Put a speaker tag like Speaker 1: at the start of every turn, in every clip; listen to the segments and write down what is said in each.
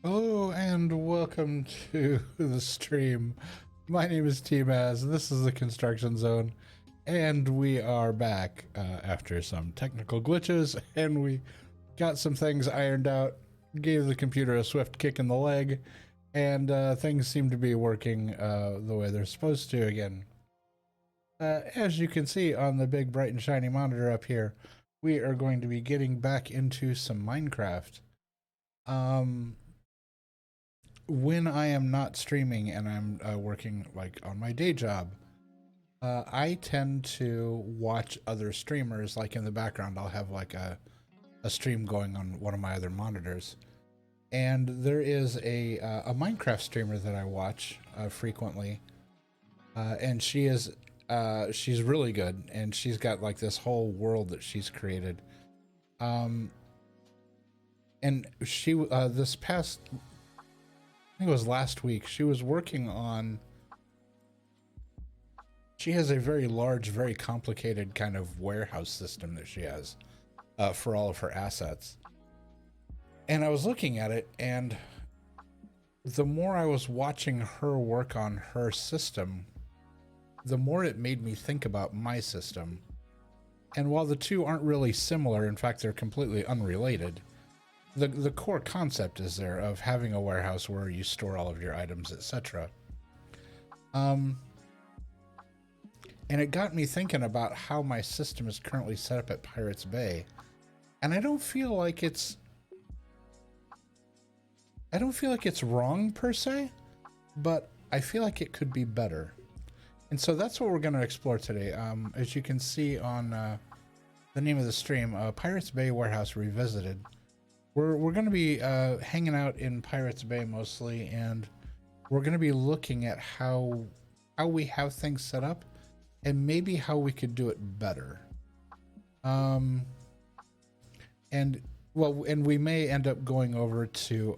Speaker 1: Hello and welcome to the stream. My name is tmaaz. This is the construction zone, and we are back after some technical glitches, and we got some things ironed out, gave the computer a swift kick in the leg, and things seem to be working the way they're supposed to again. As you can see on the big bright and shiny monitor up here, we are going to be getting back into some Minecraft. When I am not streaming and I'm working like on my day job, I tend to watch other streamers. Like in the background, I'll have like a stream going on one of my other monitors. And there is a Minecraft streamer that I watch frequently, and she's really good, and she's got like this whole world that she's created. Um, and she this past, I think it was last week, she was working on. She has a very large, very complicated kind of warehouse system that she has for all of her assets. And I was looking at it, and the more I was watching her work on her system, the more it made me think about my system. And while the two aren't really similar, in fact, they're completely unrelated, the core concept is there of having a warehouse where you store all of your items, etc. And it got me thinking about how my system is currently set up at Pirates Bay. And I don't feel like it's wrong per se, but I feel like it could be better. And so that's what we're going to explore today. As you can see on the name of the stream, Pirates Bay Warehouse Revisited. We're going to be hanging out in Pirates Bay mostly, and we're going to be looking at how we have things set up and maybe how we could do it better. And we may end up going over to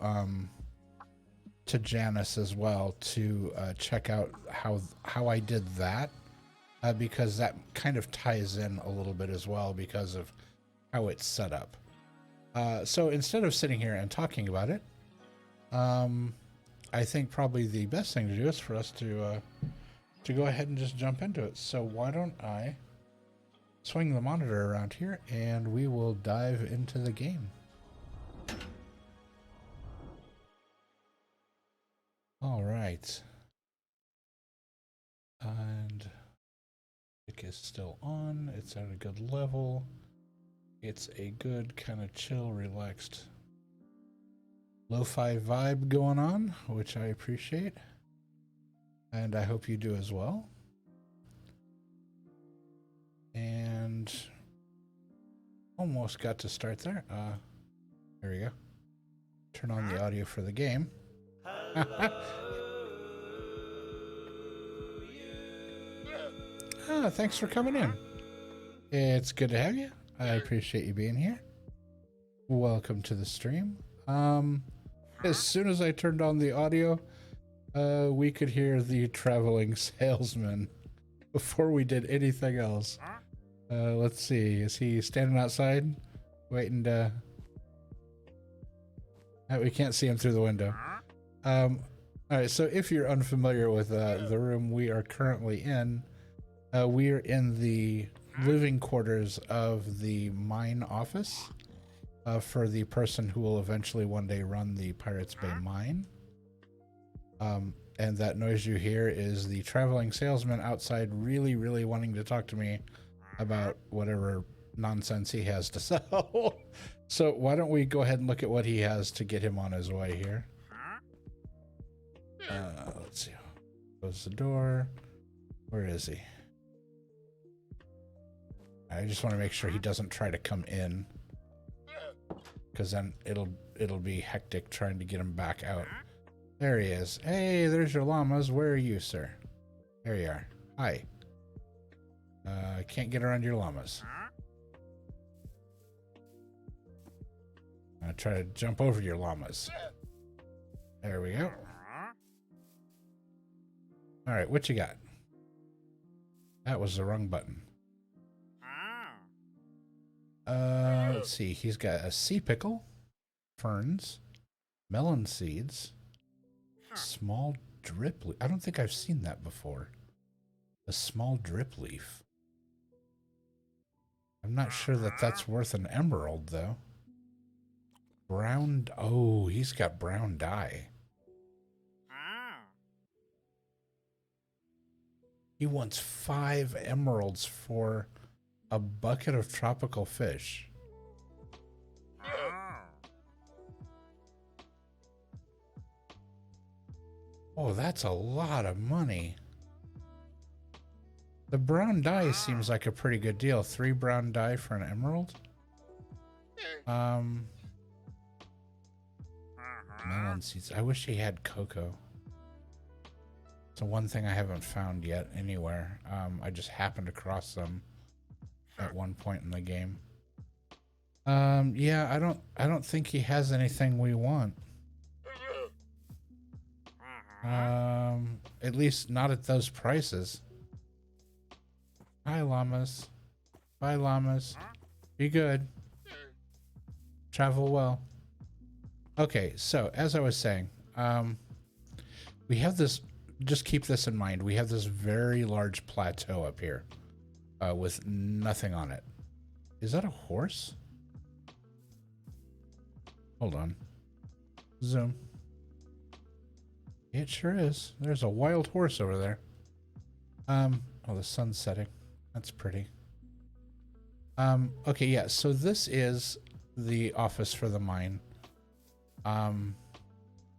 Speaker 1: Janice as well to check out how I did that, because that kind of ties in a little bit as well because of how it's set up. So instead of sitting here and talking about it, I think probably the best thing to do is for us to go ahead and just jump into it. So why don't I swing the monitor around here and we will dive into the game. All right. And it is still on. It's at a good level. It's a good kind of chill, relaxed lo-fi vibe going on, which I appreciate. And I hope you do as well. And almost got to start there. There we go. Turn on the audio for the game. Thanks for coming in. It's good to have you. I appreciate you being here. Welcome to the stream. As soon as I turned on the audio, we could hear the traveling salesman before we did anything else. Let's see. Is he standing outside waiting to... we can't see him through the window. All right, so if you're unfamiliar with the room we are currently in, we are in the living quarters of the mine office for the person who will eventually one day run the Pirates Bay mine. And that noise you hear is the traveling salesman outside really, really wanting to talk to me about whatever nonsense he has to sell. So why don't we go ahead and look at what he has to get him on his way here. Let's see. Close the door. Where is he? I just want to make sure he doesn't try to come in, because then it'll be hectic trying to get him back out. There he is. Hey, there's your llamas. Where are you, sir? There you are. Hi. I can't get around your llamas. I'm gonna try to jump over your llamas. There we go. All right, what you got? That was the wrong button. Let's see. He's got a sea pickle, ferns, Melon seeds. Small drip leaf. I don't think I've seen that before. A small drip leaf. I'm not sure that that's worth an emerald, though. Brown... Oh, he's got brown dye. He wants 5 emeralds for a bucket of tropical fish. Oh, that's a lot of money. The brown dye seems like a pretty good deal. 3 brown dye for an emerald? Melon seeds. I wish he had cocoa. It's the one thing I haven't found yet anywhere. I just happened across them at one point in the game. Yeah, I don't think he has anything we want. At least not at those prices. Hi, llamas. Bye, llamas. Be good. Travel well. Okay, so as I was saying, we have this, just keep this in mind. We have this very large plateau up here with nothing on it. Is that a horse? Hold on. Zoom. It sure is. There's a wild horse over there. Oh, the sun's setting. That's pretty. Okay, yeah, so this is the office for the mine.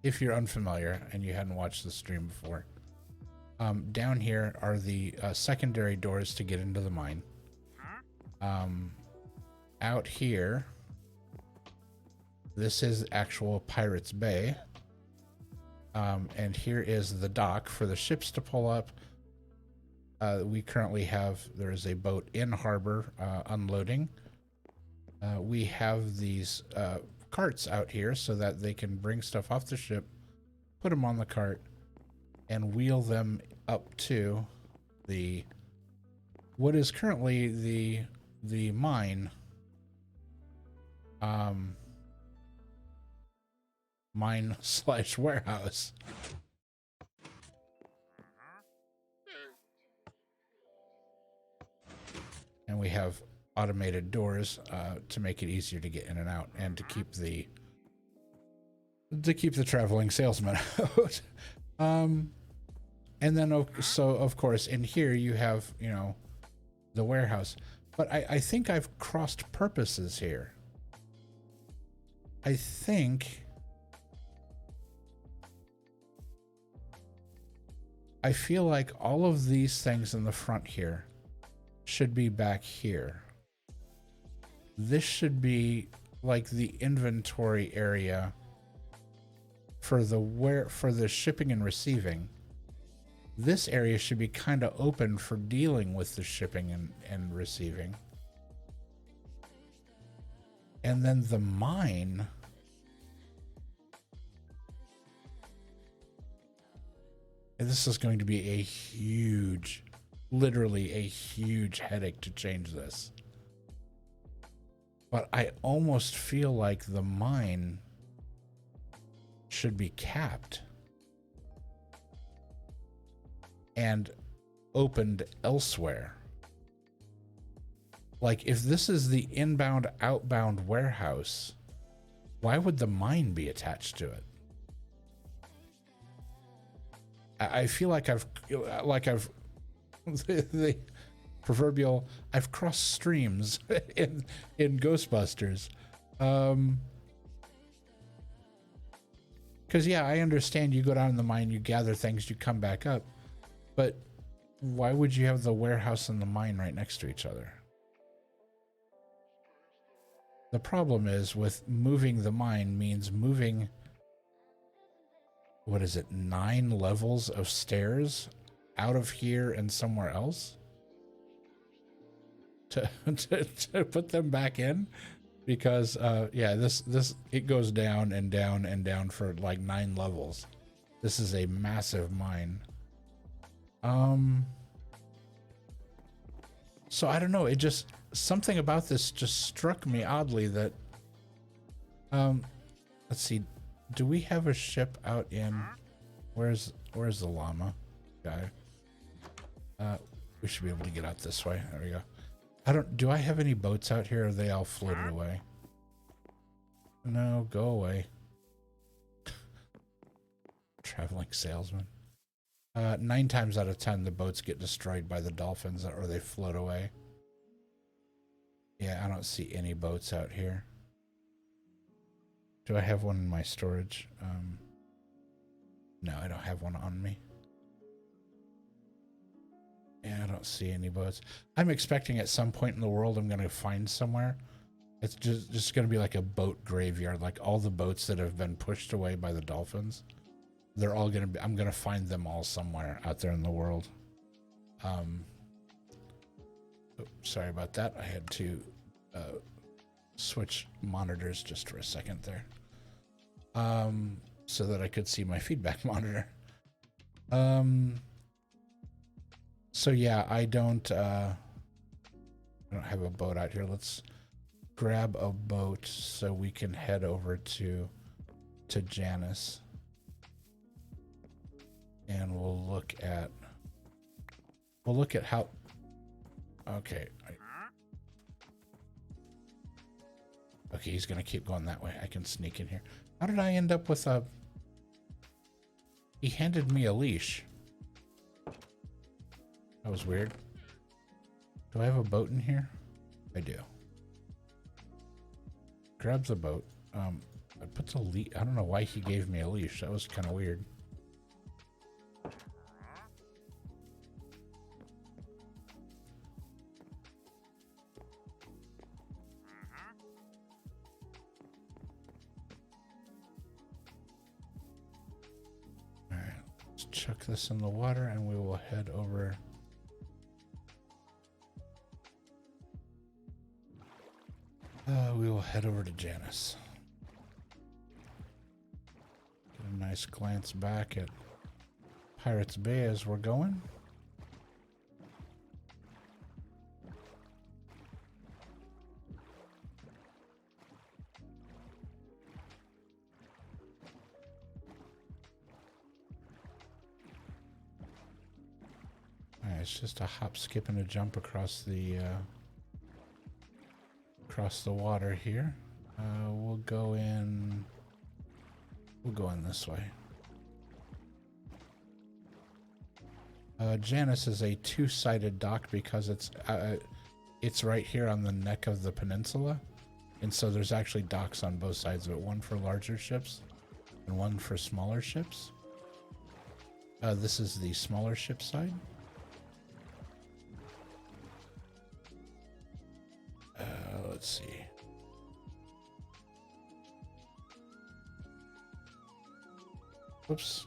Speaker 1: If you're unfamiliar and you hadn't watched the stream before, down here are the secondary doors to get into the mine. Out here, this is actual Pirates Bay. And here is the dock for the ships to pull up. We currently have, there is a boat in harbor unloading. We have these carts out here so that they can bring stuff off the ship, put them on the cart, and wheel them up to the, what is currently the mine. Mine/warehouse. And we have automated doors to make it easier to get in and out, and to keep the traveling salesman out. And then so of course in here you have, you know, the warehouse. But I think I've crossed purposes here. I feel like all of these things in the front here should be back here. This should be like the inventory area for the shipping and receiving. This area should be kind of open for dealing with the shipping and receiving. And then the mine, and this is going to be a huge, literally a huge headache to change this. But I almost feel like the mine should be capped and opened elsewhere. Like, if this is the inbound outbound warehouse, why would the mine be attached to it? I feel like I've the proverbial, I've crossed streams in Ghostbusters. Because yeah, I understand you go down in the mine, you gather things, you come back up, but why would you have the warehouse and the mine right next to each other? The problem is with moving the mine means moving, what is it, 9 levels of stairs out of here and somewhere else to put them back in, because yeah, this it goes down and down and down for like 9 levels. This is a massive mine. So I don't know, it just, something about this just struck me oddly that let's see, do we have a ship out in... Where's the llama guy? We should be able to get out this way. There we go. Do I have any boats out here, or are they all floated away? No, go away. Traveling salesman. 9 times out of 10, the boats get destroyed by the dolphins, or they float away. Yeah, I don't see any boats out here. Do I have one in my storage? No, I don't have one on me. Yeah, I don't see any boats. I'm expecting at some point in the world I'm going to find somewhere. It's just going to be like a boat graveyard, like all the boats that have been pushed away by the dolphins. They're all going to be, I'm going to find them all somewhere out there in the world. Oh, sorry about that. I had to switch monitors just for a second there. So that I could see my feedback monitor. So yeah, I don't have a boat out here. Let's grab a boat so we can head over to Janice. And we'll look at how... Okay. Okay, he's going to keep going that way. I can sneak in here. How did I end up with a... He handed me a leash. That was weird. Do I have a boat in here? I do. Grabs a boat. I put the leash... I don't know why he gave me a leash. That was kind of weird. Chuck this in the water and we will head over. We will head over to Janice. Get a nice glance back at Pirates Bay as we're going. It's just a hop, skip, and a jump across the water here. We'll go in this way. Janice is a two-sided dock because it's right here on the neck of the peninsula, and so there's actually docks on both sides of it. One for larger ships and one for smaller ships. This is the smaller ship side. Let's see. Whoops.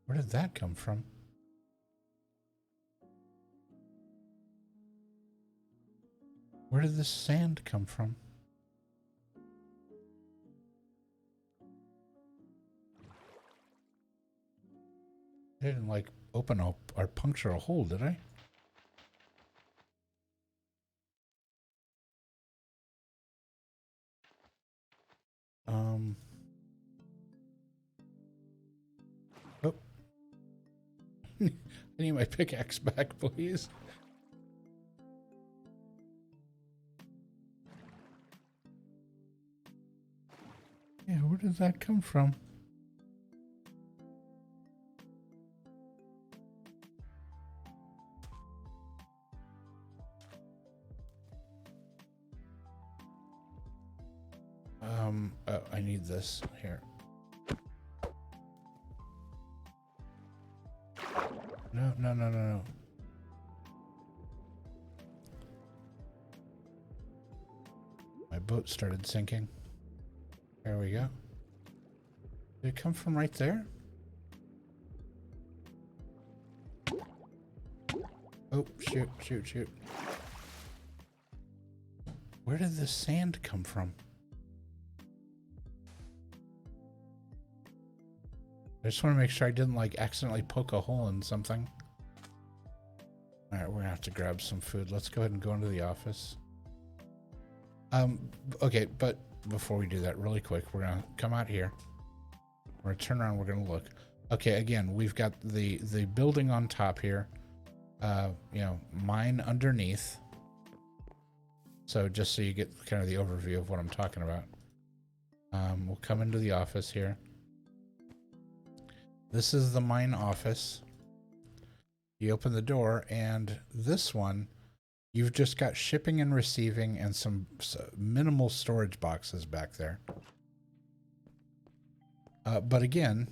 Speaker 1: Where did that come from? Where did this sand come from? I didn't like open up or puncture a hole, did I? Oh. I need my pickaxe back, please. Yeah, where did that come from? Oh, I need this here. No. My boat started sinking. There we go. Did it come from right there? Oh. Oh, shoot, shoot, shoot. Where did the sand come from? I just want to make sure I didn't like accidentally poke a hole in something. All right, we're gonna have to grab some food. Let's go ahead and go into the office. Okay, but before we do that, really quick, we're gonna come out here. We're gonna turn around. We're gonna look. Okay, again, we've got the building on top here. You know, mine underneath. So just so you get kind of the overview of what I'm talking about. We'll come into the office here. This is the mine office. You open the door, and this one, you've just got shipping and receiving and some minimal storage boxes back there. But again,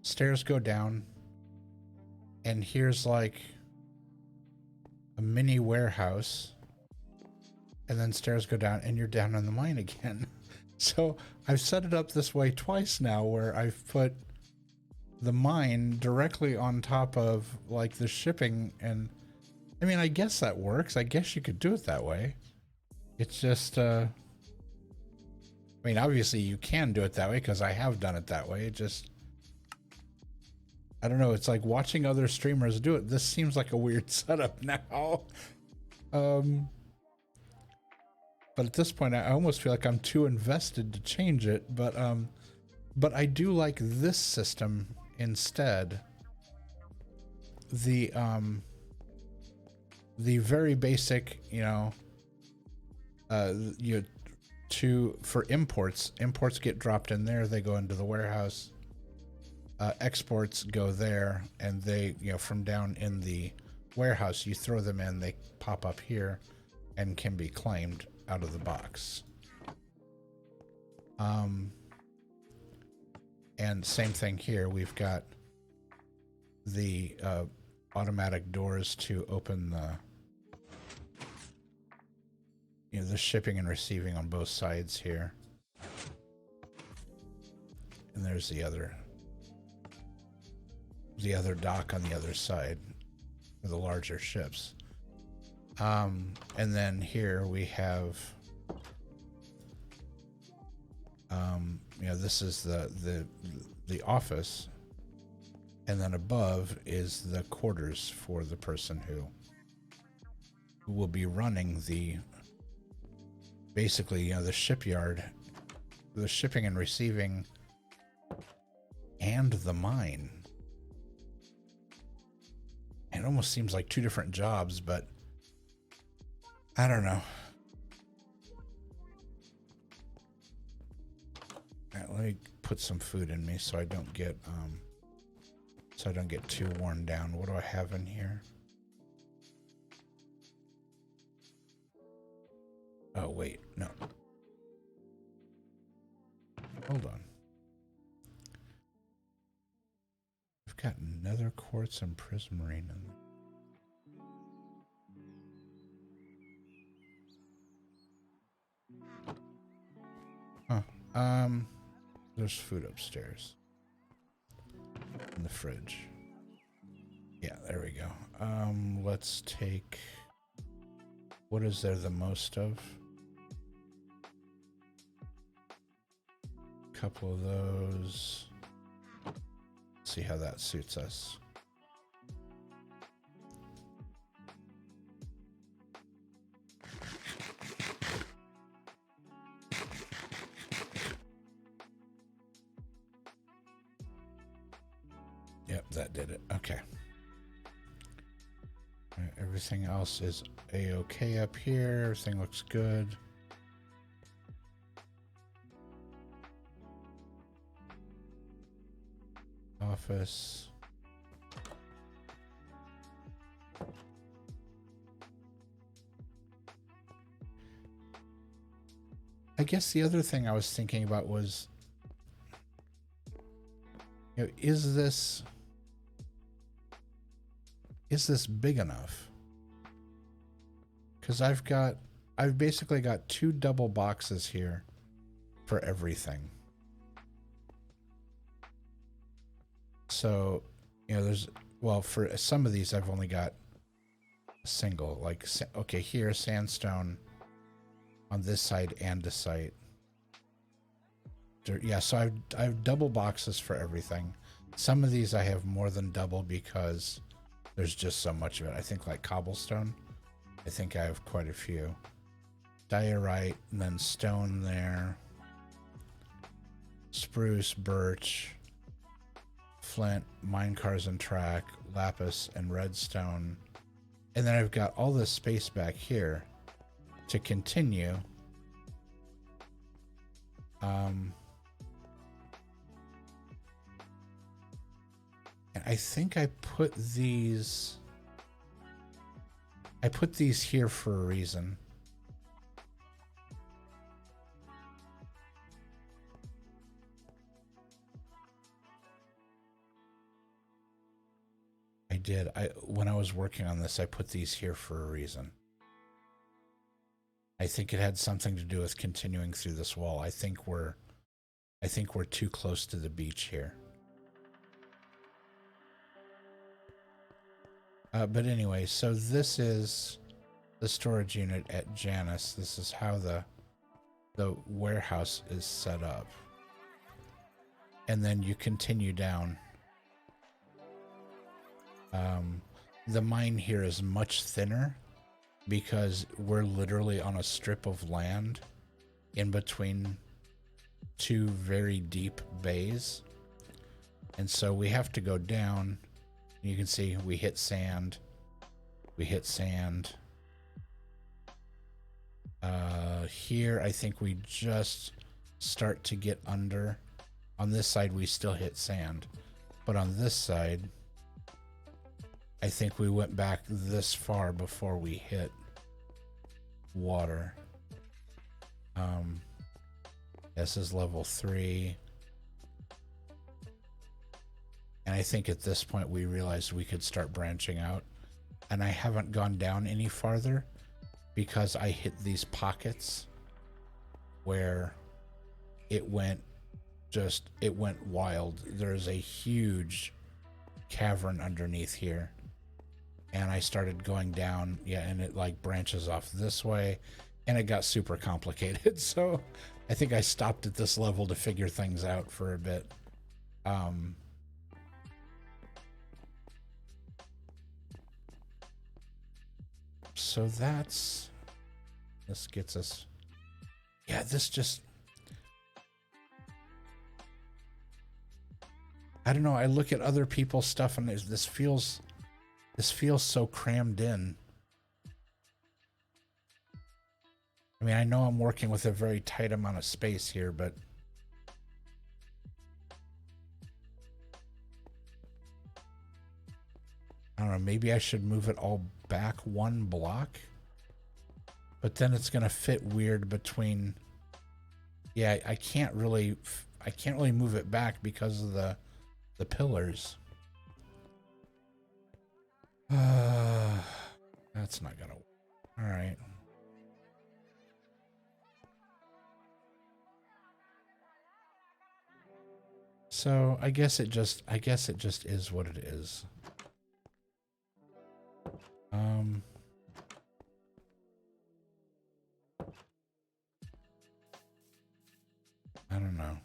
Speaker 1: stairs go down, and here's like a mini warehouse. And then stairs go down, and you're down in the mine again. So I've set it up this way twice now, where I've put the mine directly on top of like the shipping. And I mean, I guess that works. I guess you could do it that way. It's just, I mean, obviously you can do it that way because I have done it that way. It just, I don't know. It's like watching other streamers do it. This seems like a weird setup now. But at this point, I almost feel like I'm too invested to change it. But I do like this system instead. The very basic, you know, for imports get dropped in there. They go into the warehouse. Exports go there, and they, you know, from down in the warehouse, you throw them in. They pop up here, and can be claimed out of the box. And same thing here. We've got the automatic doors to open the shipping and receiving on both sides here. And there's the other dock on the other side for the larger ships. And then here we have, you know, this is the office, and then above is the quarters for the person who will be running basically, you know, the shipyard, the shipping and receiving, and the mine. It almost seems like two different jobs, but I don't know. All right, let me put some food in me so I don't get too worn down. What do I have in here? Oh wait, no. Hold on. I've got nether quartz and prismarine in there. There's food upstairs in the fridge. Yeah, there we go. Let's take, what is there the most of? A couple of those. See how that suits us. Yep, that did it. Okay. All right, everything else is a-okay up here. Everything looks good. Office. I guess the other thing I was thinking about was, you know, is this big enough? Because I've basically got two double boxes here for everything. So, you know, for some of these I've only got single, like, okay, here, sandstone on this side andesite. Yeah, so I have double boxes for everything. Some of these I have more than double because there's just so much of it. I think like cobblestone, I think I have quite a few. Diorite, and then stone there. Spruce, birch, flint, minecars and track, lapis, and redstone. And then I've got all this space back here to continue. And I think I put these here for a reason. I did. When I was working on this, I put these here for a reason. I think it had something to do with continuing through this wall. I think we're too close to the beach here. But anyway, so this is the storage unit at Janus. This is how the warehouse is set up. And then you continue down. The mine here is much thinner because we're literally on a strip of land in between two very deep bays. And so we have to go down. You can see we hit sand. We hit sand. Here, I think we just start to get under. On this side, we still hit sand. But on this side, I think we went back this far before we hit water. This is level 3. And I think at this point we realized we could start branching out. And I haven't gone down any farther because I hit these pockets where it went wild. There's a huge cavern underneath here. And I started going down, and it like branches off this way, and it got super complicated. So I think I stopped at this level to figure things out for a bit. So this gets us, I don't know. I look at other people's stuff and this feels so crammed in. I mean, I know I'm working with a very tight amount of space here, but I don't know, maybe I should move it all back one block, but then it's going to fit weird between, I can't really move it back because of the pillars. That's not gonna work. All right. So I guess it just is what it is. I don't know.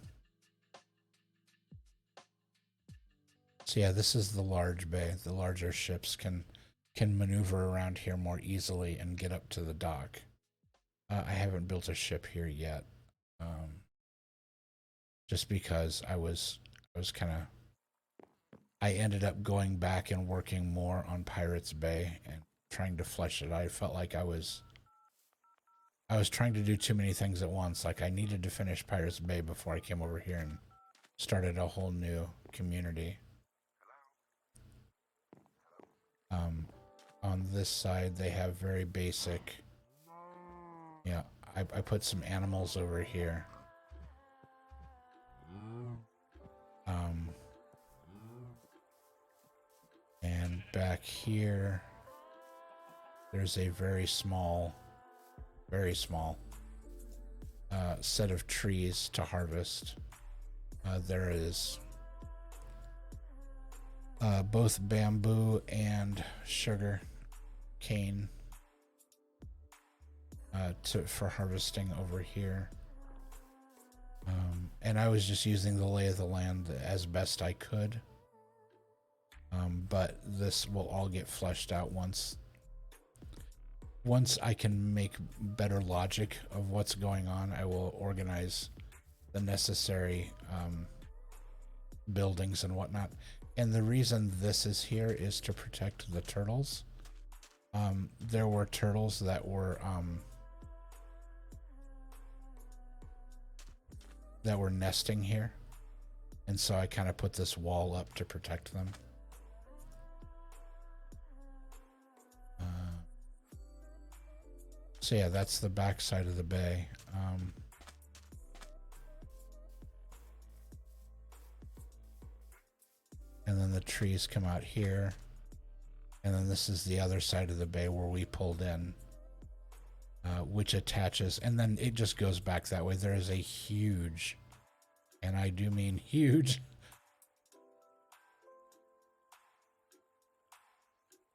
Speaker 1: So yeah, this is the large bay. The larger ships can maneuver around here more easily and get up to the dock. I haven't built a ship here yet, just because I ended up going back and working more on Pirates Bay and trying to flesh it. I felt like I was trying to do too many things at once. Like I needed to finish Pirates Bay before I came over here and started a whole new community. On this side, they have very basic. Yeah, I put some animals over here. And back here, there's a very small set of trees to harvest. There is both bamboo and sugar cane for harvesting over here. And I was just using the lay of the land as best I could. But this will all get fleshed out once I can make better logic of what's going on. I will organize the necessary buildings and whatnot. And the reason this is here is to protect the turtles. There were turtles that were nesting here, and so I kind of put this wall up to protect them. So yeah, that's the back side of the bay. And then the trees come out here, and then this is the other side of the bay where we pulled in, which attaches, and then it just goes back that way. There is a huge, and I do mean huge,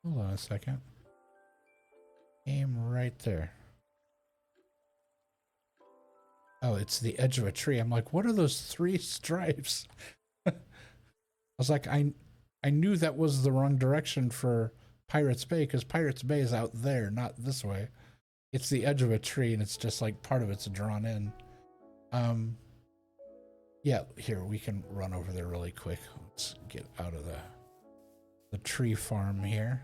Speaker 1: hold on a second, aim right there. Oh, it's the edge of a tree. I'm like, what are those 3 stripes? I was like, I knew that was the wrong direction for Pirates Bay, because Pirates Bay is out there, not this way. It's the edge of a tree, and it's just like part of it's drawn in. Yeah, here, we can run over there really quick. Let's get out of the tree farm here.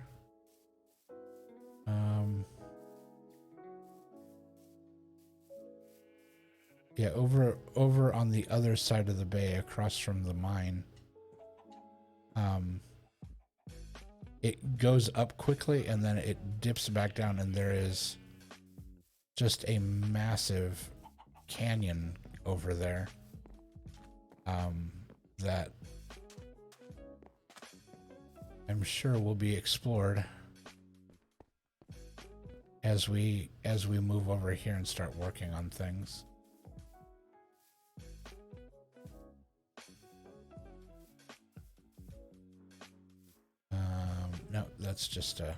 Speaker 1: Yeah, over on the other side of the bay, across from the mine, it goes up quickly and then it dips back down, and there is just a massive canyon over there that I'm sure will be explored as we move over here and start working on things. No, that's just a...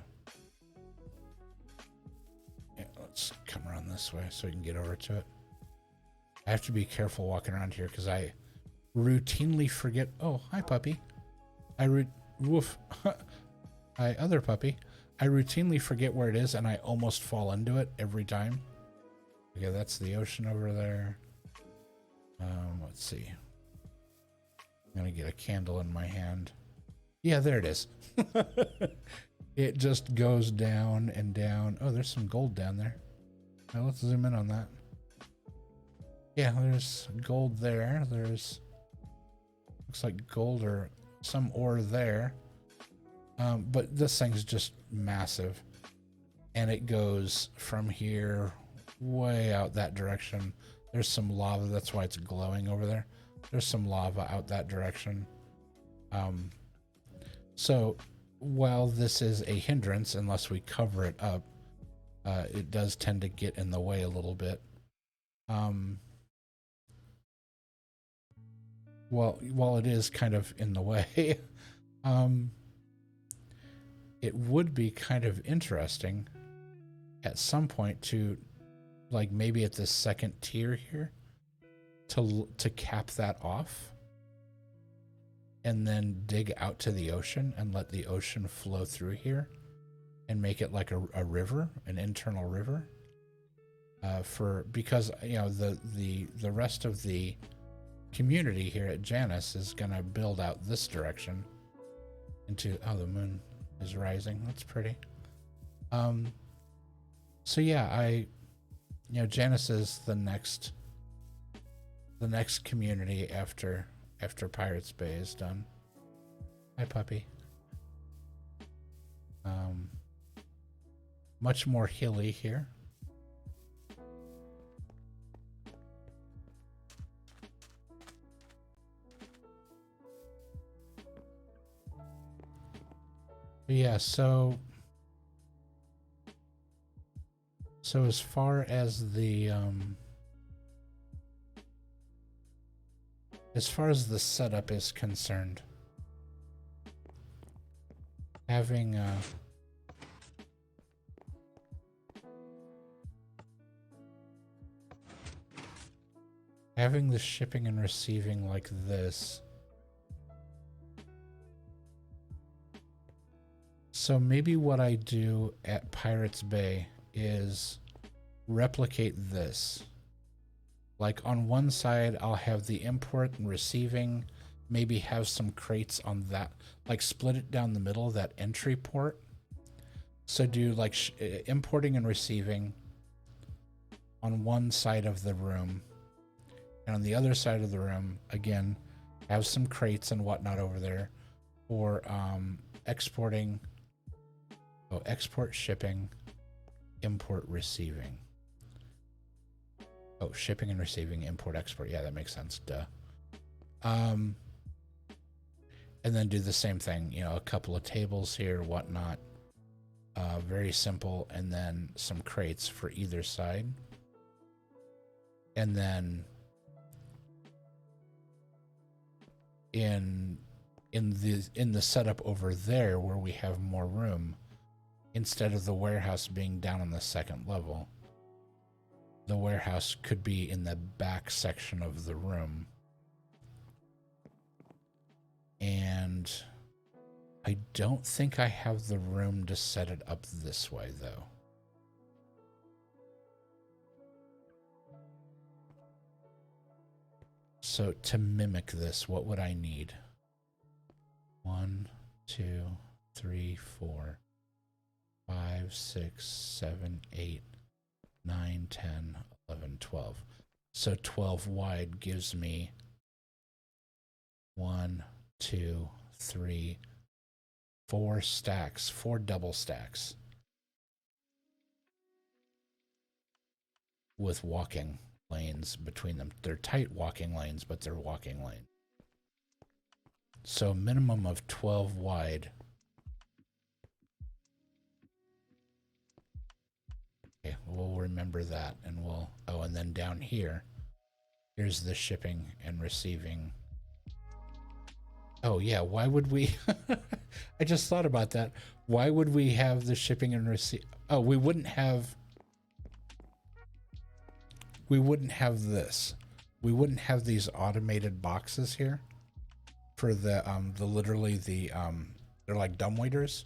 Speaker 1: Yeah, let's come around this way so we can get over to it. I have to be careful walking around here because I routinely forget... Oh, hi, puppy. Woof. Hi, other puppy. I routinely forget where it is, and I almost fall into it every time. Okay, that's the ocean over there. Let's see. I'm gonna get a candle in my hand. Yeah, there it is. It just goes down and down. Oh, there's some gold down there. Now let's zoom in on that. Yeah, there's gold there. There's... looks like gold or some ore there. But this thing's just massive. And it goes from here way out that direction. There's some lava. That's why it's glowing over there. There's some lava out that direction. So while this is a hindrance, unless we cover it up, it does tend to get in the way a little bit. Well, while it is kind of in the way, it would be kind of interesting at some point to, like, maybe at this second tier here, to cap that off and then dig out to the ocean and let the ocean flow through here and make it like a river, an internal river, because you know the rest of the community here at Janus is gonna build out this direction into... oh, the moon is rising. That's pretty. So yeah, Janus is the next community after Pirates Bay is done. Hi, puppy. Much more hilly here. Yeah, so as far as the setup is concerned, having Having the shipping and receiving like this. So maybe what I do at Pirates Bay is replicate this. Like on one side, I'll have the import and receiving, maybe have some crates on that, like split it down the middle, that entry port. So do like importing and receiving on one side of the room. And on the other side of the room, again, have some crates and whatnot over there for exporting. Oh, export, shipping, import, receiving. Oh, shipping and receiving, import, export. Yeah, that makes sense. Duh. And then do the same thing, you know, a couple of tables here, whatnot. Very simple. And then some crates for either side. And then in the setup over there where we have more room, instead of the warehouse being down on the second level, the warehouse could be in the back section of the room. And I don't think I have the room to set it up this way, though. So to mimic this, what would I need? 1, 2, 3, 4, 5, 6, 7, 8, 9, 10, 11, 12. So 12 wide gives me 1, 2, 3, 4 stacks, 4 double stacks with walking lanes between them. They're tight walking lanes, but they're walking lanes. So minimum of 12 wide. Okay, we'll remember that, and we'll, oh, and then down here, here's the shipping and receiving. Oh yeah, why would we, I just thought about that. Why would we have the shipping and receive? Oh, we wouldn't have this. We wouldn't have these automated boxes here for the literally the they're like dumbwaiters.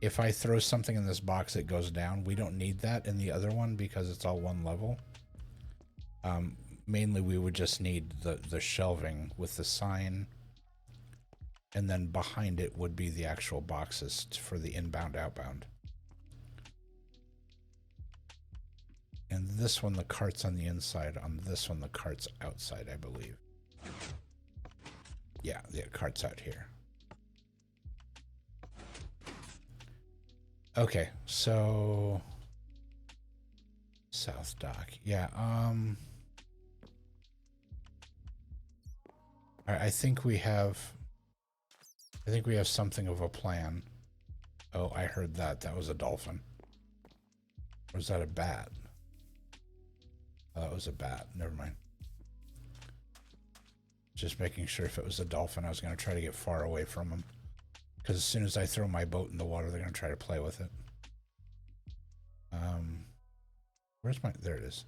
Speaker 1: If I throw something in this box, it goes down. We don't need that in the other one because it's all one level. Mainly we would just need the shelving with the sign, and then behind it would be the actual boxes for the inbound, outbound. And this one, the cart's on the inside. On this one, the cart's outside, I believe. Yeah, the cart's out here. Okay, so South Dock. Yeah, I think we have something of a plan. Oh, I heard that. That was a dolphin. Or was that a bat? Oh, that was a bat. Never mind. Just making sure if it was a dolphin, I was going to try to get far away from them. Because as soon as I throw my boat in the water, they're going to try to play with it. Where's my... There it is.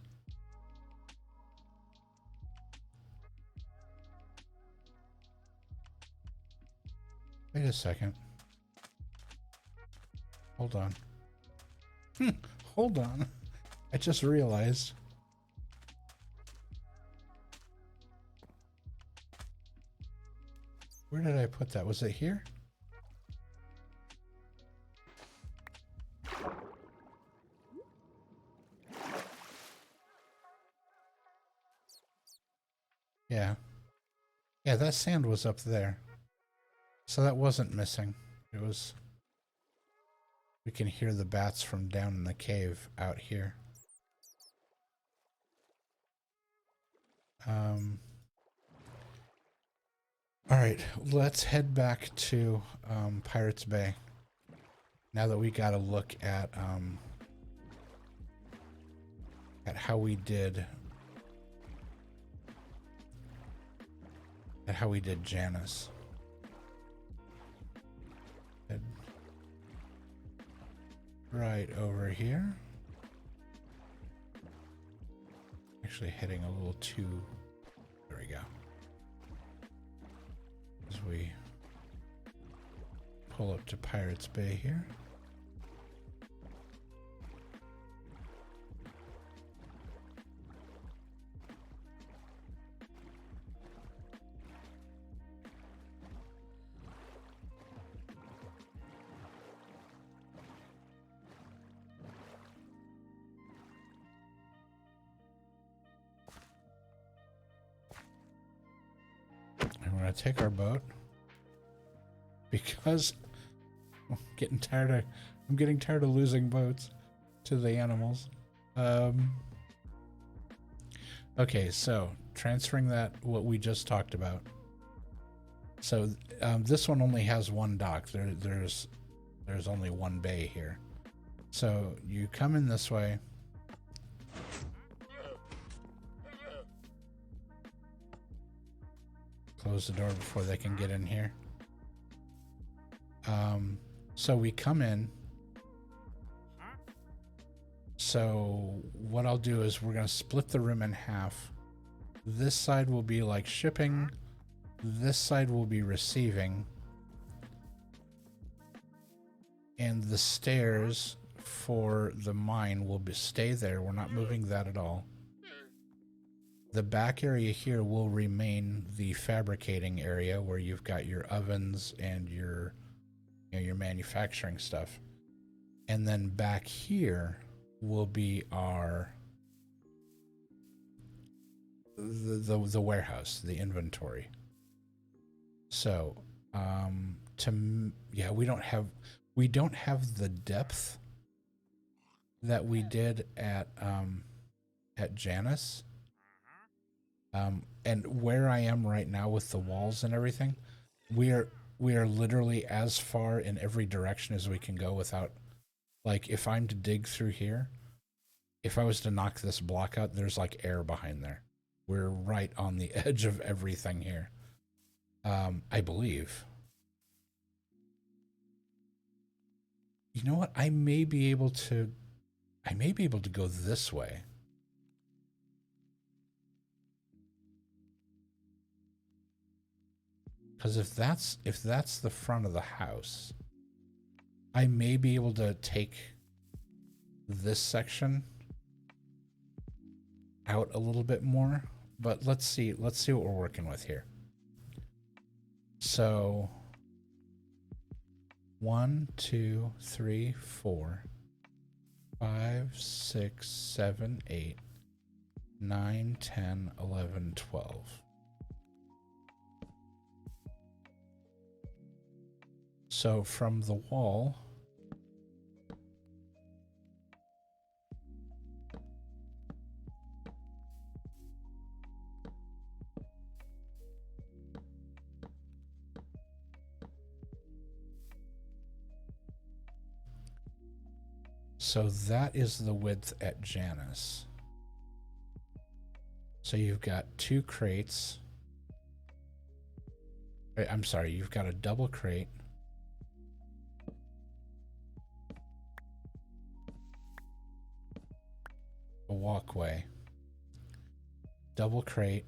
Speaker 1: Wait a second. Hold on. Hold on. I just realized. Where did I put that? Was it here? Yeah. Yeah, that sand was up there. So that wasn't missing. It was... We can hear the bats from down in the cave out here. Alright, let's head back to Pirates Bay. Now that we got a look at how we did Janice. Head right over here. Actually heading a little too go. As we pull up to Pirates Bay here. And we're going to take our boat because I'm getting tired of losing boats to the animals. Okay, so transferring that, what we just talked about. So this one only has one dock. There's only one bay here. So you come in this way. Close the door before they can get in here. So we come in. So what I'll do is we're going to split the room in half. This side will be like shipping. This side will be receiving. And the stairs for the mine will stay there. We're not moving that at all. The back area here will remain the fabricating area where you've got your ovens and your manufacturing stuff. And then back here will be our the warehouse, the inventory. So we don't have the depth that we did at Janus. And where I am right now with the walls and everything, we are literally as far in every direction as we can go without, like, if I'm to dig through here, if I was to knock this block out, there's like air behind there. We're right on the edge of everything here. I believe. You know what? I may be able to go this way. Because if that's the front of the house, I may be able to take this section out a little bit more. But let's see what we're working with here. So 1, 2, 3, 4, 5, 6, 7, 8, 9, 10, 11, 12. So from the wall, so that is the width at Janus. So you've got 2 crates. I'm sorry, you've got a double crate. A walkway. Double crate.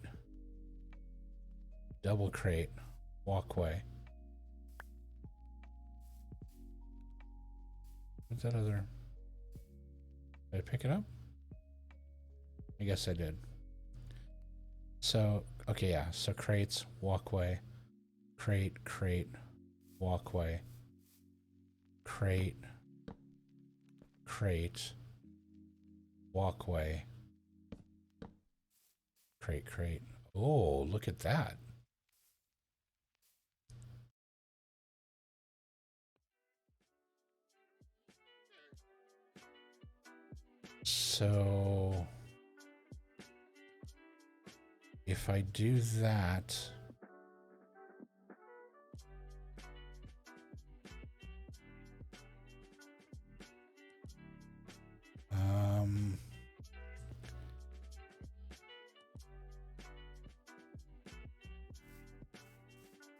Speaker 1: Double crate. Walkway. What's that other? Did I pick it up? I guess I did. So, okay, yeah. So crates, walkway, crate, walkway, crate, walkway, crate. Oh, look at that. So if I do that,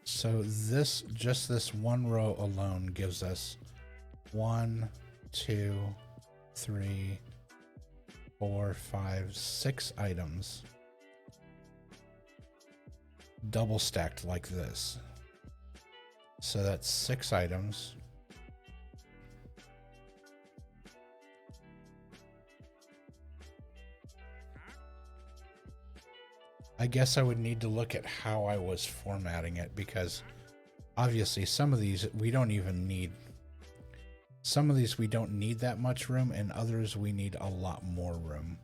Speaker 1: so this one row alone gives us 1, 2, 3, 4, 5, 6 items. double stacked like this. So that's 6 items. I guess I would need to look at how I was formatting it, because obviously some of these we don't even need. Some of these we don't need that much room, and others we need a lot more room.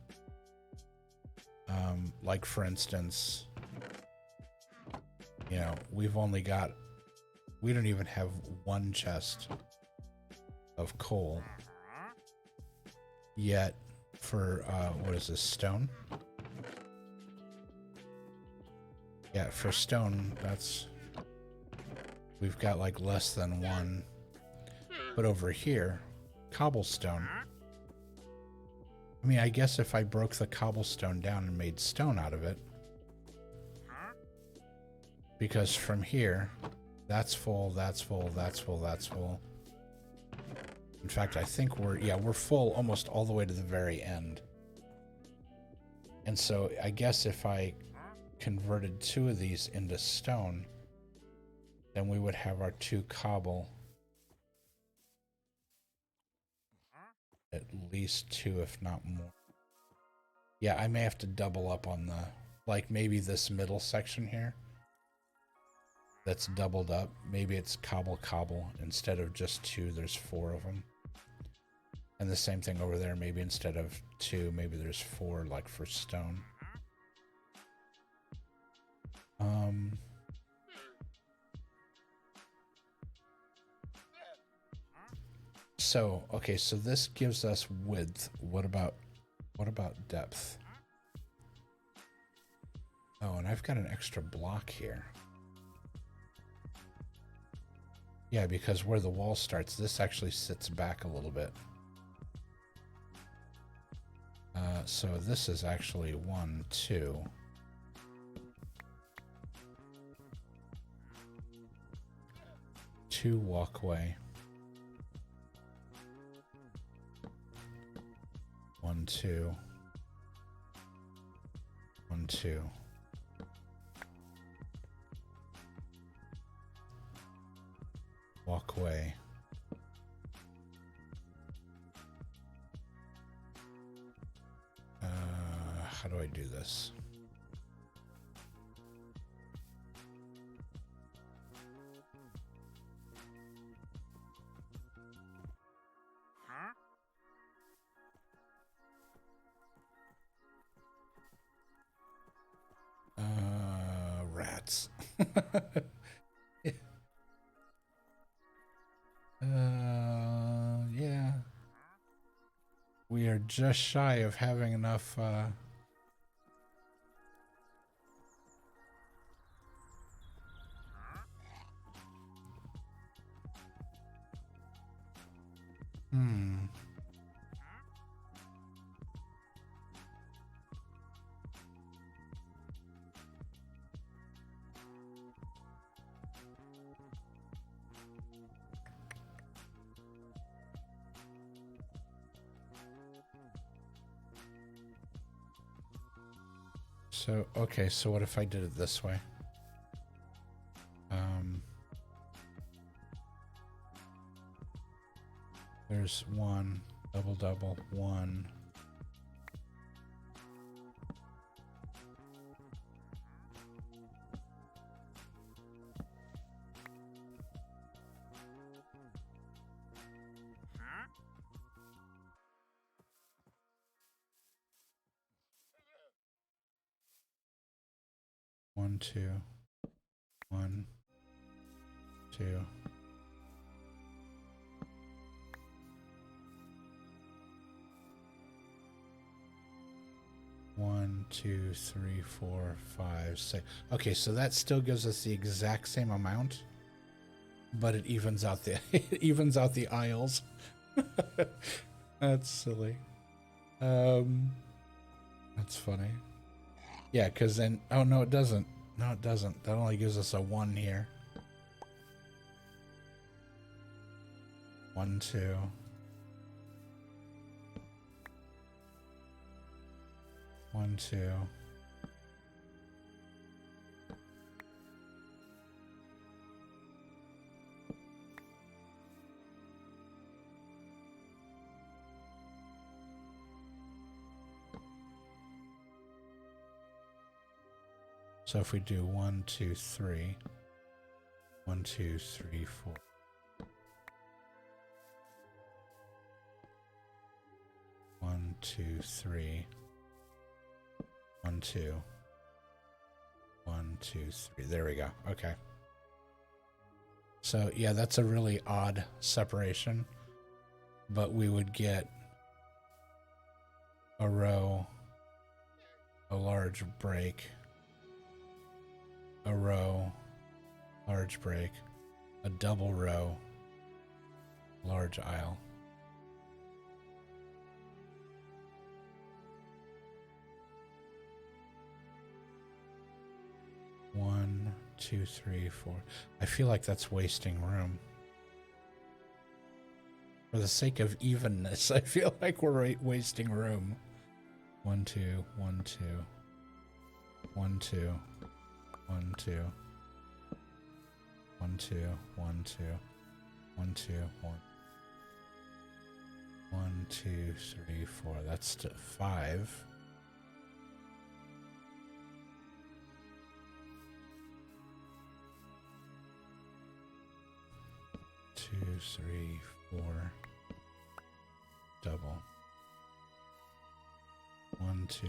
Speaker 1: Like for instance, you know, we don't even have 1 chest of coal yet for, what is this, stone? Yeah, for stone, we've got like less than 1. But over here, cobblestone. I mean, I guess if I broke the cobblestone down and made stone out of it, because from here, that's full, that's full, that's full, that's full. In fact, I think we're full almost all the way to the very end. And so I guess if I converted 2 of these into stone, then we would have our 2 cobble. At least 2, if not more. Yeah, I may have to double up on the, like maybe this middle section here that's doubled up. Maybe it's cobble instead of just 2, there's 4 of them. And the same thing over there, maybe instead of 2, maybe there's 4, like for stone. So, okay, so this gives us width. What about depth? Oh, and I've got an extra block here. Yeah, because where the wall starts, this actually sits back a little bit. So this is actually 1, 2. Two walkway. 1, 2. 1, 2. Walkway. How do I do this? Rats. Yeah. We are just shy of having enough, So, okay, so what if I did it this way? There's 1, double, 1. One, 2. 1, 2. 1, 2, 3, 4, 5, 6. Okay, so that still gives us the exact same amount, but it evens out the it evens out the aisles. That's silly. That's funny. Yeah, because then, oh no, it doesn't. No, it doesn't. That only gives us a 1 here. 1, 2. 1, 2. So if we do 1, 2, 3, 1, 2, 3, 4. One, two, three. 1, 2. 1, 2, 3. There we go. Okay. So yeah, that's a really odd separation, but we would get a row, a large break, a row, large break, a double row, large aisle. One, two, three, four. I feel like that's wasting room. For the sake of evenness, I feel like we're wasting room. 1, 2, 1, 2. 1, 2. 1, 2. 1, 2. 1, 2. 1, 2. 1. 1, 2, 3, 4. That's 5. 2, 3, 4. Double. 1, 2.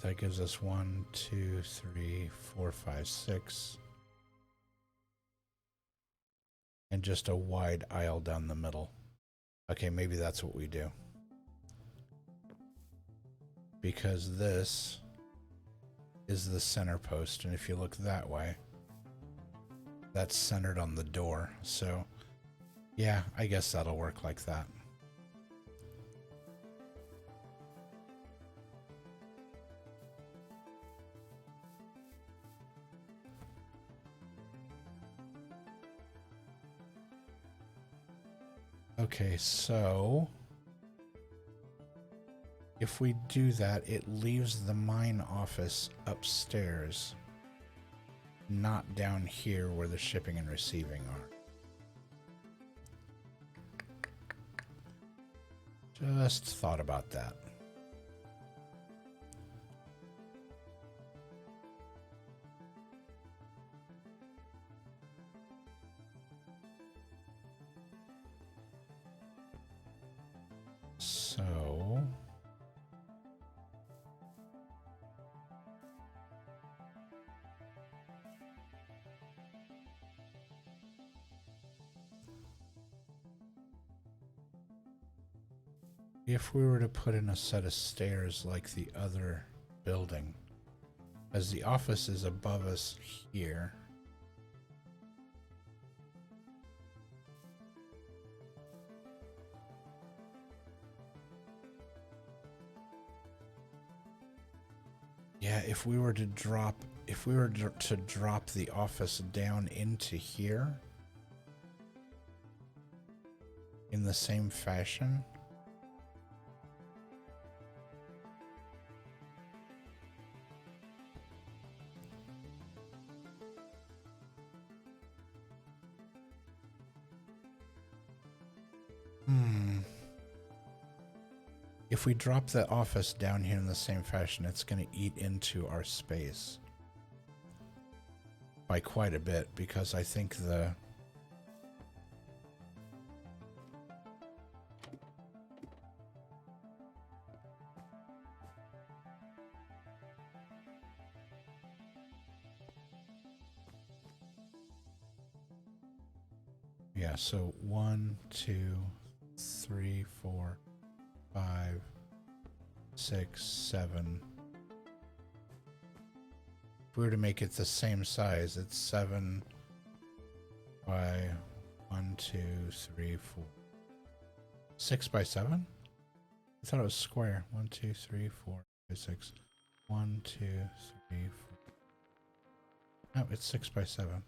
Speaker 1: That gives us 1, 2, 3, 4, 5, 6. And just a wide aisle down the middle. Okay, maybe that's what we do. Because this is the center post, and if you look that way, that's centered on the door. So yeah, I guess that'll work like that. Okay, so if we do that, it leaves the mine office upstairs, not down here where the shipping and receiving are. Just thought about that. So if we were to put in a set of stairs like the other building, as the office is above us here, yeah, if we were to drop the office down into here in the same fashion, if we drop the office down here in the same fashion, it's going to eat into our space by quite a bit, because I think yeah, so 1, 2, 3, 4, 5, 6, 7. If we were to make it the same size, it's 7 by 1, 2, 3, 4. 6 by 7? I thought it was square. 1, 2, 3, 4, 5, 6. 1, 2, 3, 4. No, it's 6 by 7.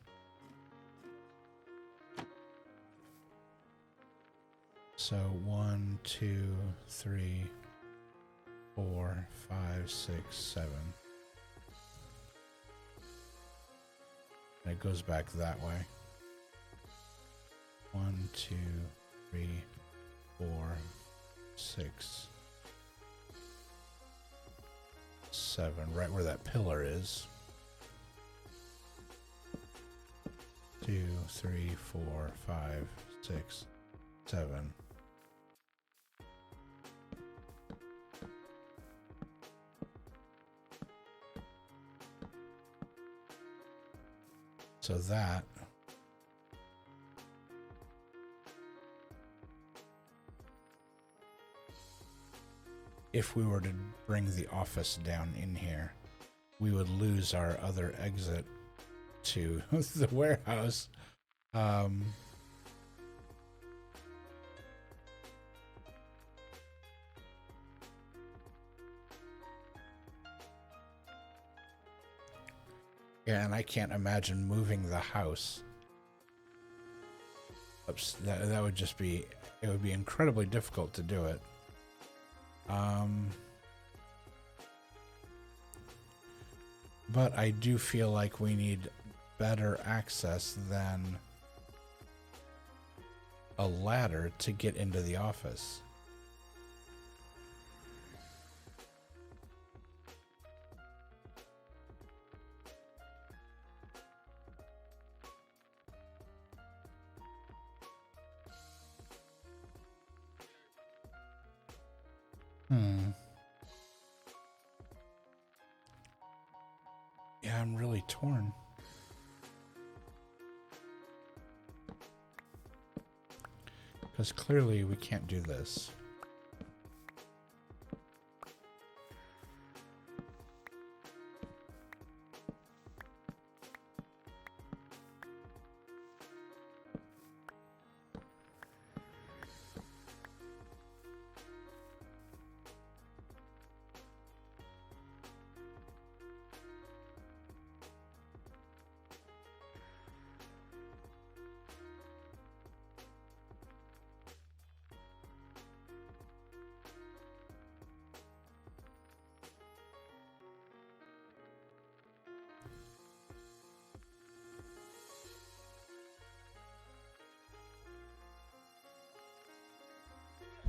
Speaker 1: So 1, 2, 3, 4, 5, 6, 7. And it goes back that way. 1, 2, 3, 4, 6. 7, right where that pillar is. 2, 3, 4, 5, 6, 7. So that if we were to bring the office down in here, we would lose our other exit to the warehouse. Yeah, and I can't imagine moving the house. That would just be, it would be incredibly difficult to do it. But I do feel like we need better access than a ladder to get into the office. Yeah, I'm really torn. Because clearly we can't do this.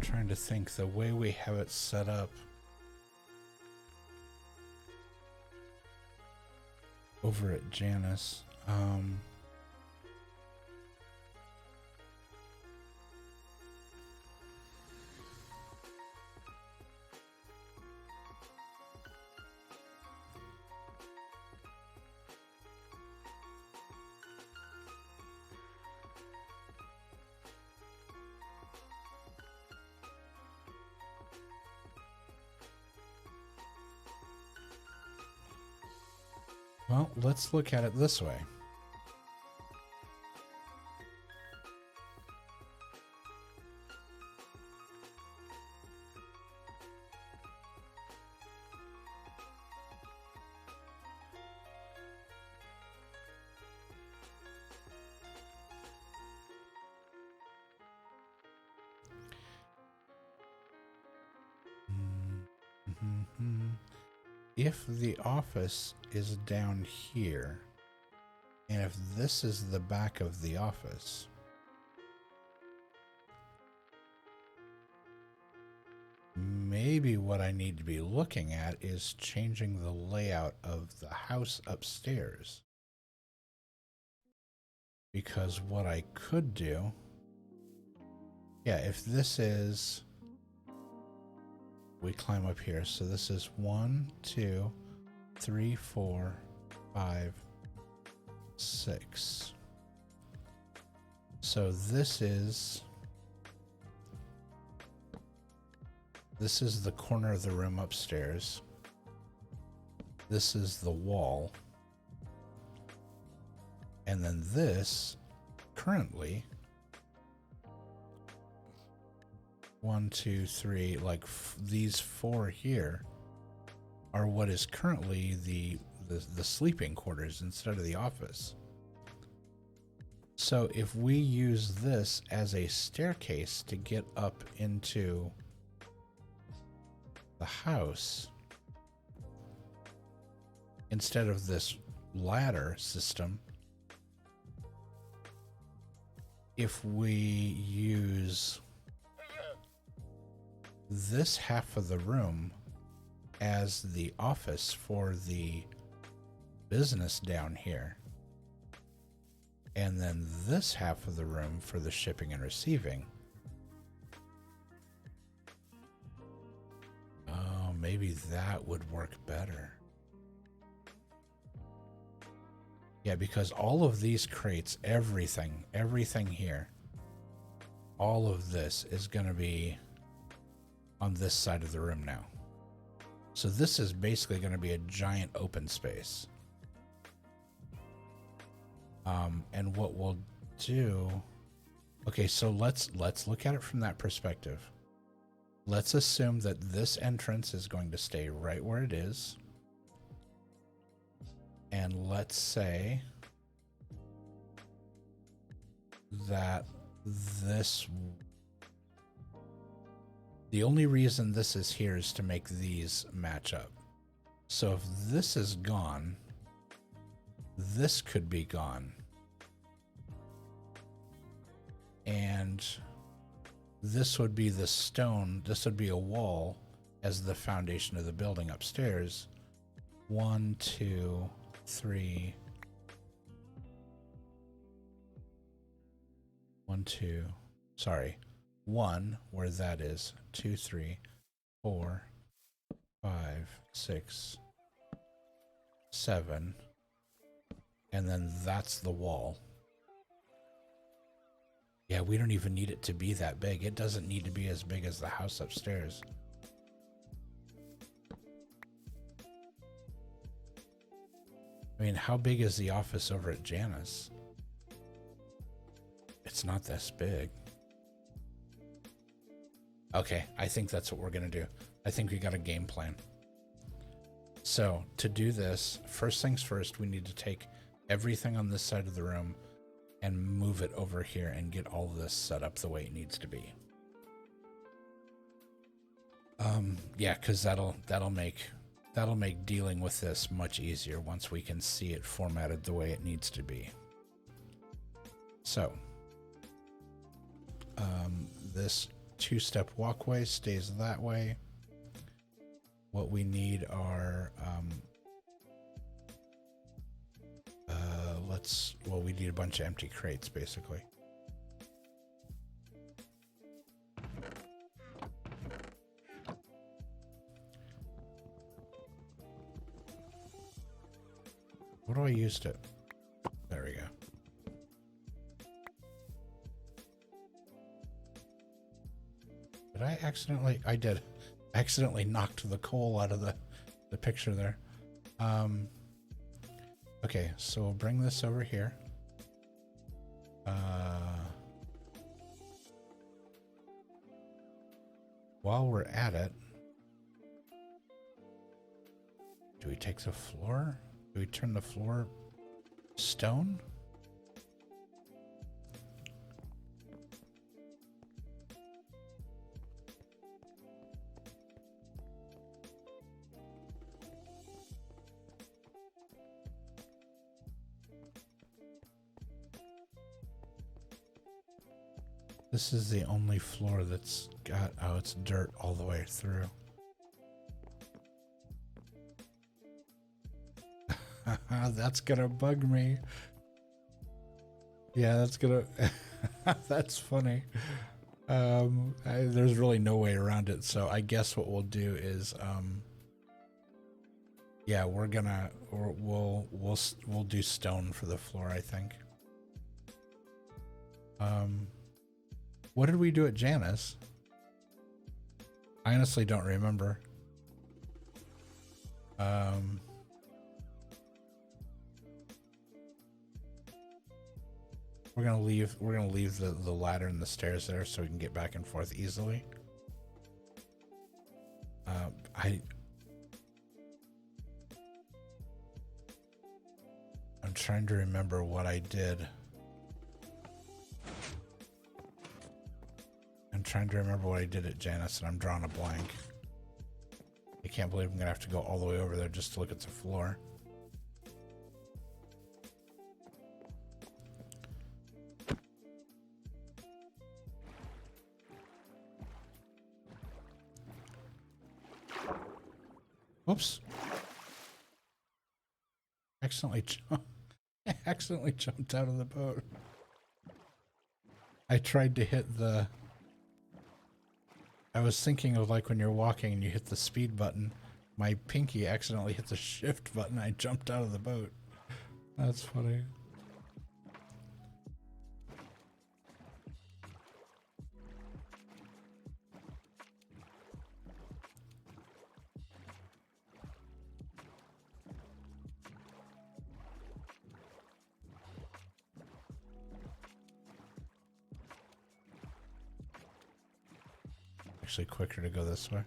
Speaker 1: Trying to think the way we have it set up over at Janice. Well, let's look at it this way. If the office is down here, and if this is the back of the office, maybe what I need to be looking at is changing the layout of the house upstairs. Because what I could do, yeah, if this is, we climb up here. So this is 1, 2, 3, 4, 5, 6. So this is the corner of the room upstairs. This is the wall. And then this currently 1, 2, 3, like these 4 here are what is currently the sleeping quarters instead of the office. So if we use this as a staircase to get up into the house instead of this ladder system, if we use this half of the room as the office for the business down here. And then this half of the room for the shipping and receiving. Oh, maybe that would work better. Yeah, because all of these crates, everything here, all of this is going to be on this side of the room now. So this is basically going to be a giant open space. And what we'll do, okay, so let's look at it from that perspective. Let's assume that this entrance is going to stay right where it is. And let's say that the only reason this is here is to make these match up. So if this is gone, this could be gone. And this would be the stone, this would be a wall as the foundation of the building upstairs. 1, 2, 3. 1, 2, sorry. 1, where that is. 2, 3, 4, 5, 6, 7. And then that's the wall. Yeah, we don't even need it to be that big. It doesn't need to be as big as the house upstairs. I mean, how big is the office over at Janice? It's not this big. Okay, I think that's what we're going to do. I think we got a game plan. So, to do this, first things first, we need to take everything on this side of the room and move it over here and get all of this set up the way it needs to be. Yeah, because that'll make dealing with this much easier once we can see it formatted the way it needs to be. So, this two-step walkway stays that way. What we need are we need a bunch of empty crates basically. What do I use to? There we go. Did I accidentally? I did. Accidentally knocked the coal out of the picture there. Okay, so we'll bring this over here. While we're at it, do we take the floor? Do we turn the floor stone? This is the only floor that's got, oh, it's dirt all the way through. That's gonna bug me. Yeah, that's gonna, that's funny. There's really no way around it. So I guess what we'll do is, yeah, we'll do stone for the floor, I think. What did we do at Janice? I honestly don't remember. We're gonna leave the ladder and the stairs there so we can get back and forth easily. I'm trying to remember what I did. I'm trying to remember what I did at Janice, and I'm drawing a blank. I can't believe I'm gonna have to go all the way over there just to look at the floor. Whoops. Accidentally jumped out of the boat. I tried to hit the... I was thinking of like when you're walking and you hit the speed button. My pinky accidentally hit the shift button. I jumped out of the boat. That's funny. Actually quicker to go this way.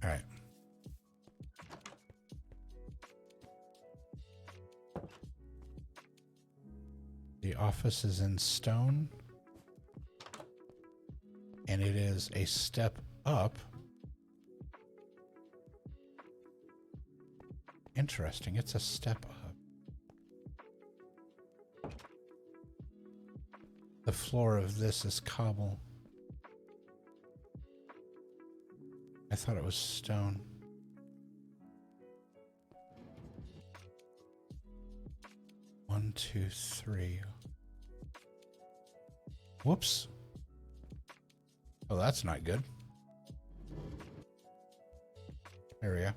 Speaker 1: All right. The office is in stone. And it is a step up. Interesting, it's a step up. The floor of this is cobble. I thought it was stone. One, two, three. Whoops. Oh, that's not good. There we go.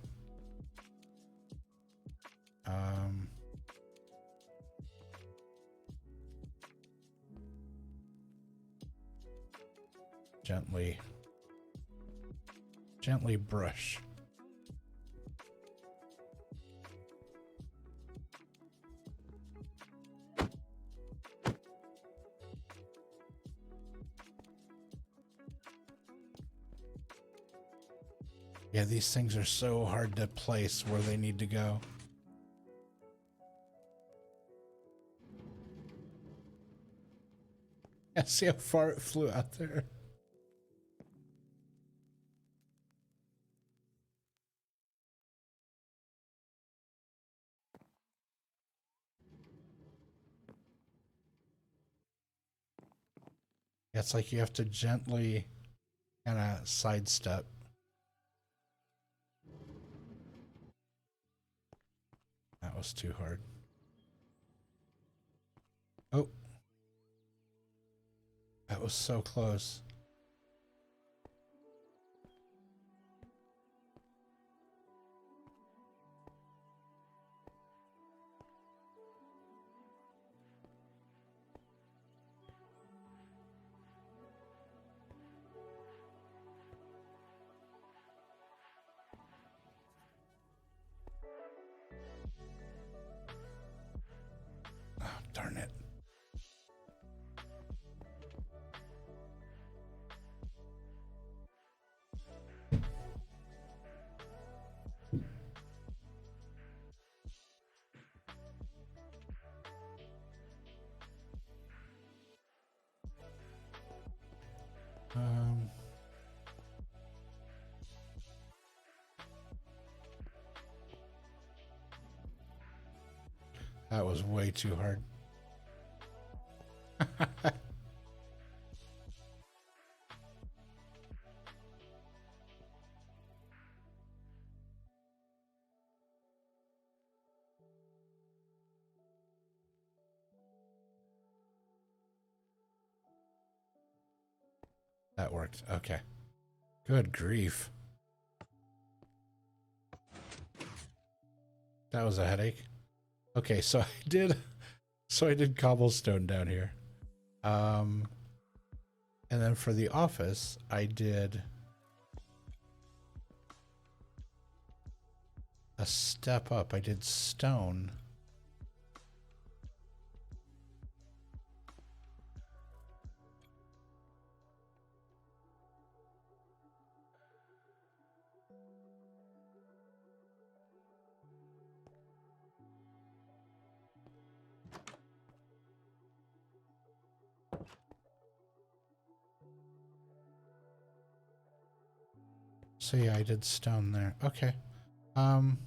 Speaker 1: Gently brush. Yeah, these things are so hard to place where they need to go. Yeah, see how far it flew out there? Yeah, it's like you have to gently kind of sidestep. That was too hard. Oh. That was so close. Oh, darn it. That was way too hard. That worked. Okay. Good grief. That was a headache. Okay, so I did cobblestone down here. And then for the office, I did a step up. I did stone. So yeah, I did stone there. Okay. And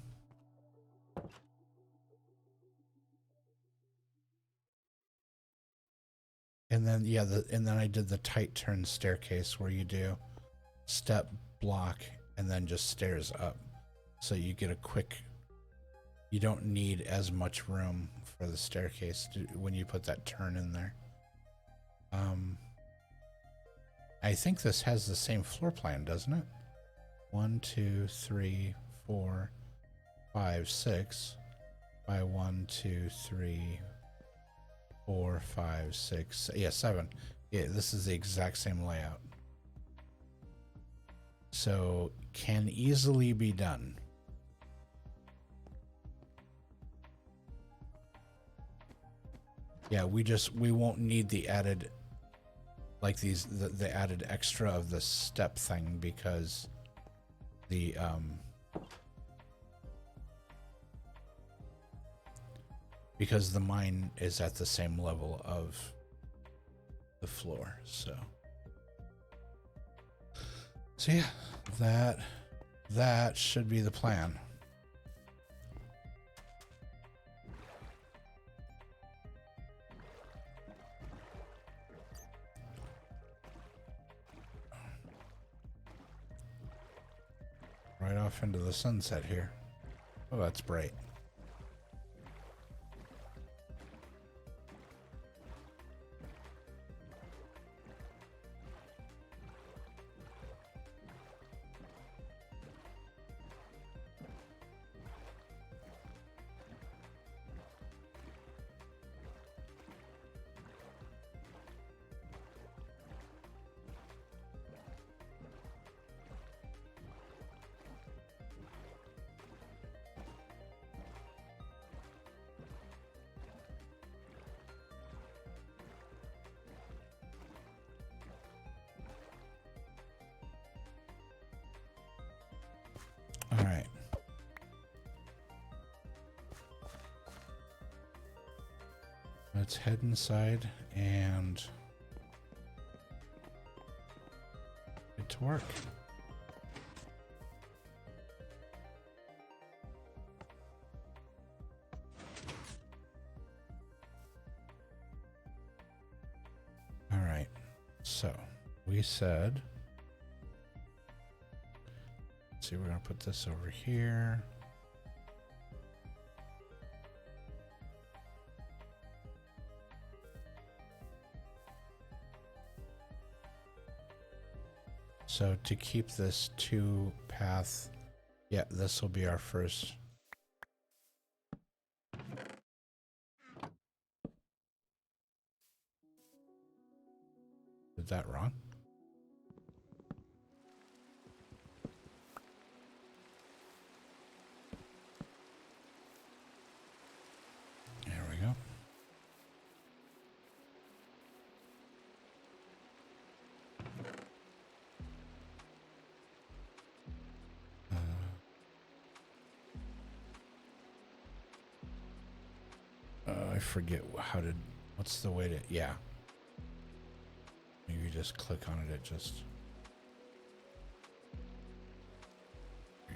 Speaker 1: then yeah, and then I did the tight turn staircase where you do step, block, and then just stairs up. So you get a quick, you don't need as much room for the staircase when you put that turn in there. I think this has the same floor plan, doesn't it? 1, 2, 3, 4, 5, 6 by 1, 2, 3, 4, 5, 6. Yeah, 7. Yeah, this is the exact same layout. So can easily be done. Yeah, we won't need the added, like the added extra of the step thing because the mine is at the same level of the floor. So yeah, that should be the plan. Right off into the sunset here. Oh, that's bright. All right. Let's head inside and get to work. All right. So we said, let's see, we're going to put this over here. So to keep this 2-path, yeah, this will be our first. Did that wrong? There we go. I forget what's the way to, yeah. Maybe just click on it, just. Yeah.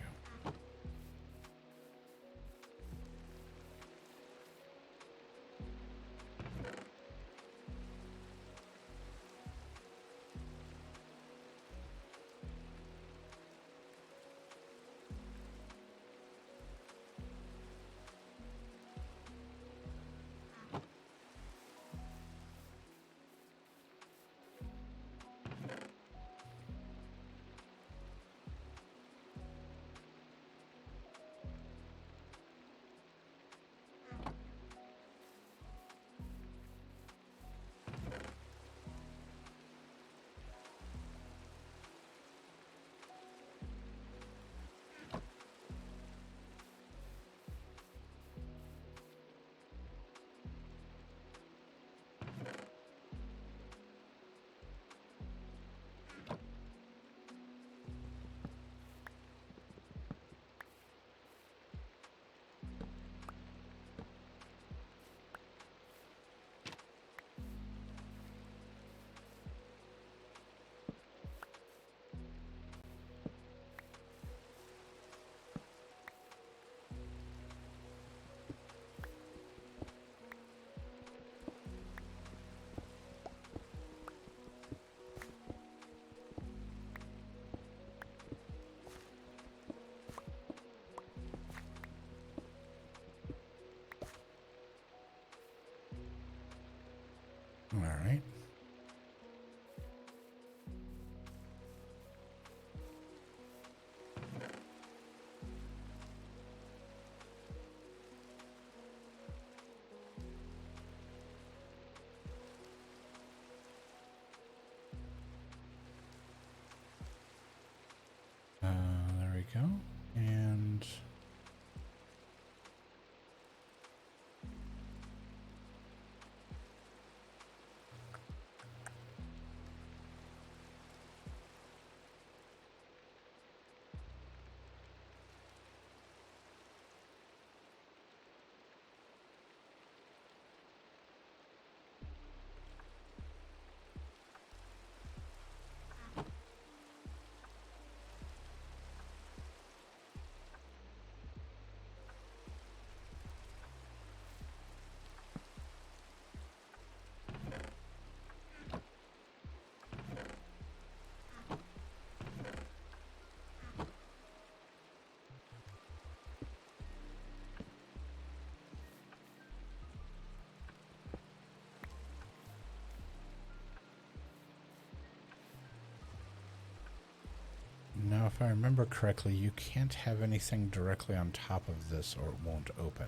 Speaker 1: if I remember correctly, you can't have anything directly on top of this or it won't open.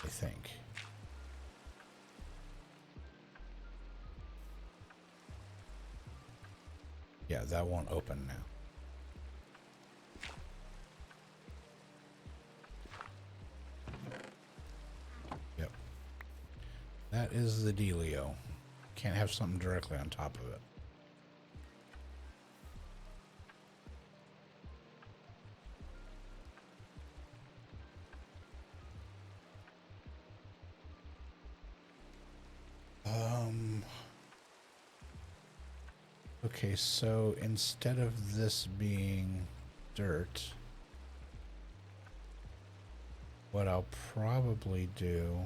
Speaker 1: I think. Yeah, that won't open now. Yep. That is the dealio. Can't have something directly on top of it. Okay, so instead of this being dirt, what I'll probably do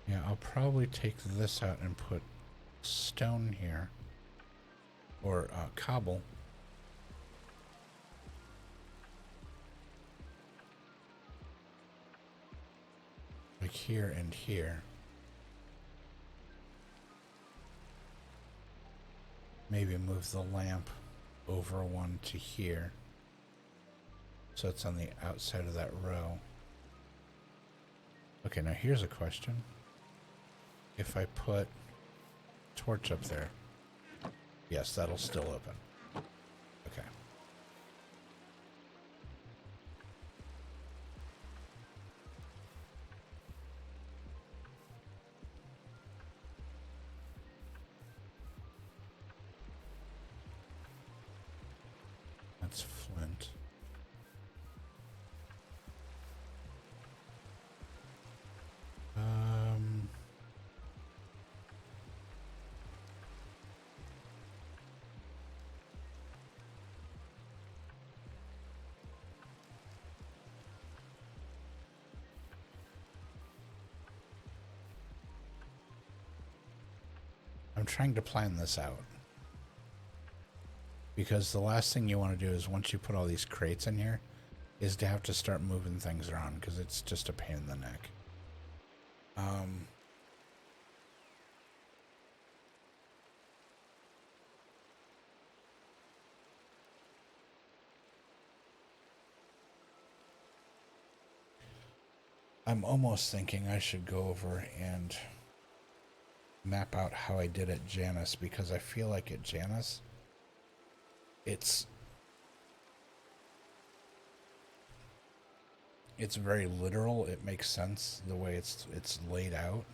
Speaker 1: yeah, I'll probably take this out and put stone here, or cobble. Like here and here. Maybe move the lamp over one to here, so it's on the outside of that row. Okay, now here's a question. If I put torch up there, yes, that'll still open. Okay. That's flint. I'm trying to plan this out. Because the last thing you want to do is, once you put all these crates in here, is to have to start moving things around, because it's just a pain in the neck. I'm almost thinking I should go over and map out how I did at Janus, because I feel like at Janus, it's very literal. It makes sense the way it's laid out.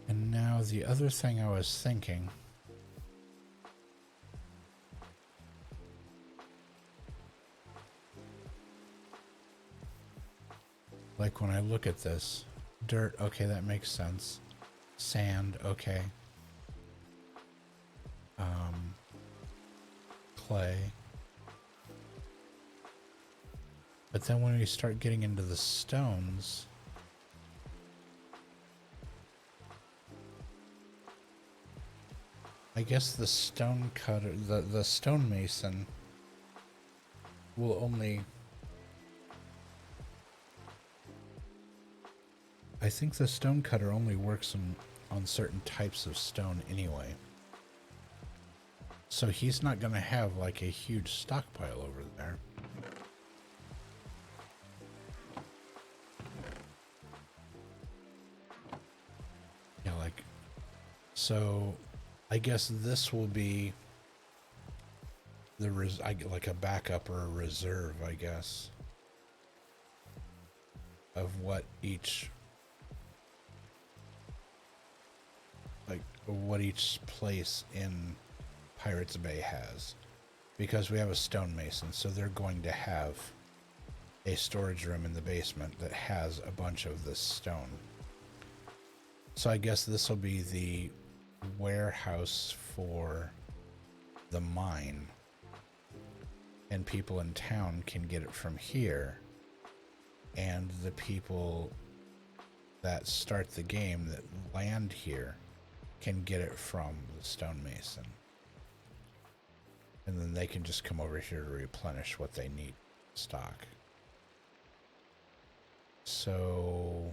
Speaker 1: And now the other thing I was thinking, like when I look at this, dirt, okay, that makes sense. Sand, okay. Clay. But then when we start getting into the stones, I guess the stone cutter, the stonemason will only... I think the stone cutter only works on certain types of stone anyway. So he's not going to have like a huge stockpile over there. So I guess this will be the like a backup or a reserve, I guess, of what each place in Pirates Bay has, because we have a stonemason, so they're going to have a storage room in the basement that has a bunch of this stone. So I guess this will be the warehouse for the mine, and people in town can get it from here, and the people that start the game that land here can get it from the stonemason, and then they can just come over here to replenish what they need stock. So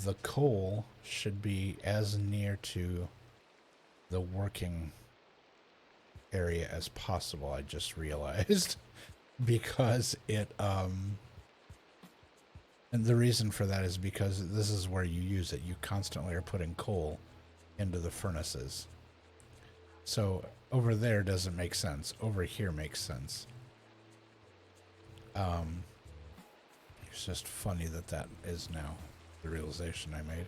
Speaker 1: the coal should be as near to the working area as possible, I just realized. Because it and the reason for that is because this is where you use it. You constantly are putting coal into the furnaces. So over there doesn't make sense. Over here makes sense. It's just funny that that is now the realization I made.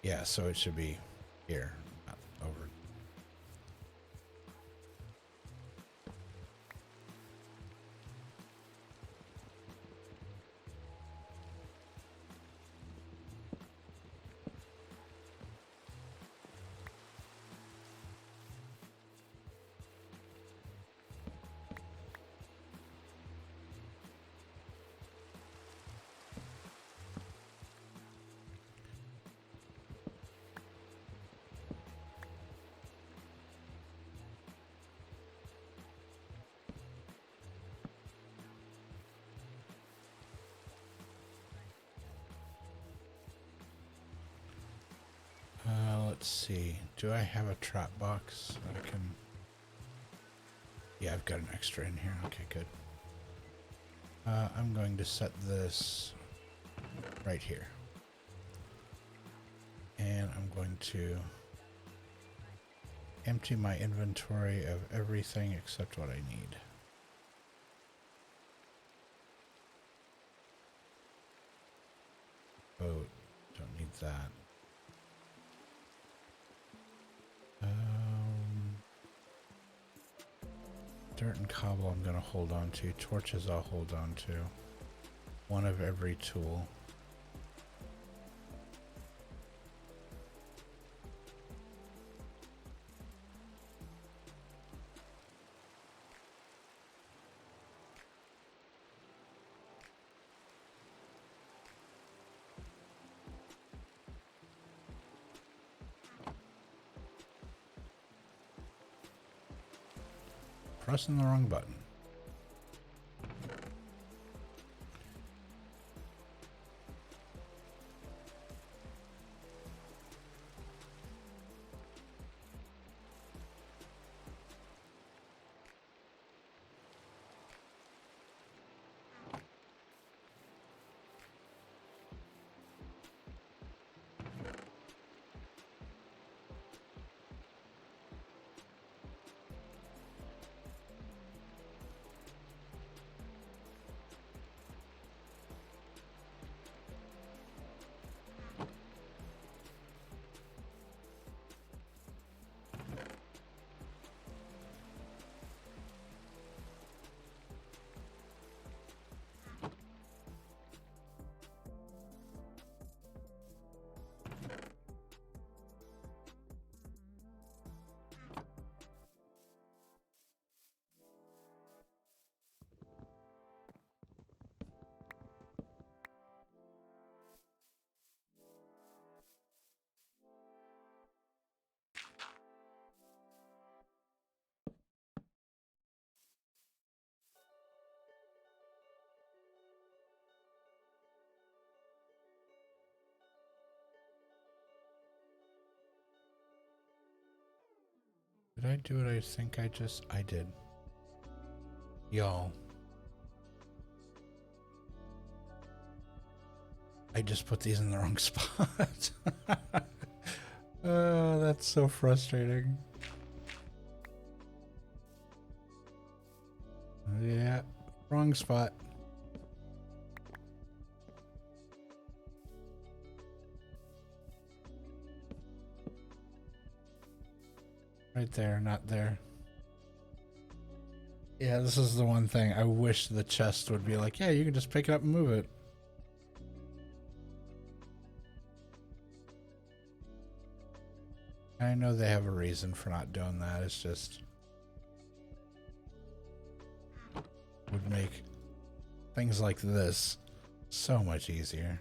Speaker 1: Yeah, so it should be here, not over. Let's see. Do I have a trap box that I can... Yeah, I've got an extra in here. Okay, good. I'm going to set this right here. And I'm going to empty my inventory of everything except what I need. Boat. Don't need that. Dirt and cobble I'm going to hold on to. Torches I'll hold on to. One of every tool. Pressing the wrong button. Did I do what I think I did? Y'all, I just put these in the wrong spot. Oh, that's so frustrating. Yeah, wrong spot. Right there, not there. Yeah, this is the one thing. I wish the chest would be like, yeah, you can just pick it up and move it. I know they have a reason for not doing that. It's just would make things like this so much easier.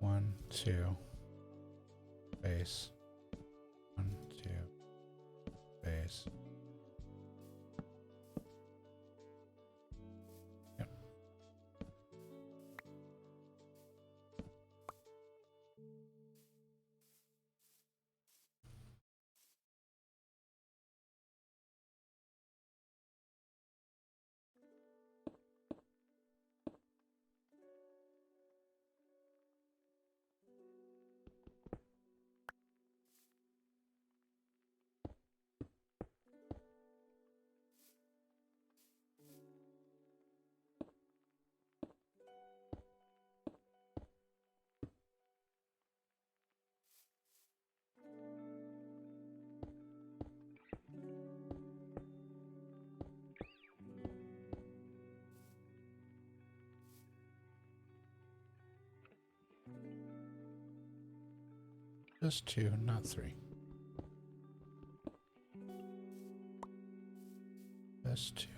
Speaker 1: One, two, base. 1, 2, base. Yep. Just 2, not 3. Just 2.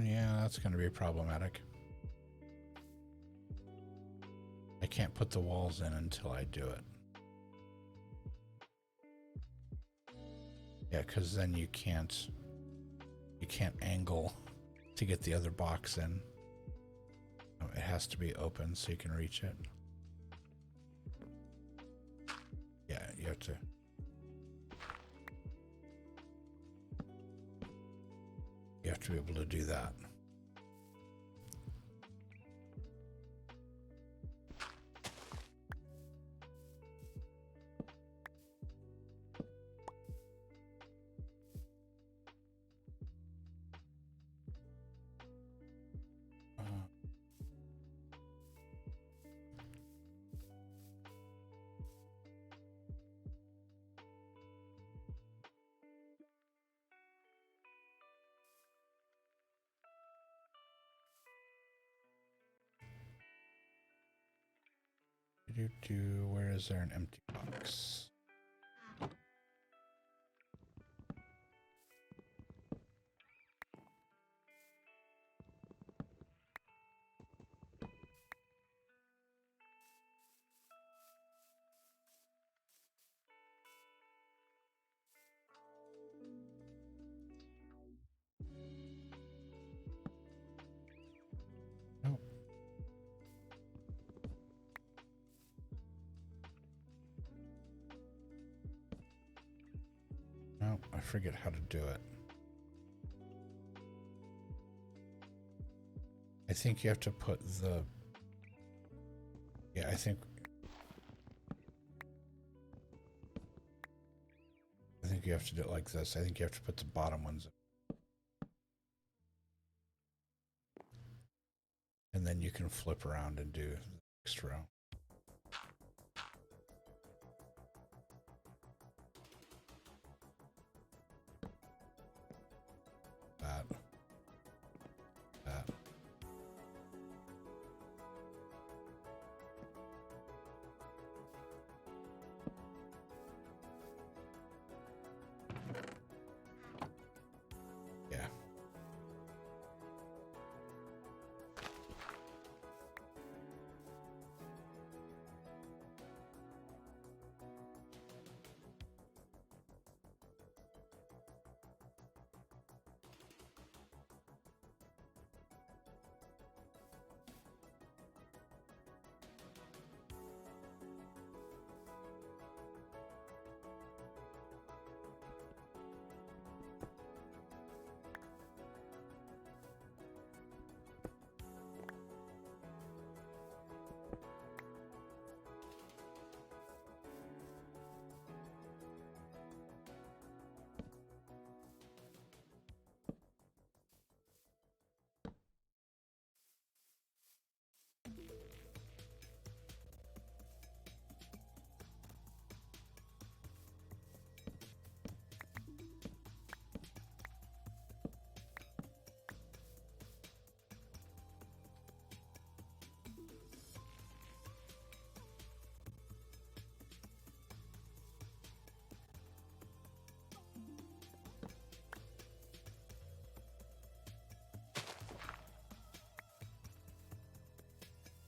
Speaker 1: Yeah, that's going to be problematic. I can't put the walls in until I do it. Yeah, because then you can't angle to get the other box in. It has to be open so you can reach it. Yeah, you have to. You have to be able to do that. Where is there an empty box? Nope. No, I forget how to do it. I think you have to put the... Yeah, I think you have to do it like this. I think you have to put the bottom ones in. and then you can flip around and do the next row. That. Yeah.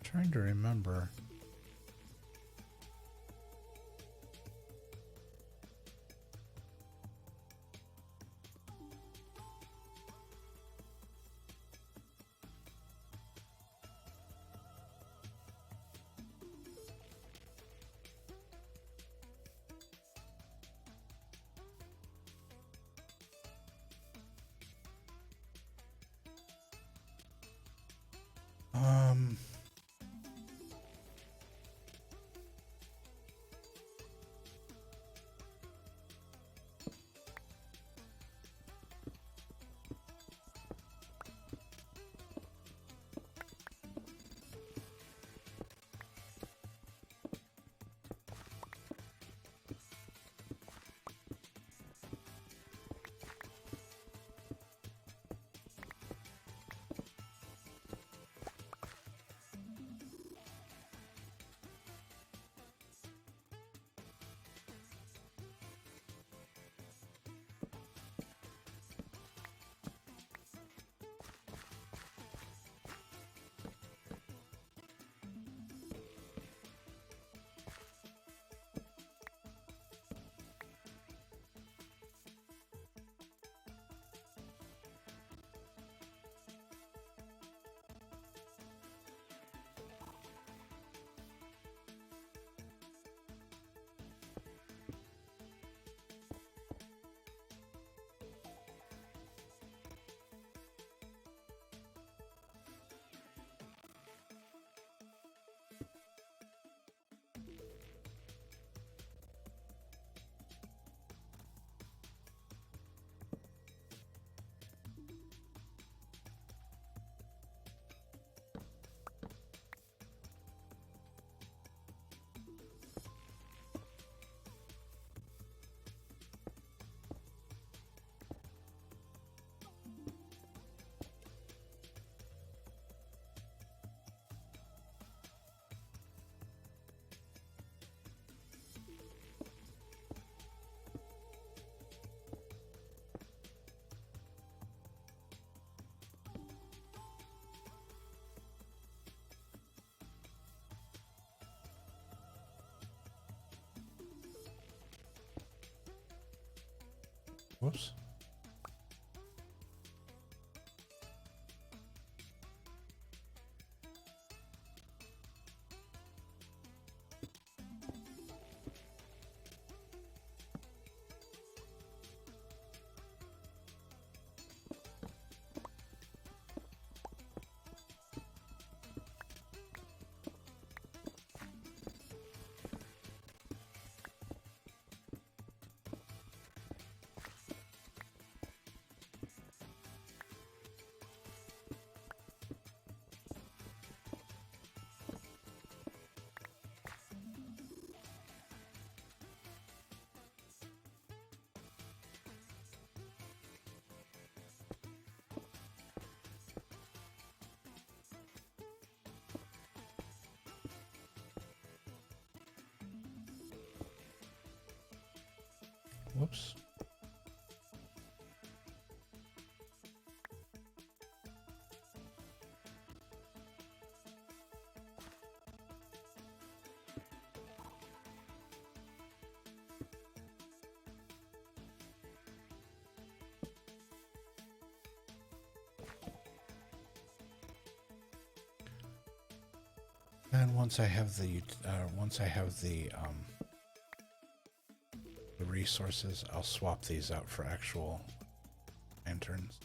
Speaker 1: Trying to remember. Um, whoops. Whoops. And once I have the resources, I'll swap these out for actual lanterns.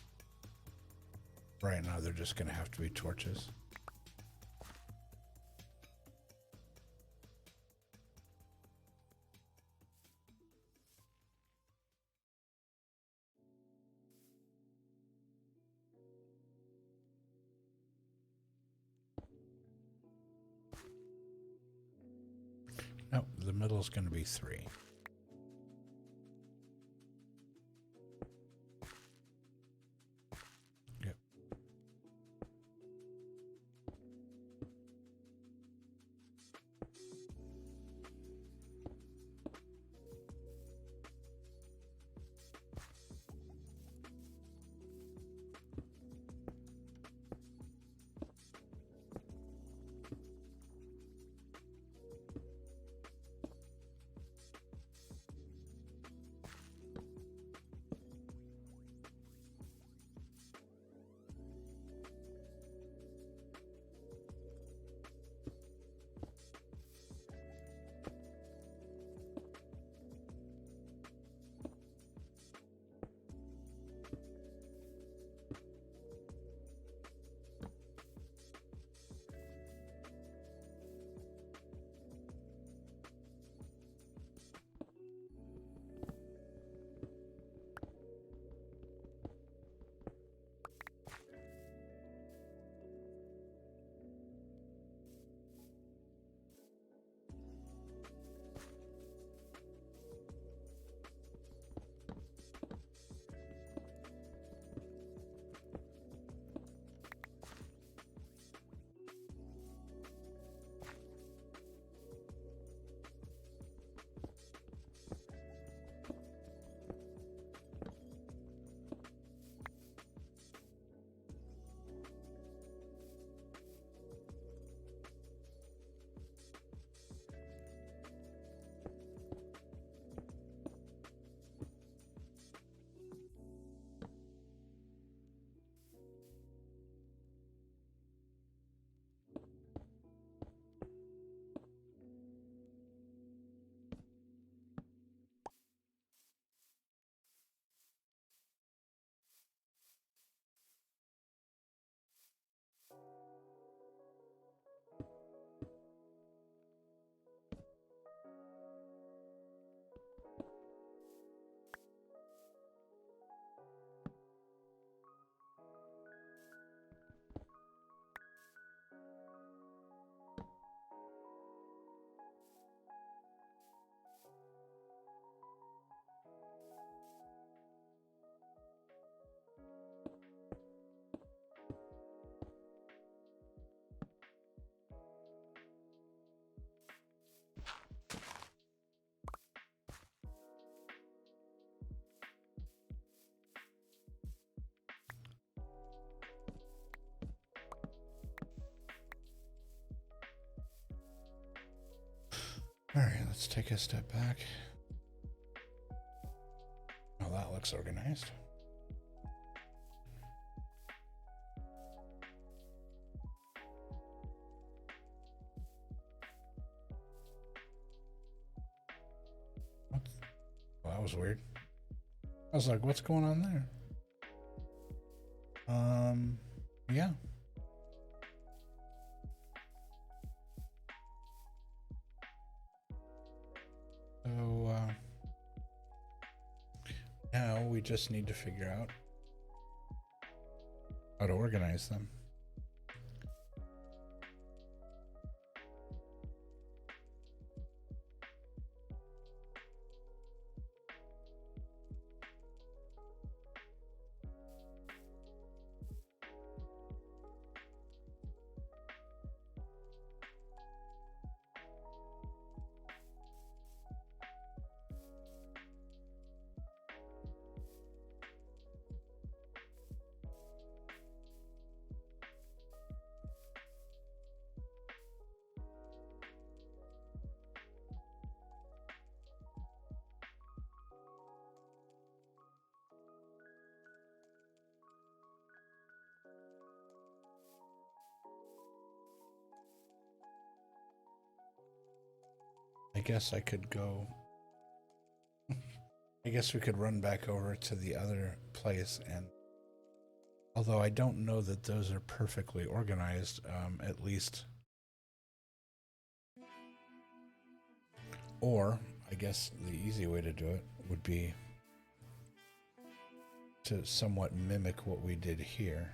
Speaker 1: Right now, they're just going to have to be torches. Nope, the middle is going to be 3. Yep. All right, let's take a step back. Oh, that looks organized. What? Well, that was weird. I was like, what's going on there? Yeah. So, now we just need to figure out how to organize them. guess I could go. I guess we could run back over to the other place, and although I don't know that those are perfectly organized, at least. Or I guess the easy way to do it would be to somewhat mimic what we did here.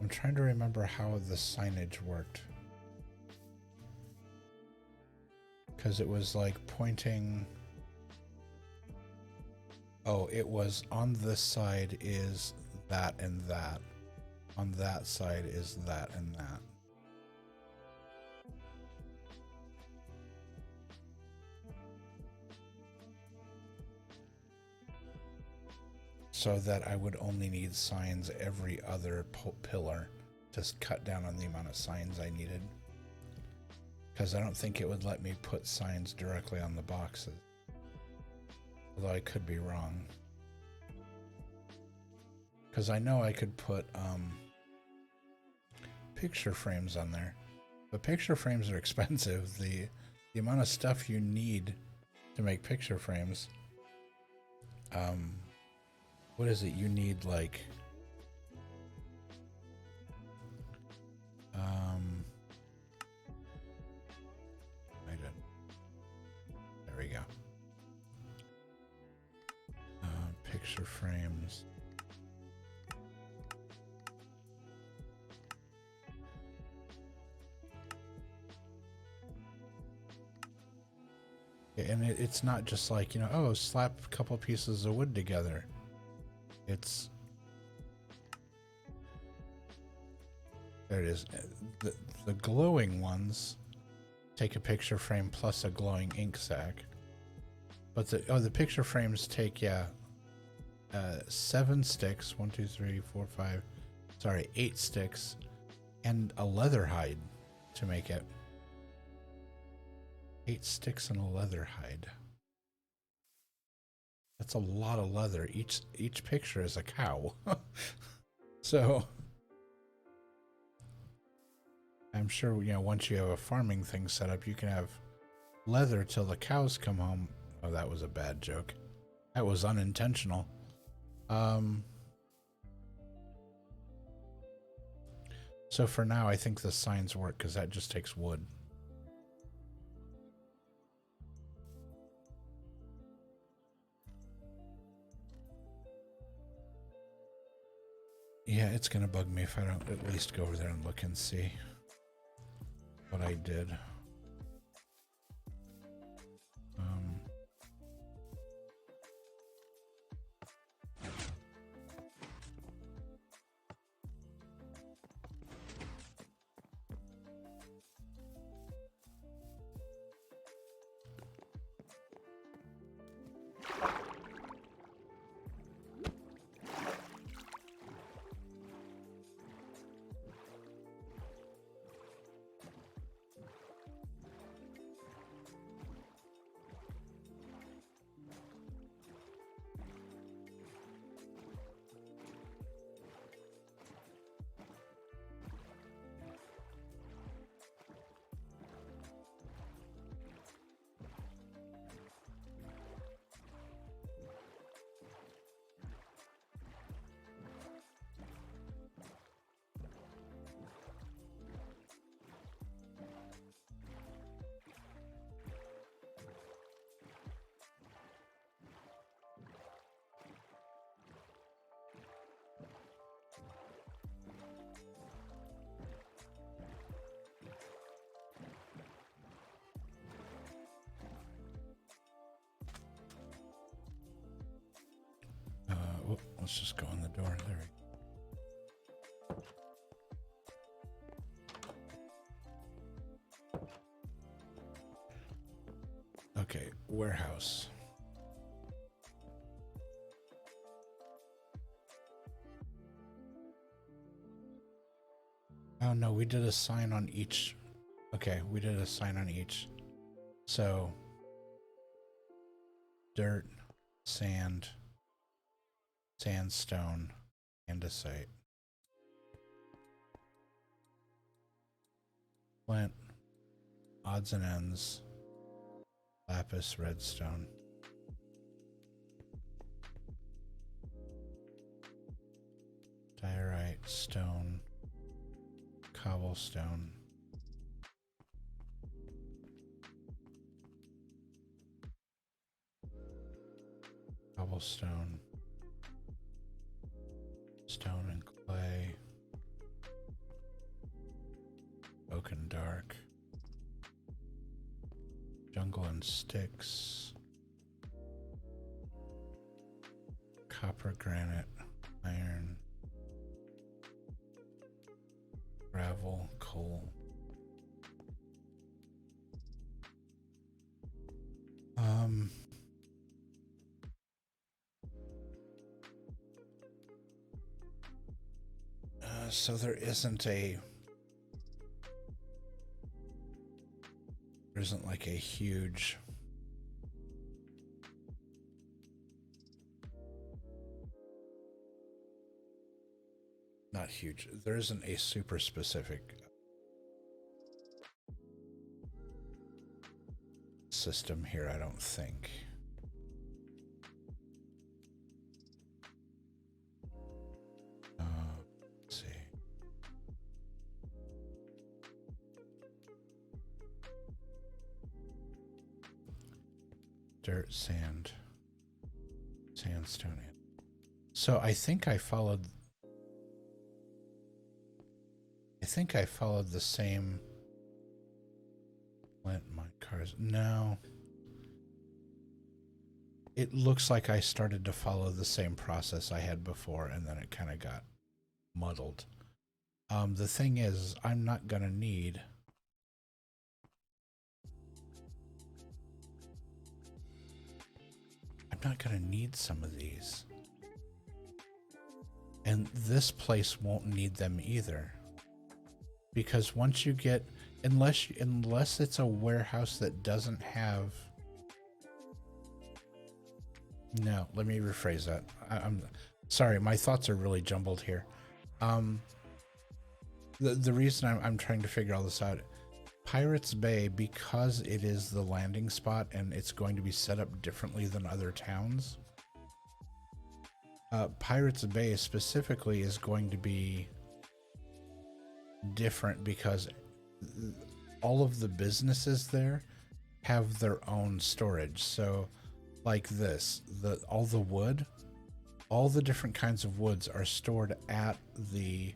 Speaker 1: I'm trying to remember how the signage worked. Because it was like pointing... Oh, it was on this side is that and that. On that side is that and that. So that I would only need signs every other pillar to cut down on the amount of signs I needed. Because I don't think it would let me put signs directly on the boxes. Although I could be wrong. Because I know I could put picture frames on there. But picture frames are expensive. The amount of stuff you need to make picture frames. What is it? You need like... There we go. Picture frames. And it's not just like, you know, oh, slap a couple pieces of wood together. It's... There it is. The glowing ones take a picture frame plus a glowing ink sac. But the picture frames take, 7 sticks. 1, 2, 3, 4, 5. Sorry, 8 sticks. And a leather hide to make it. 8 sticks and a leather hide. That's a lot of leather. Each picture is a cow. So I'm sure, you know, once you have a farming thing set up, you can have leather till the cows come home. Oh, that was a bad joke. That was unintentional. So for now, I think the signs work because that just takes wood. Yeah, it's gonna bug me if I don't at least go over there and look and see what I did. Let's just go in the door. There we go. Okay, warehouse. Oh no, we did a sign on each. Okay, we did a sign on each. So, dirt, sand, sandstone, andesite, flint, odds and ends, lapis, redstone. Diorite, stone, cobblestone. Cobblestone, stone and clay, oak and dark, jungle and sticks, copper, granite, iron, gravel, coal. So there isn't like a huge not huge. There isn't a super specific system here, I don't think. Let's see. Dirt, sand, sandstone. So I think I followed the same flint mine cars. No. It looks like I started to follow the same process I had before, and then it kind of got muddled. The thing is, I'm not gonna need some of these. And this place won't need them either. Because once you get, unless it's a warehouse that doesn't have, no, let me rephrase that. I'm sorry, my thoughts are really jumbled here. The reason I'm trying to figure all this out, Pirates Bay, because it is the landing spot and it's going to be set up differently than other towns, Pirates Bay specifically is going to be different because all of the businesses there have their own storage. So like this, all the wood, all the different kinds of woods are stored at the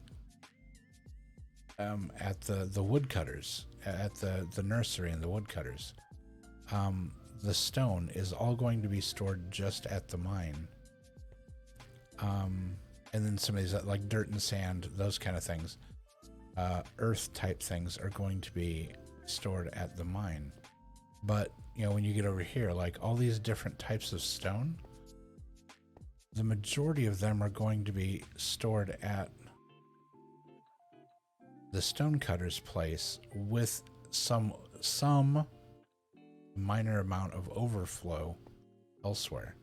Speaker 1: woodcutters, at the nursery and the woodcutters. The stone is all going to be stored just at the mine. And then some of these like dirt and sand, those kind of things, earth type things are going to be stored at the mine. But you know, when you get over here, like all these different types of stone, the majority of them are going to be stored at the stone cutter's place with some minor amount of overflow elsewhere.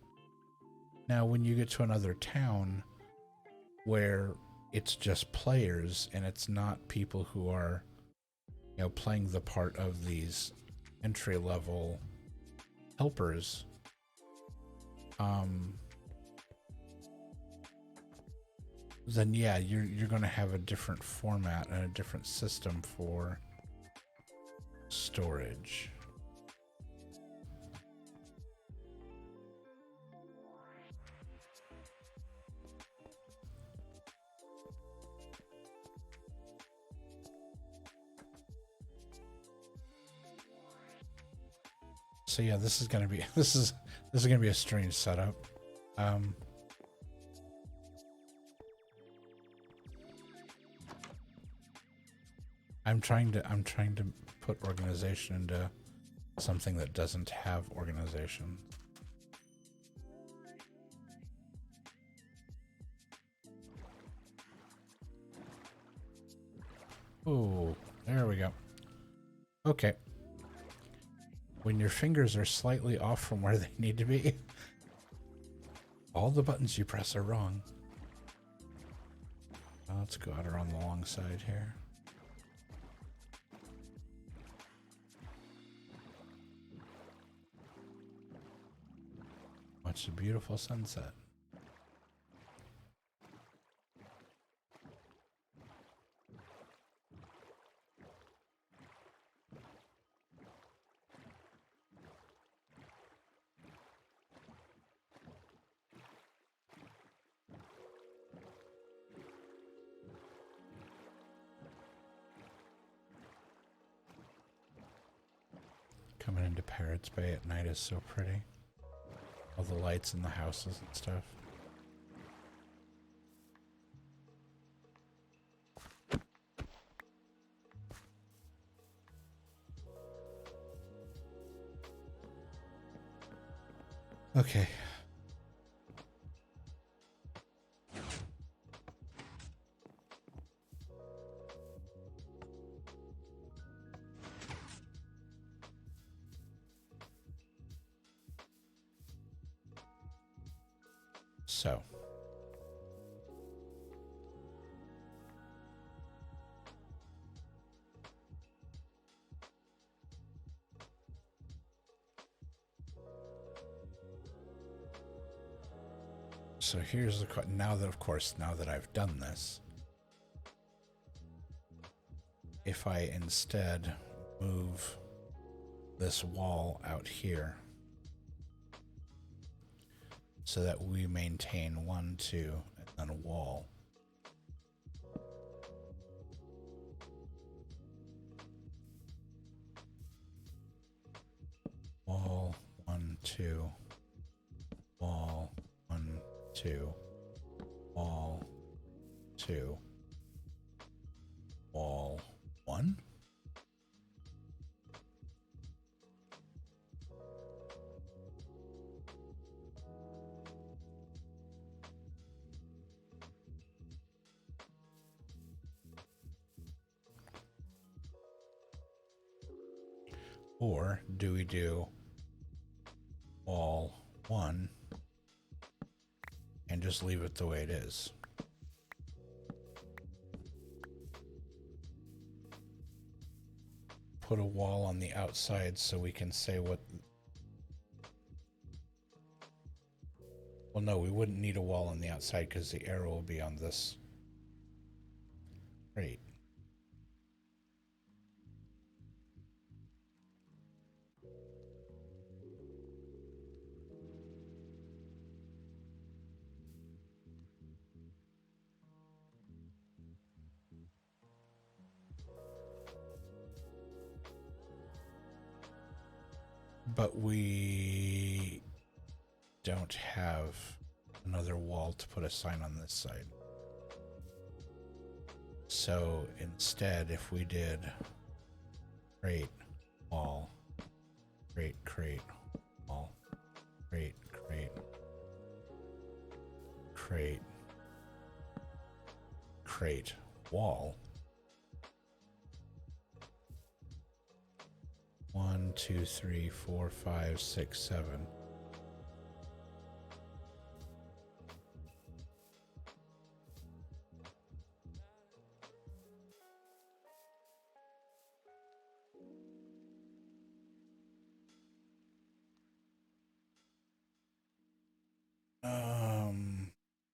Speaker 1: Now, when you get to another town where it's just players and it's not people who are, you know, playing the part of these entry-level helpers, then yeah, you're going to have a different format and a different system for storage. So yeah, this is gonna be a strange setup. I'm trying to put organization into something that doesn't have organization. Oh, there we go. Okay. When your fingers are slightly off from where they need to be, All the buttons you press are wrong. Let's go out around the long side here. Watch the beautiful sunset. Coming into Parrots Bay at night is so pretty. All the lights in the houses and stuff. Okay. So. So here's the now that, of course, now that I've done this, if I instead move this wall out here so that we maintain 1, 2, and then a wall. Wall, 1, 2, wall, 1, 2, wall, 2, wall, 1. Or do we do wall 1 and just leave it the way it is? Put a wall on the outside so we can say what... Well, no, we wouldn't need a wall on the outside because the arrow will be on this. Great. But we don't have another wall to put a sign on this side. So instead, if we did crate, wall, crate, crate, wall, crate, crate, crate, crate, wall. 1, 2, 3, 4, 5, 6, 7.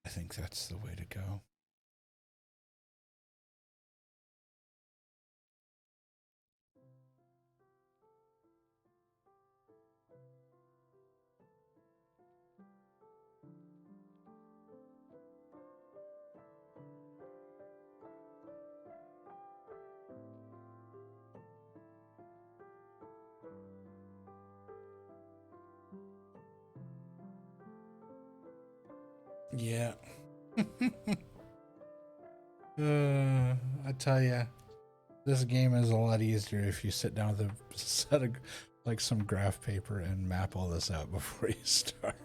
Speaker 1: I think that's the way to go. Yeah. I tell you, this game is a lot easier if you sit down with a set of like some graph paper and map all this out before you start.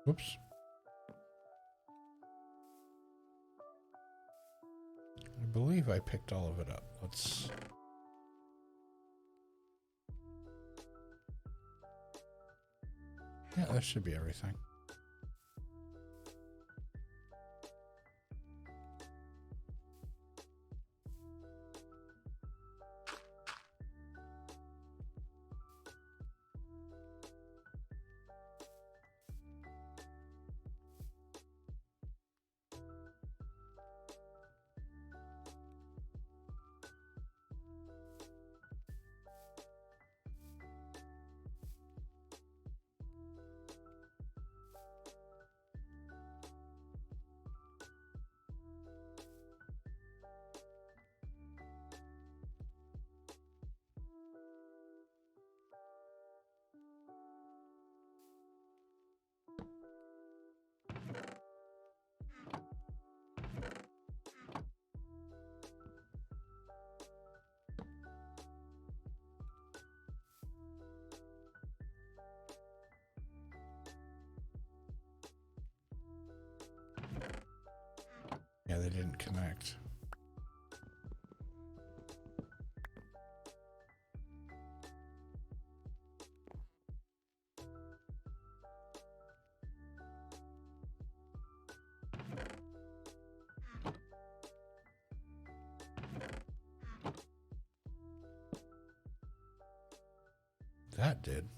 Speaker 1: Whoops. I believe I picked all of it up. Let's... Yeah, that should be everything. Yeah, they didn't connect. That did.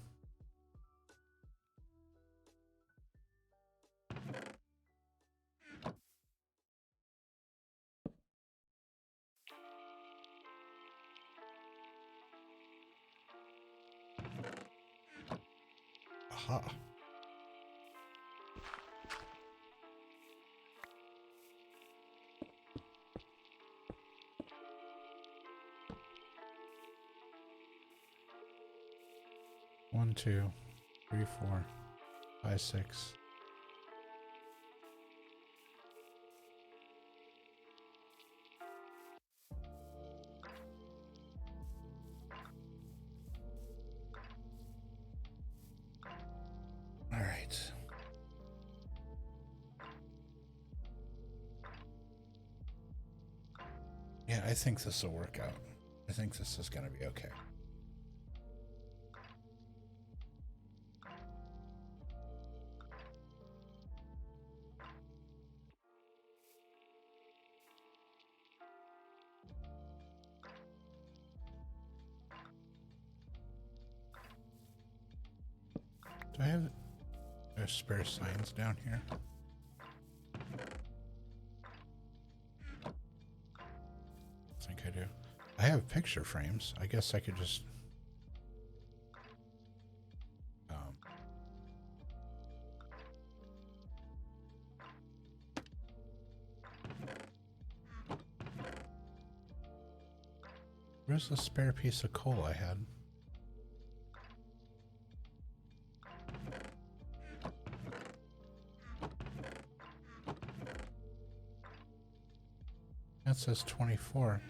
Speaker 1: Aha. One, two, three, 4, 5, 6. All right. Yeah, I think this will work out. I think this is going to be okay. Do I have spare signs down here? I think I do. I have picture frames. I guess I could just... Where's the spare piece of coal I had? That says 24.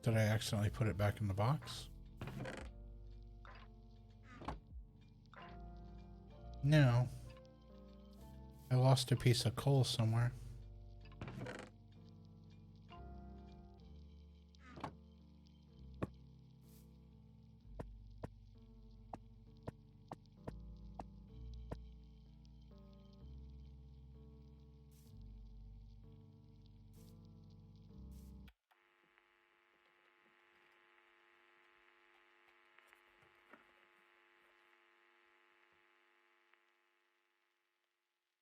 Speaker 1: Did I accidentally put it back in the box? No. I lost a piece of coal somewhere.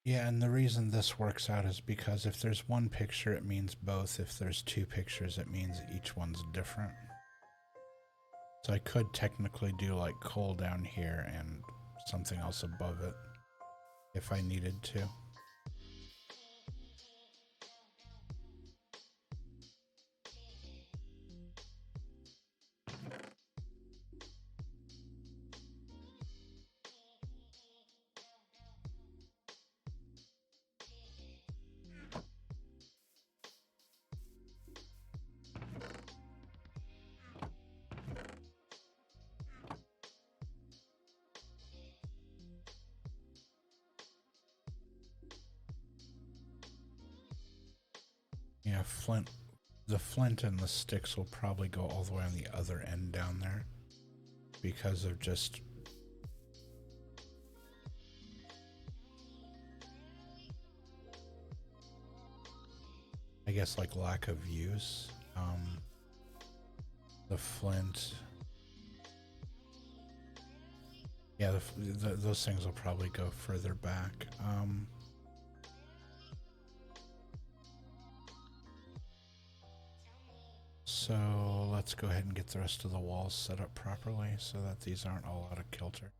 Speaker 1: Yeah, and the reason this works out is because if there's one picture, it means both. If there's two pictures, it means each one's different. So I could technically do like coal down here and something else above it if I needed to. Yeah, flint. The flint and the sticks will probably go all the way on the other end down there because of just I guess like lack of use. The flint, yeah, those things will probably go further back. So let's go ahead and get the rest of the walls set up properly so that these aren't all out of kilter.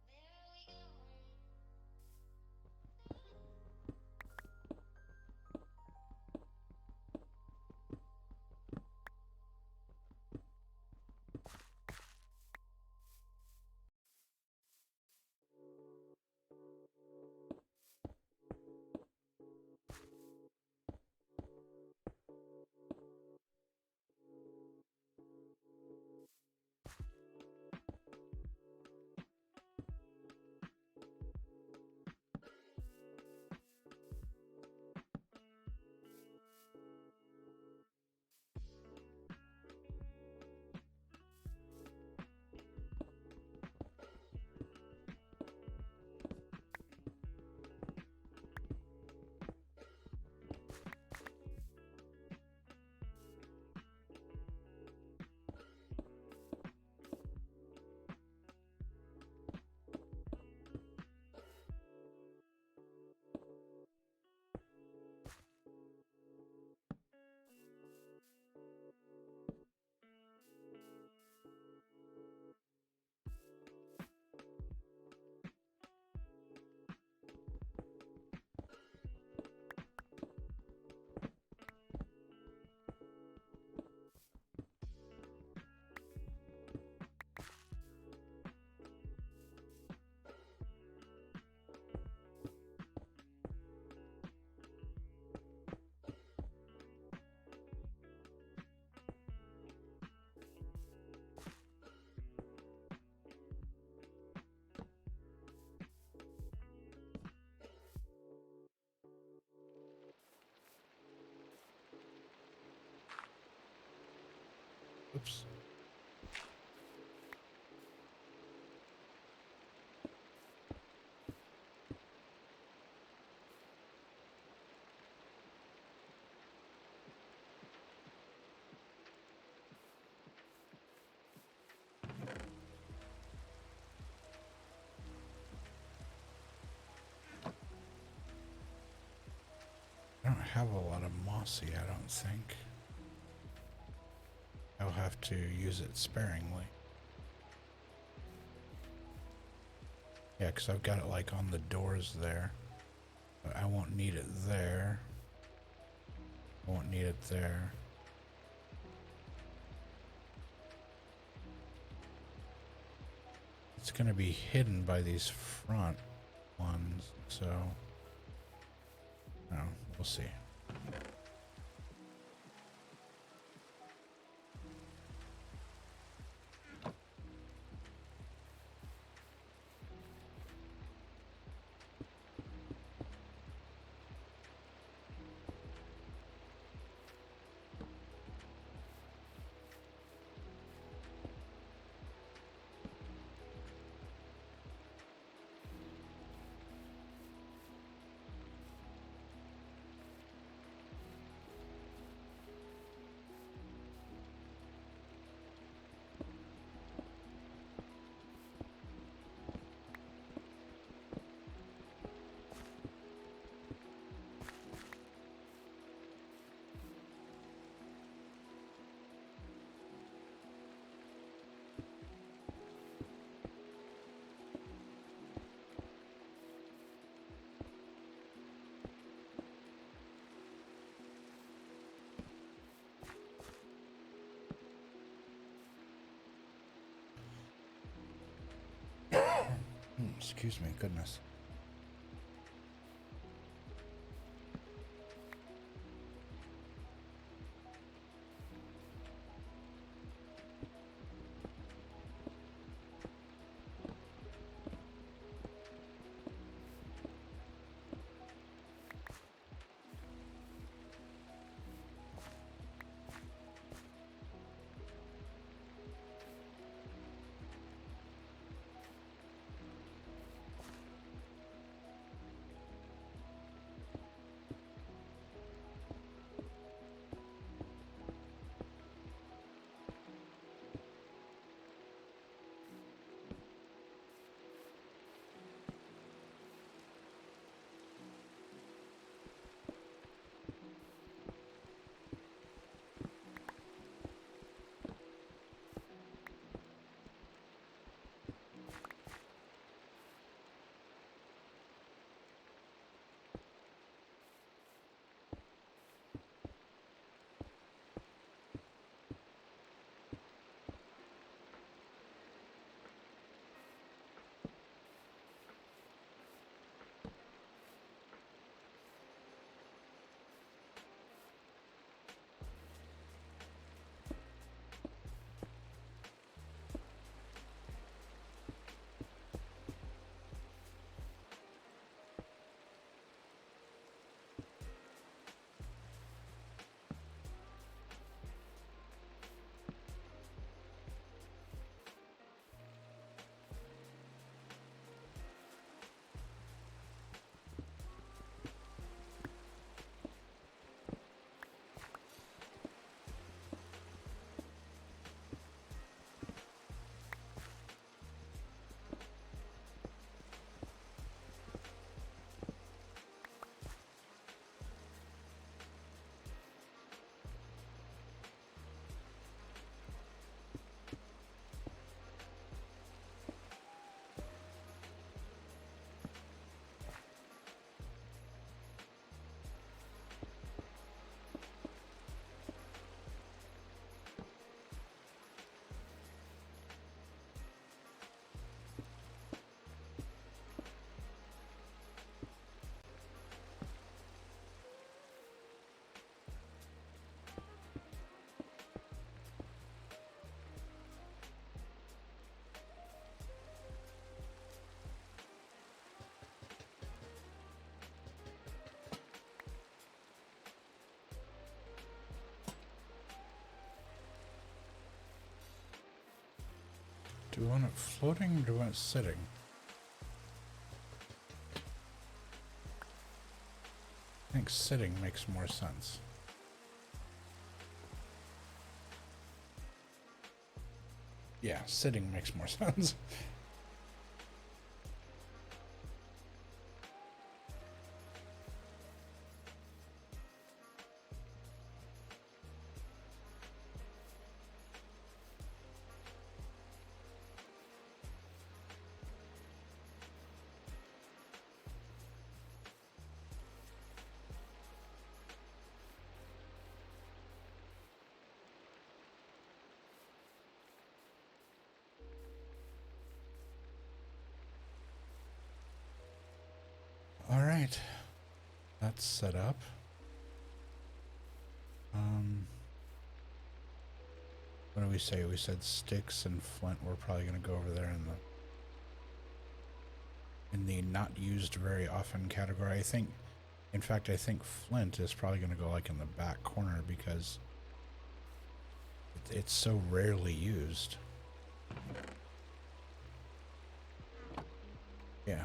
Speaker 1: Oops. I don't have a lot of mossy, I don't think. I'll have to use it sparingly. Yeah, because I've got it like on the doors there. But I won't need it there. I won't need it there. It's going to be hidden by these front ones, so no, we'll see. Excuse me, goodness. Do we want it floating or do we want it sitting? I think sitting makes more sense. Yeah, sitting makes more sense. All right, that's set up. What do we say? We said sticks and flint. We're probably going to go over there in the not used very often category. I think, in fact, I think flint is probably going to go like in the back corner because it's so rarely used. Yeah.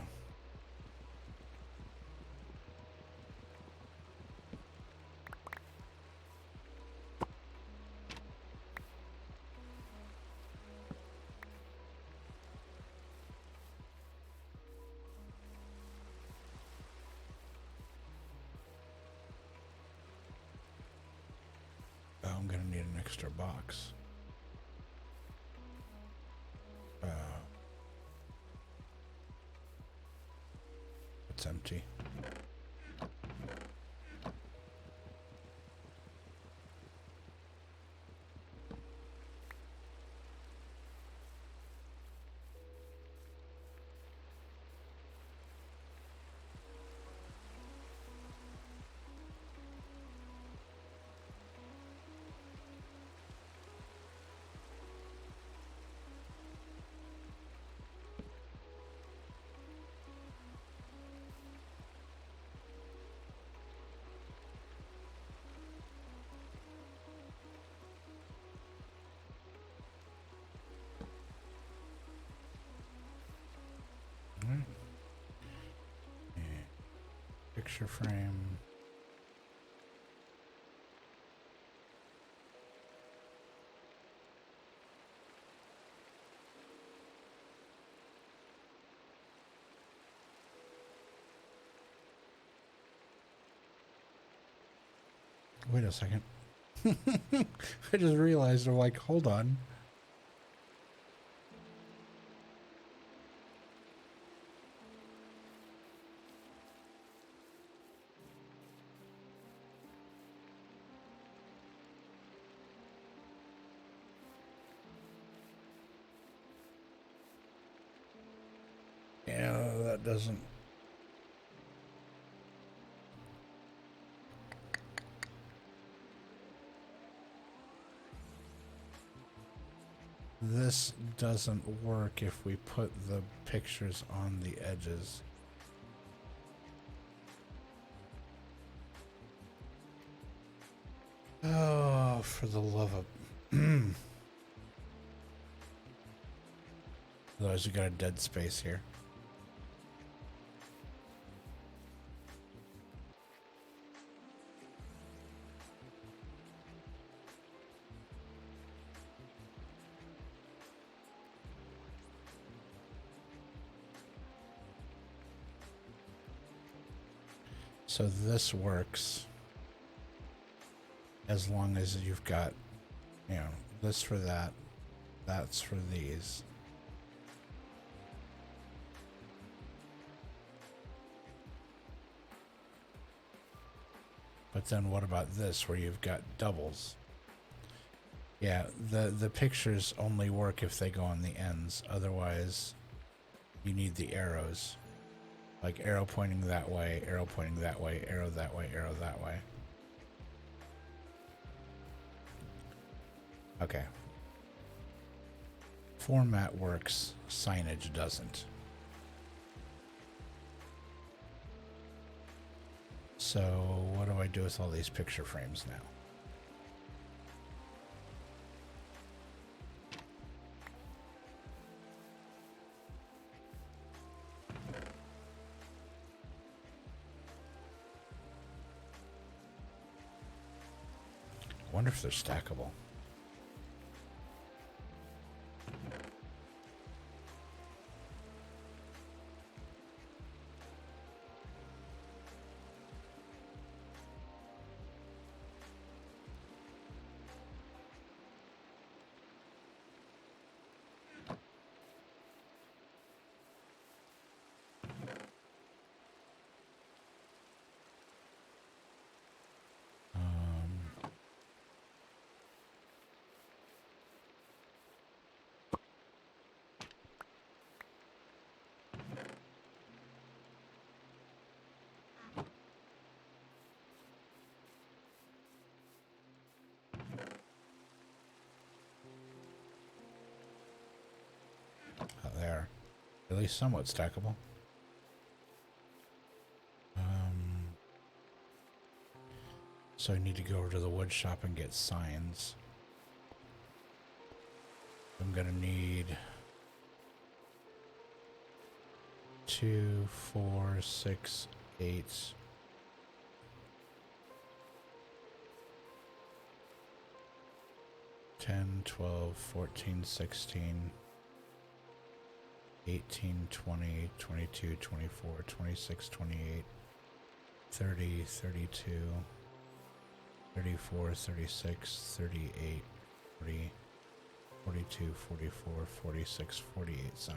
Speaker 1: Oh, I'm going to need an extra box. It's empty. Right. Yeah. Picture frame. Wait a second. I just realized, I'm like, hold on. Yeah, that doesn't. This doesn't work if we put the pictures on the edges. Oh, for the love of... Otherwise, we got a dead space here. So this works as long as you've got, you know, this for that, that's for these. But then what about this where you've got doubles? Yeah, the pictures only work if they go on the ends. Otherwise, you need the arrows. Like arrow pointing that way, arrow pointing that way, arrow that way, arrow that way. Okay. Format works, signage doesn't. So what do I do with all these picture frames now? wonder if they're stackable. There, at least somewhat stackable. So I need to go over to the wood shop and get signs. I'm gonna need 2, 4, 6, 8. 10, 12, 14, 16, 18, 20, 22, 24, 26, 28, 30, 32, 34, 36, 38, 40, 42, 44, 46, 48 signs.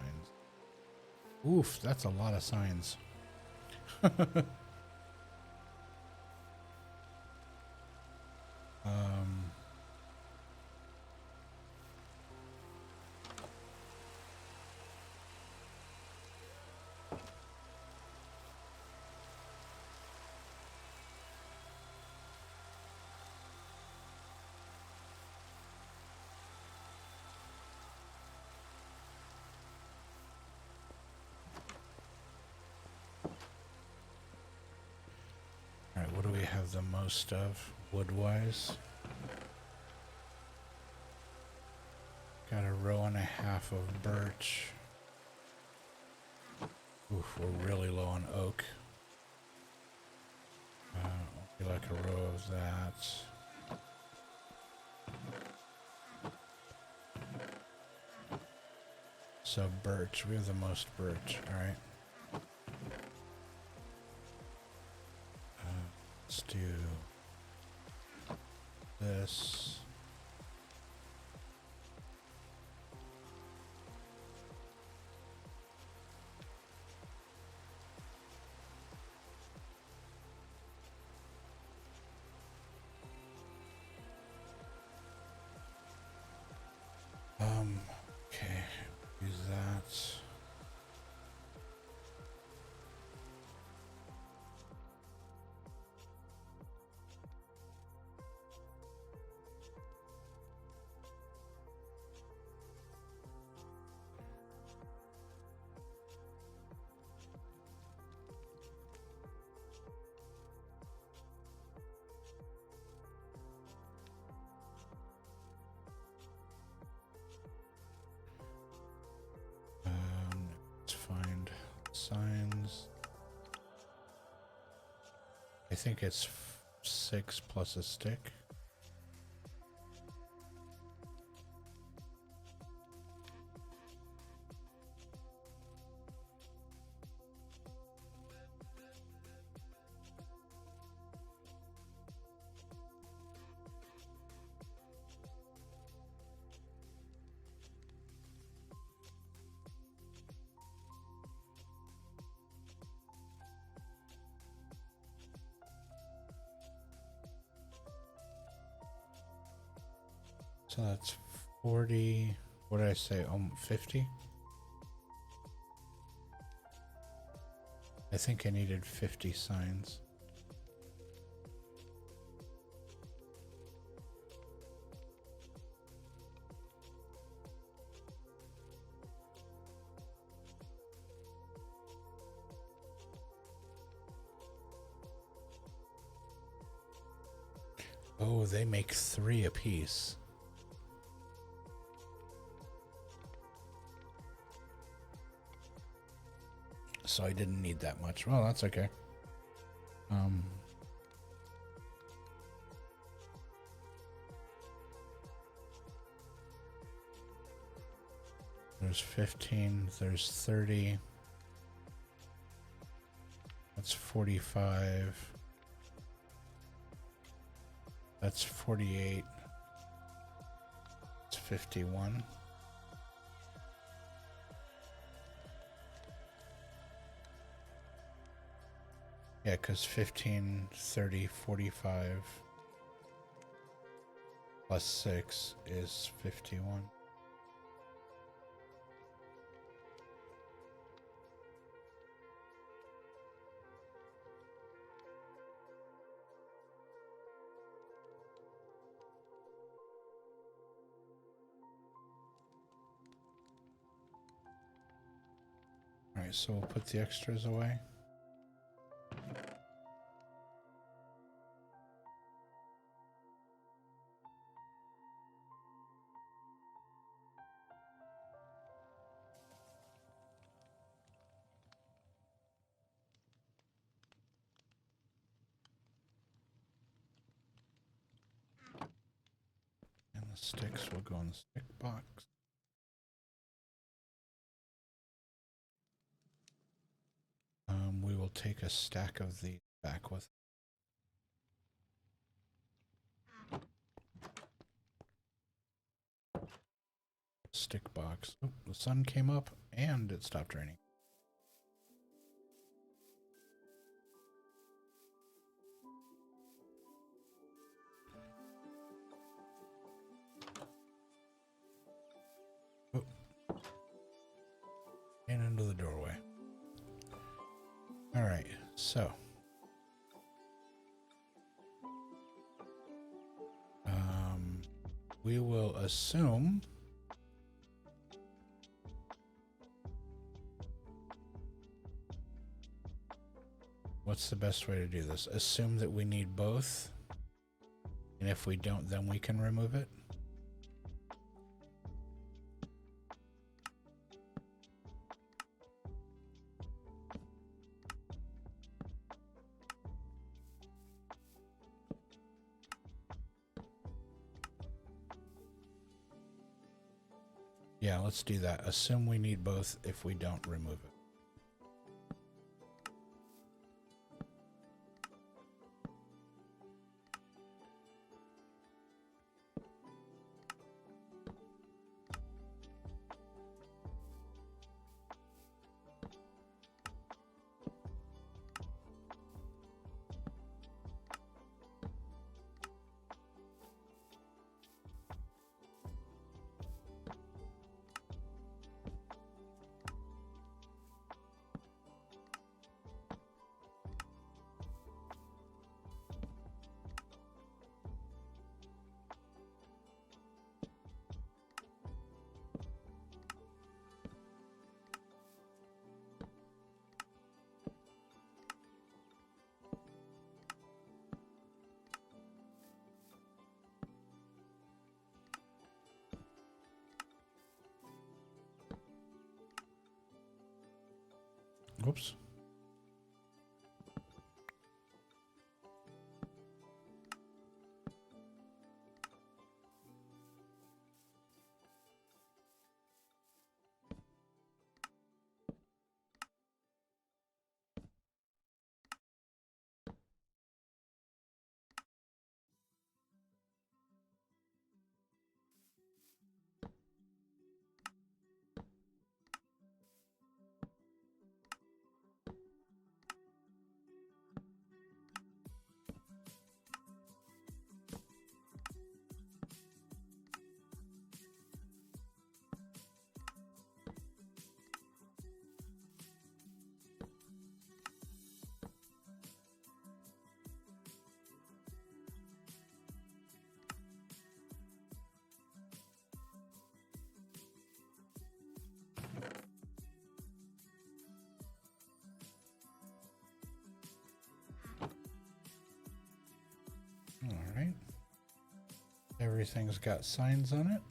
Speaker 1: Oof, that's a lot of signs. Alright, what do we have the most of, wood-wise? Got a row and a half of birch. Oof, we're really low on oak. Be like a row of that. So birch, we have the most birch, alright. Let's do this. Okay, use that. Let's find signs. I think it's 6 plus a stick. So that's 40, what did I say, 50? I think I needed 50 signs. Oh, they make 3 apiece. So I didn't need that much. Well, that's okay. There's 15, there's 30. That's 45. That's 48. It's 51. Yeah, because 15, 30, 45 plus 6 is 51. Alright, so we'll put the extras away. And the sticks will go in the stick box. We will take a stack of these back with. Stick box. Oh, the sun came up and it stopped raining. Oh. And into the doorway. All right, so we will assume what's the best way to do this? Assume that we need both, and if we don't, then we can remove it. Yeah, let's do that. Assume we need both. If we don't, remove it. Whoops. All right. Everything's got signs on it.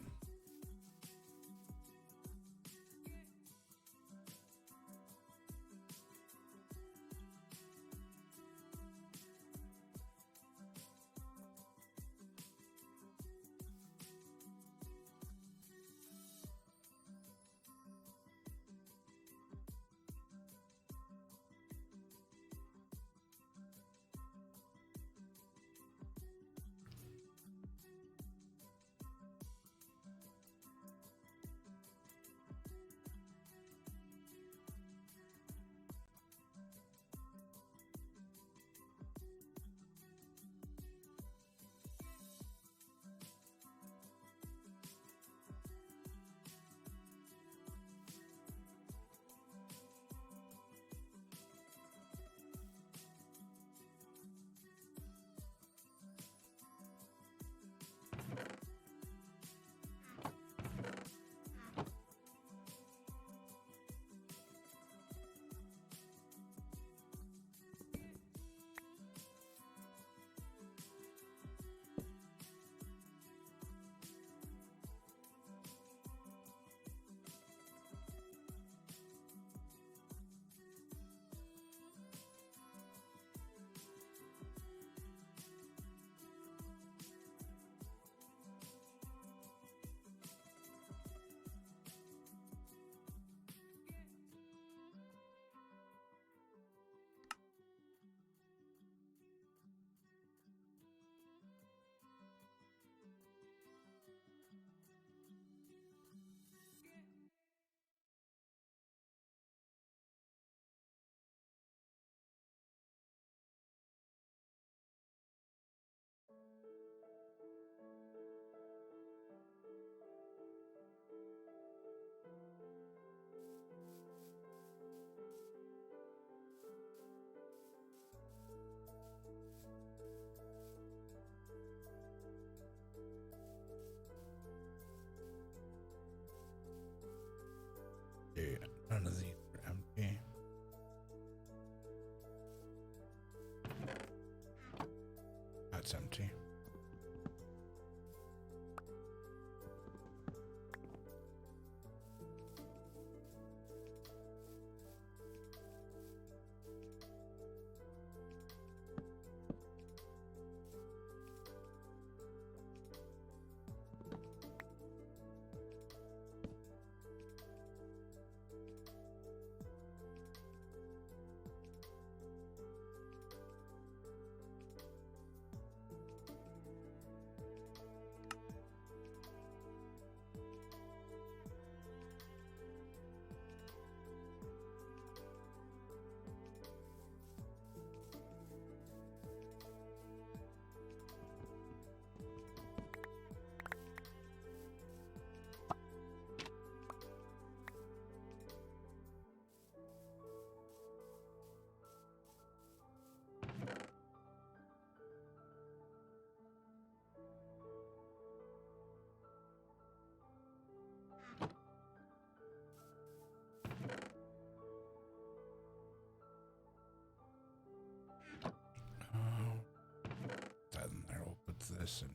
Speaker 1: this in.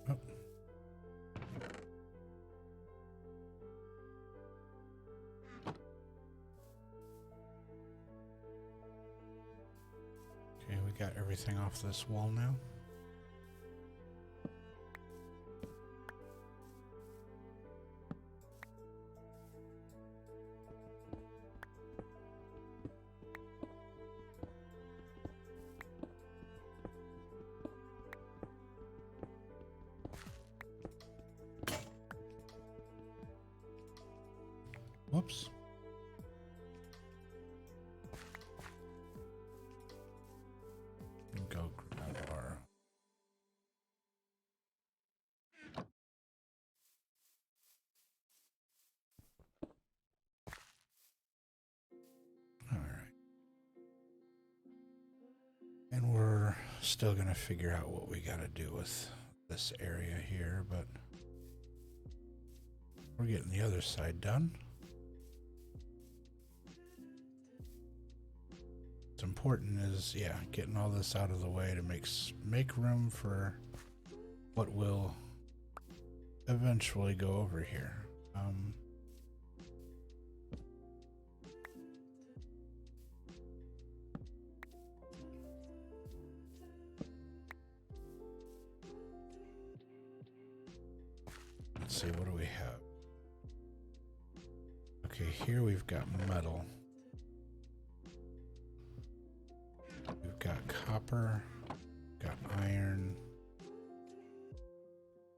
Speaker 1: Oh. Okay, we got everything off this wall now. Whoops. Go grab our... All right. And we're still gonna figure out what we gotta do with this area here, but we're getting the other side done. What's important is, yeah, getting all this out of the way to make room for what will eventually go over here. Let's see, what do we have? Okay, here we've got metal. We've got copper, got iron.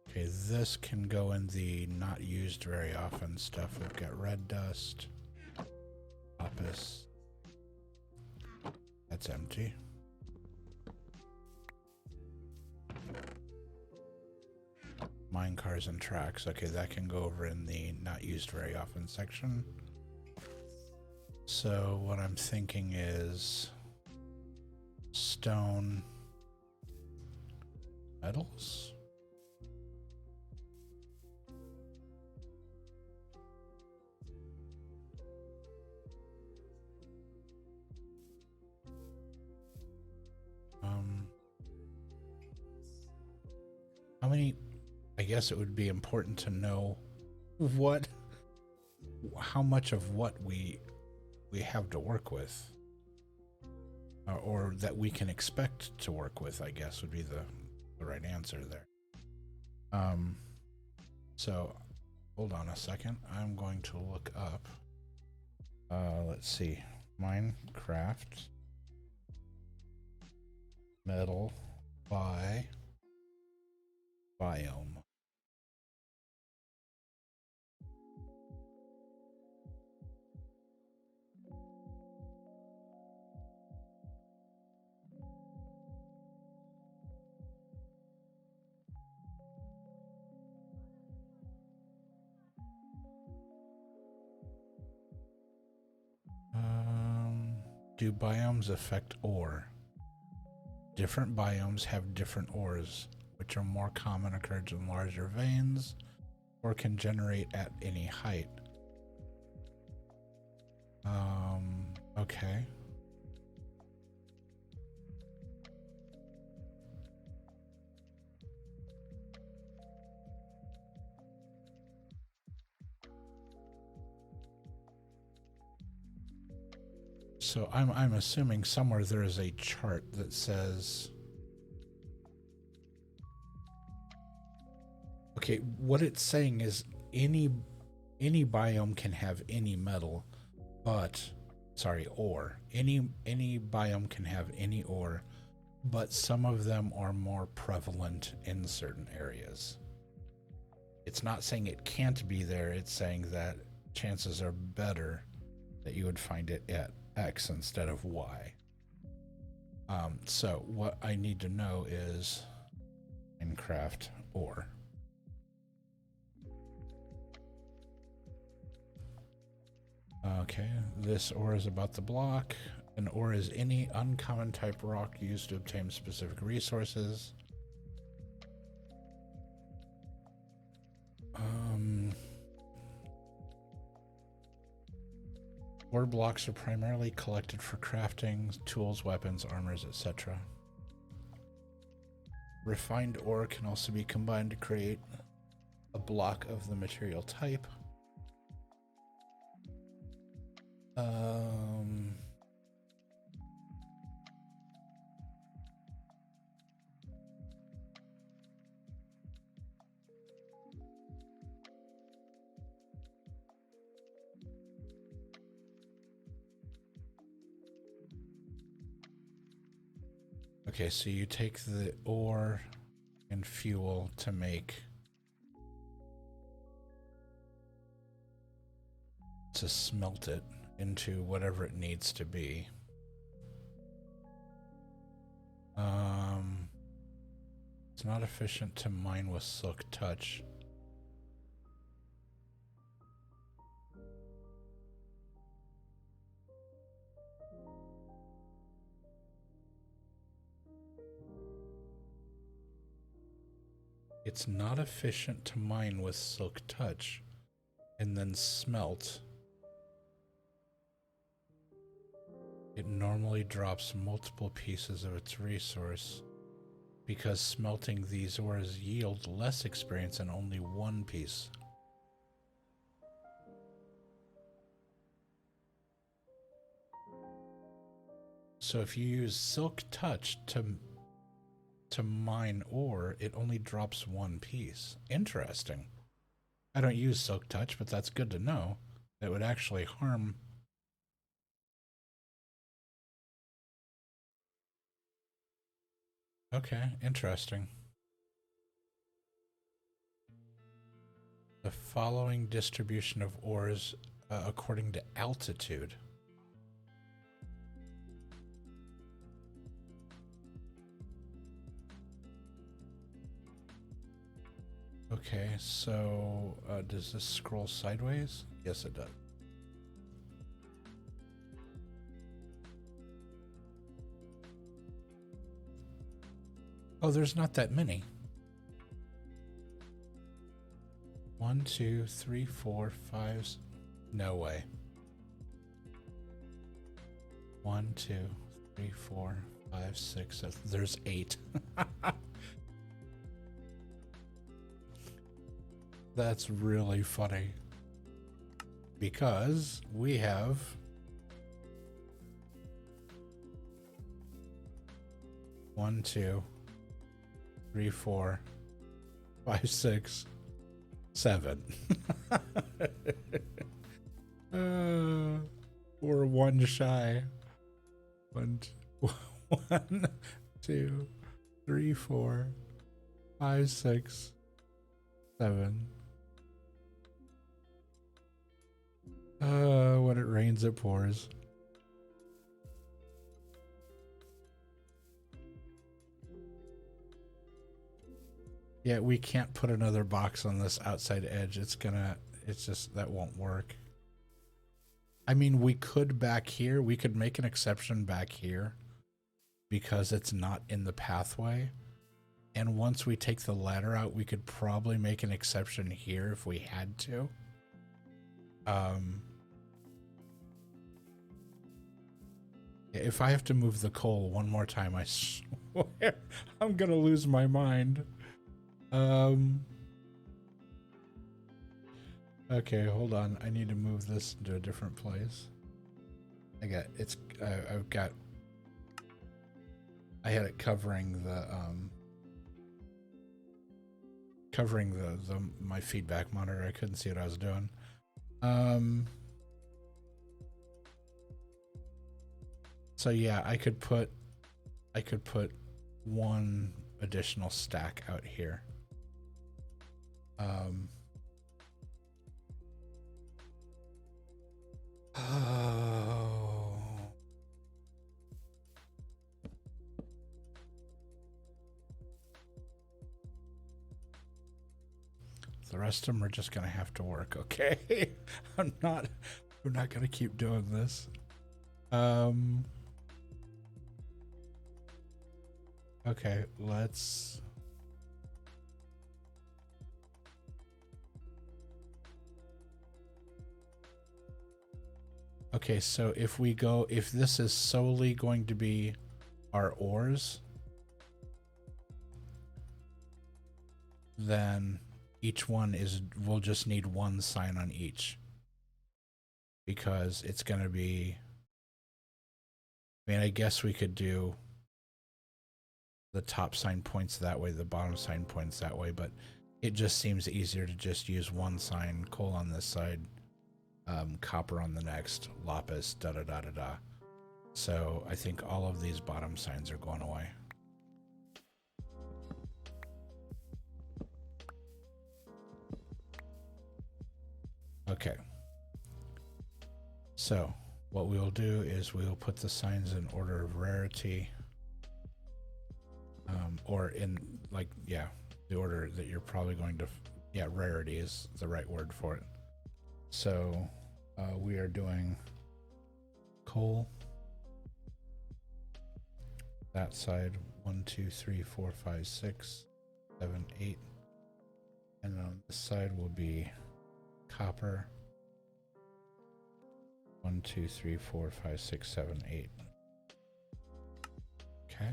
Speaker 1: Okay, this can go in the not used very often stuff. We've got red dust, lapis. That's empty. Mine cars and tracks. Okay, that can go over in the not used very often section. So what I'm thinking is stone, metals. How many? I guess it would be important to know how much of what we have to work with, or that we can expect to work with, I guess would be the right answer there. So hold on a second. I'm going to look up, let's see, Minecraft metal by biome. Do biomes affect ore? Different biomes have different ores, which are more common, occurs in larger veins, or can generate at any height. Okay. So I'm assuming somewhere there is a chart that says, okay, what it's saying is any biome can have any metal, but ore. Any biome can have any ore, but some of them are more prevalent in certain areas. It's not saying it can't be there, it's saying that chances are better that you would find it at X instead of Y. So what I need to know is Minecraft ore. Okay, this ore is about the block. An ore is any uncommon type rock used to obtain specific resources. Ore blocks are primarily collected for crafting, tools, weapons, armors, etc. Refined ore can also be combined to create a block of the material type. Okay, so you take the ore and fuel to smelt it into whatever it needs to be. It's not efficient to mine with silk touch. It's not efficient to mine with silk touch and then smelt. It normally drops multiple pieces of its resource because smelting these ores yield less experience than only one piece. So if you use silk touch to mine ore, it only drops one piece. Interesting. I don't use silk touch, but that's good to know. It would actually harm. Okay, interesting. The following distribution of ores according to altitude. Okay, so does this scroll sideways? Yes, it does. Oh, there's not that many. 1, 2, 3, 4, 5. No way. 1, 2, 3, 4, 5, 6, 7. There's 8. That's really funny. Because we have one, 2, 3, 4, 5, 6, 7. We're one shy. 1, 2, 3, 4, 5, 6, 7. When it rains, it pours. Yeah, we can't put another box on this outside edge. It's just, that won't work. I mean, we could back here. We could make an exception back here because it's not in the pathway. And once we take the ladder out, we could probably make an exception here if we had to. If I have to move the coal one more time, I swear I'm gonna lose my mind. Okay, hold on. I need to move this to a different place. I had it covering my feedback monitor. I couldn't see what I was doing. So yeah, I could put one additional stack out here. Oh. The rest of them are just gonna have to work, okay? I'm not gonna keep doing this. Okay, let's... Okay, so if we go, if this is solely going to be our oars, then each one is, we'll just need one sign on each. Because it's going to be, I mean, I guess we could do the top sign points that way, the bottom sign points that way, but it just seems easier to just use one sign, coal on this side, copper on the next, lapis, da da da da da. So I think all of these bottom signs are going away. Okay. So what we will do is we will put the signs in order of rarity, or in like, yeah, the order that you're probably going to, yeah, rarity is the right word for it. So we are doing coal. That side, 1, 2, 3, 4, 5, 6, 7, 8. And on this side will be copper. 1, 2, 3, 4, 5, 6, 7, 8. Okay.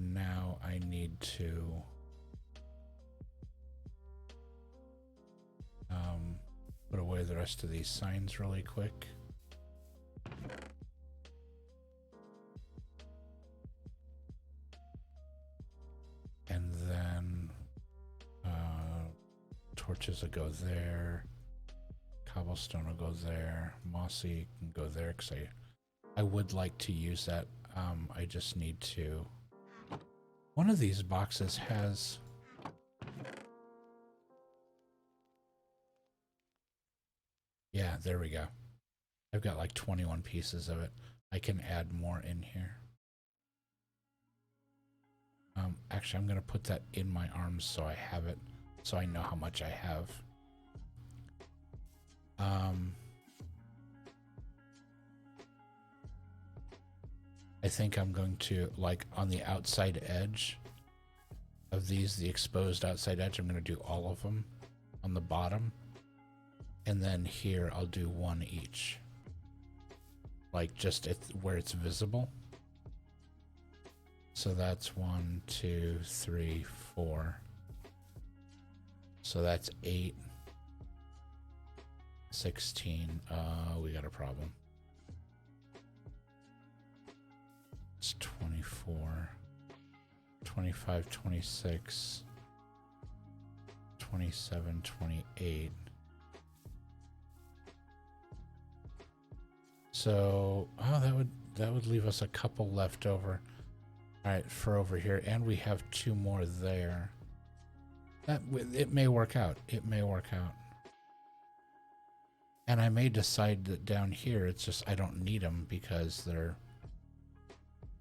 Speaker 1: Now I need to put away the rest of these signs really quick. And then torches will go there. Cobblestone will go there. Mossy can go there because I would like to use that. I just need to. One of these boxes has. Yeah, there we go. I've got like 21 pieces of it. I can add more in here. Actually, I'm going to put that in my arms so I have it, so I know how much I have. I think I'm going to, like, on the outside edge of these, the exposed outside edge, I'm going to do all of them on the bottom. And then here, I'll do one each. Like, just where it's visible. So that's 1, 2, 3, 4. So that's 8. 16. We got a problem. It's 24. 25, 26. 27, 28. So, oh, that would leave us a couple left over. All right, for over here, and we have 2 more there. It may work out. It may work out. And I may decide that down here, it's just I don't need them because they're,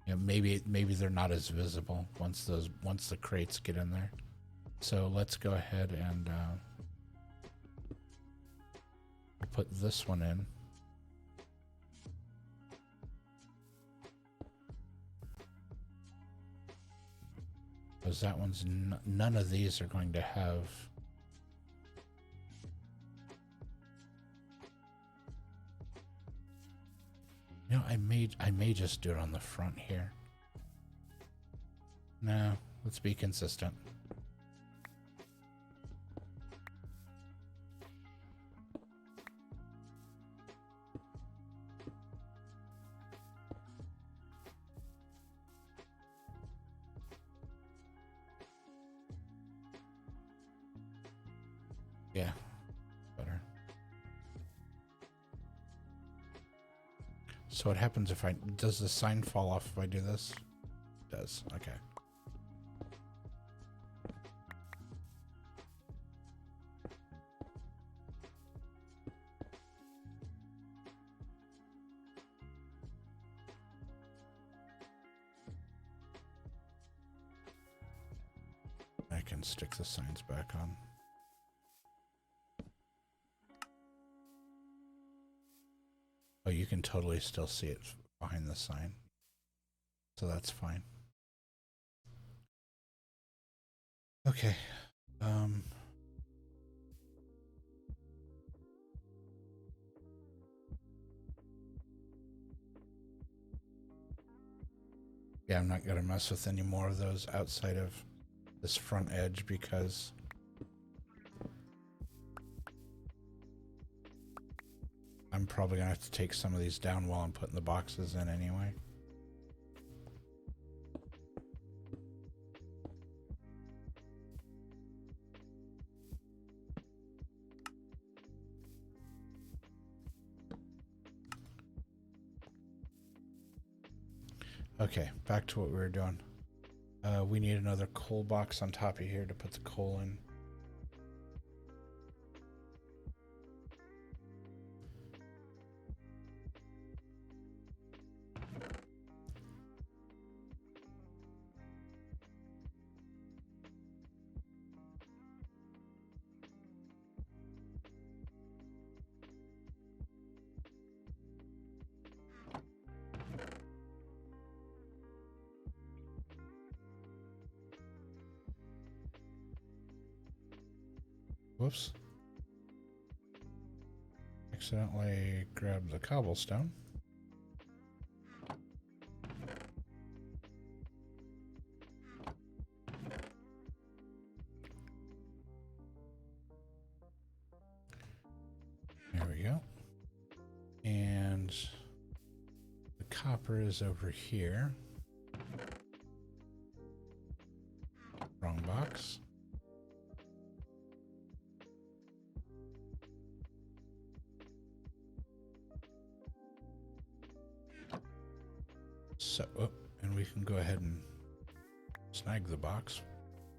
Speaker 1: you know, maybe they're not as visible once the crates get in there. So let's go ahead and put this one in. Because that one's none of these are going to have. You know, I may just do it on the front here. No, let's be consistent. Yeah, better. So what happens if does the sign fall off if I do this? It does, okay. I can stick the signs back on. Oh, you can totally still see it behind the sign. So that's fine. Okay. Yeah, I'm not gonna mess with any more of those outside of this front edge because I'm probably gonna have to take some of these down while I'm putting the boxes in anyway. Okay, back to what we were doing. We need another coal box on top of here to put the coal in. Whoops. Accidentally grabbed the cobblestone. There we go. And the copper is over here. Wrong box. So, oh, and we can go ahead and snag the box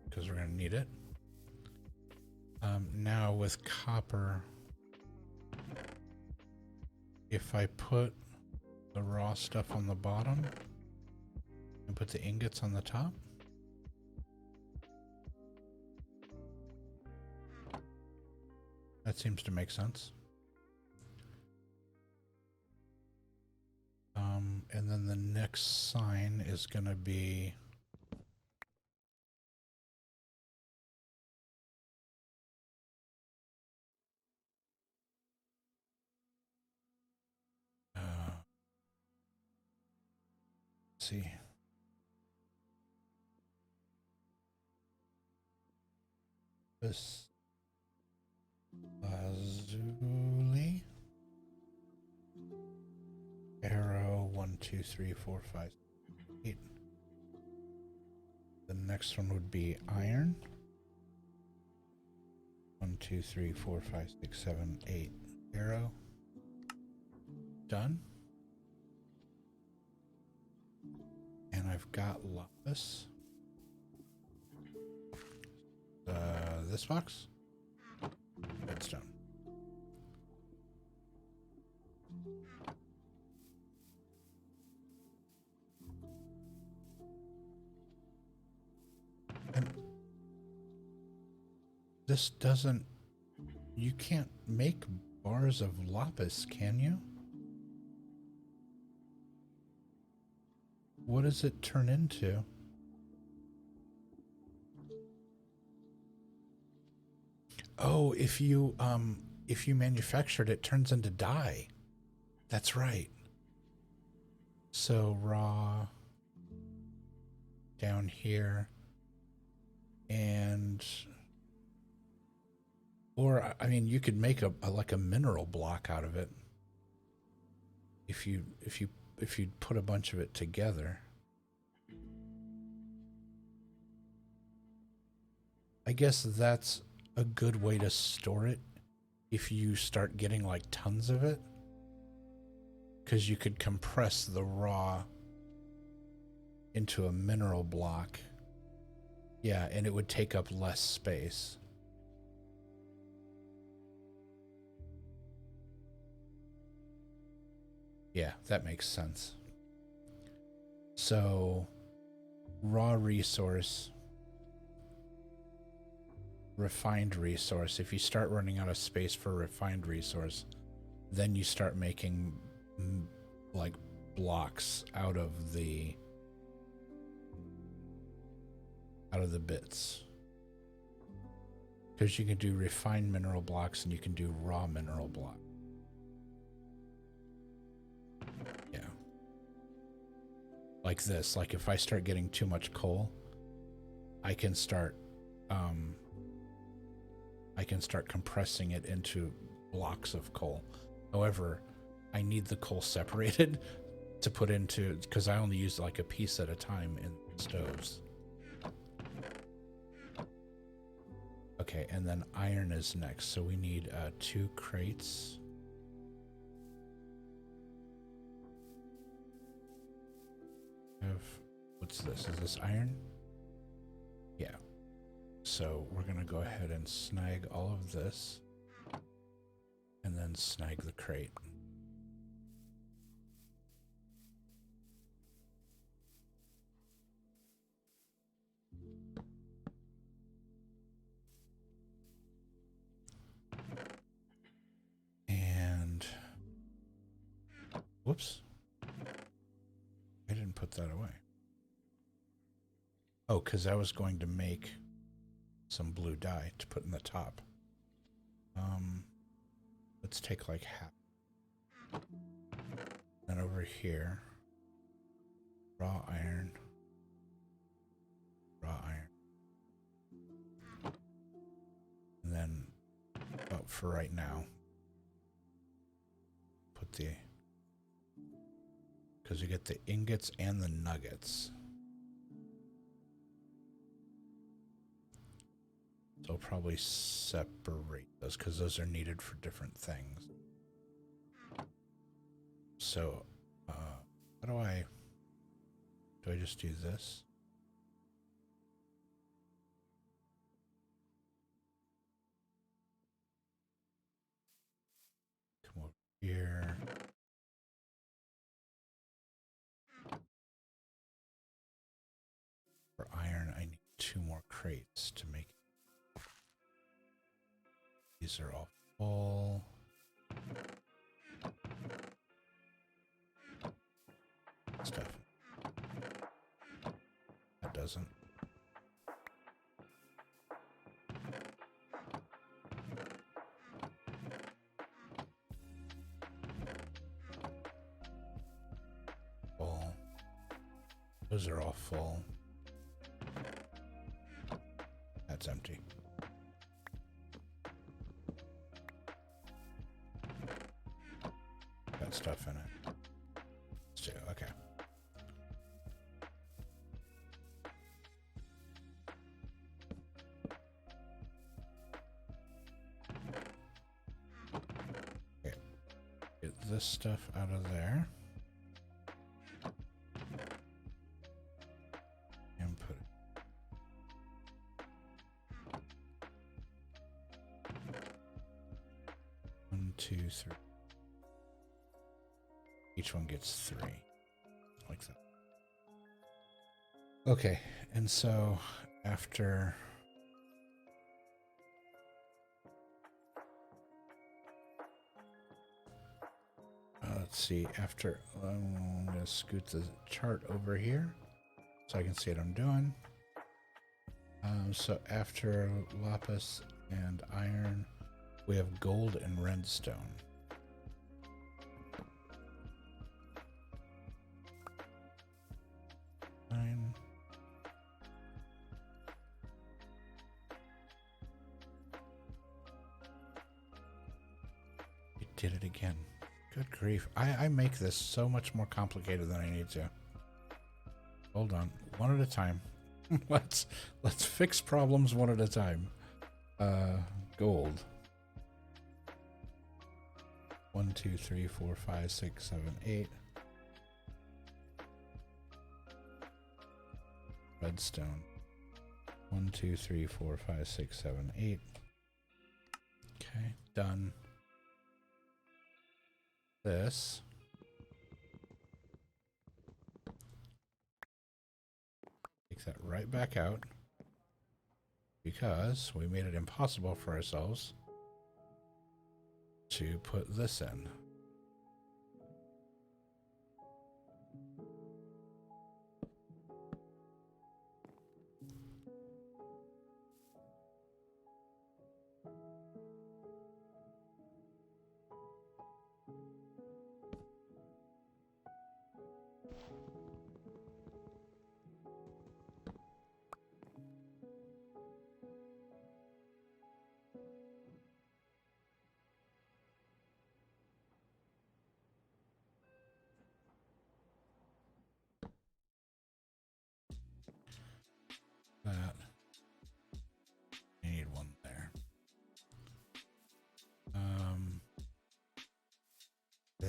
Speaker 1: because we're going to need it. Now with copper, if I put the raw stuff on the bottom and put the ingots on the top, that seems to make sense. And then the next sign is going to be let's see. This Lazuli arrow 1 2 3 4 5 8. The next one would be iron 1 2 3 4 5 6 7 8 arrow. Done. And I've got lapis. This box. Redstone. And this doesn't... You can't make bars of lapis, can you? What does it turn into? Oh, if you manufacture it, it turns into dye. That's right. So raw down here, and or I mean, you could make a like a mineral block out of it if you put a bunch of it together. I guess that's a good way to store it if you start getting like tons of it, because you could compress the raw into a mineral block. Yeah, and it would take up less space. Yeah, that makes sense. So raw resource, refined resource. If you start running out of space for refined resource, then you start making like blocks out of the bits, because you can do refined mineral blocks and you can do raw mineral block. Yeah, like this. Like if I start getting too much coal, I can start compressing it into blocks of coal. However, I need the coal separated to put into, because I only use like a piece at a time in stoves. Okay, and then iron is next. So we need 2 crates. What's this? Is this iron? Yeah. So we're gonna go ahead and snag all of this and then snag the crate. And whoops. I didn't put that away. Oh, because I was going to make some blue dye to put in the top. Let's take like half. Then over here, raw iron, and then, well, for right now, put the, because you get the ingots and the nuggets. So I'll probably separate those because those are needed for different things. So, how do I just do this? Come over here. For iron, I need 2 more crates to make it. These are all full. Stuff. That doesn't. Full. Those are all full. That's empty. Got stuff in it. Let's do, okay. Okay. Get this stuff out of there. And put it. One, two, three. Each one gets 3. Like that. Okay, and so after let's see, after I'm gonna scoot the chart over here so I can see what I'm doing. So after lapis and iron, we have gold and redstone. Fine. You did it again. Good grief. I make this so much more complicated than I need to. Hold on. One at a time. let's fix problems one at a time. Gold. 1, 2, 3, 4, 5, 6, 7, 8. Redstone. 1, 2, 3, 4, 5, 6, 7, 8. Okay, done. This. Take that right back out because we made it impossible for ourselves to put this in.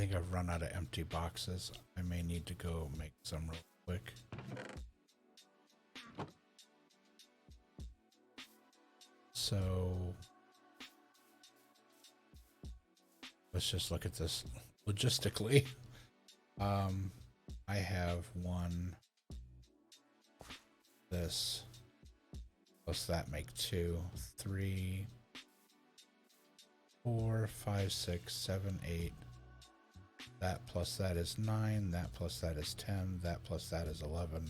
Speaker 1: think I've run out of empty boxes. I may need to go make some real quick. So let's just look at this logistically. I have one, this, plus that make 2, 3, 4, 5, 6, 7, 8. That plus that is 9, that plus that is 10, that plus that is 11,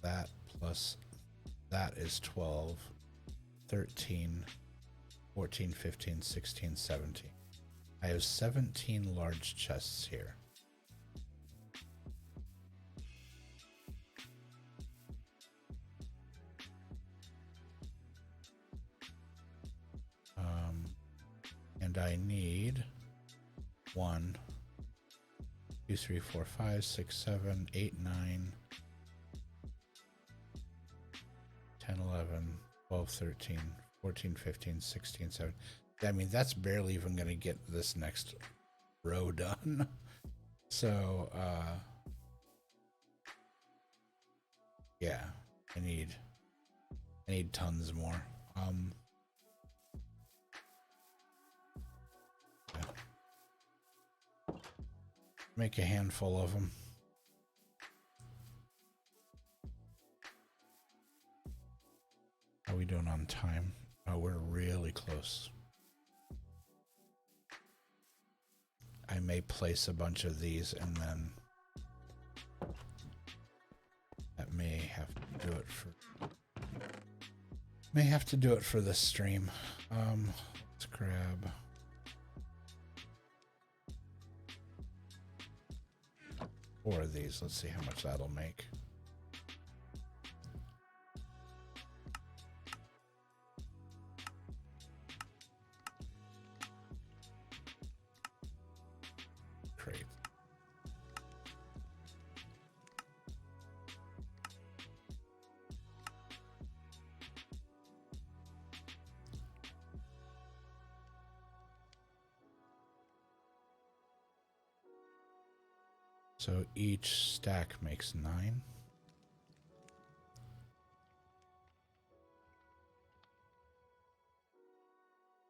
Speaker 1: that plus that is 12, 13, 14, 15, 16, 17. I have 17 large chests here. And I need 1, 2, 3, 4, 5, 6, 7, 8, 9, 10, 11, 12, 13, 14, 15, 16, 17. I mean, that's barely even going to get this next row done. So, yeah, I need tons more. Yeah. Make a handful of them. How are we doing on time? Oh, we're really close. I may place a bunch of these and then that may have to do it for this stream. Let's grab four of these. Let's see how much that'll make. Great. So each stack makes 9.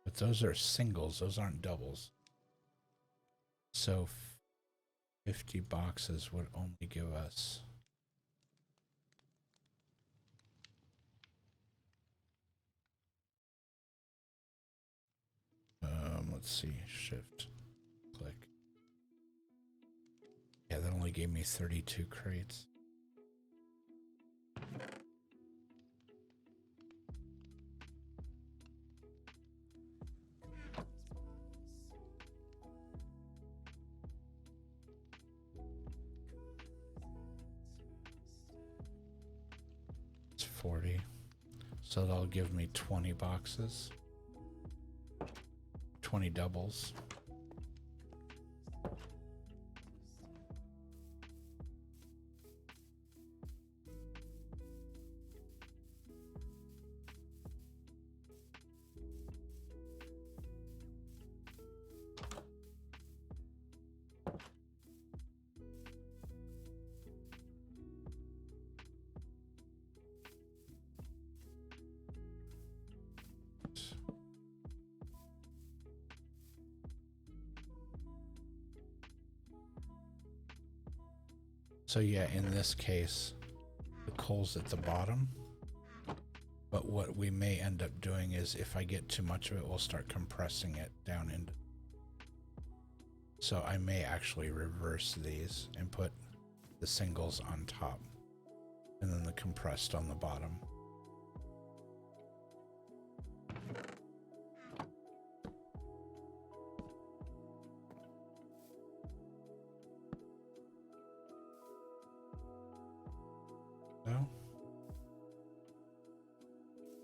Speaker 1: But those are singles, those aren't doubles. So 50 boxes would only give us let's see, shift, click. Yeah, that only gave me 32 crates. It's 40. So that'll give me 20 boxes. 20 doubles. So yeah, in this case, the coal's at the bottom. But what we may end up doing is if I get too much of it, we'll start compressing it down into. So I may actually reverse these and put the singles on top and then the compressed on the bottom. So,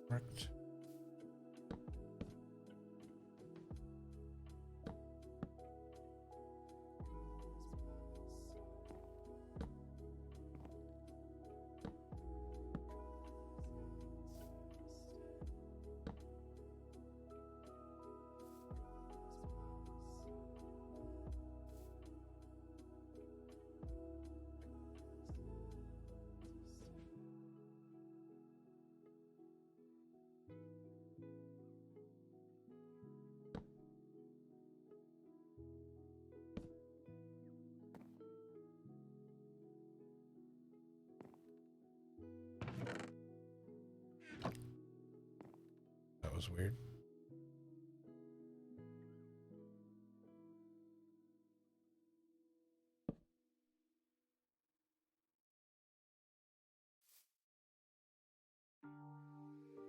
Speaker 1: worked. was weird.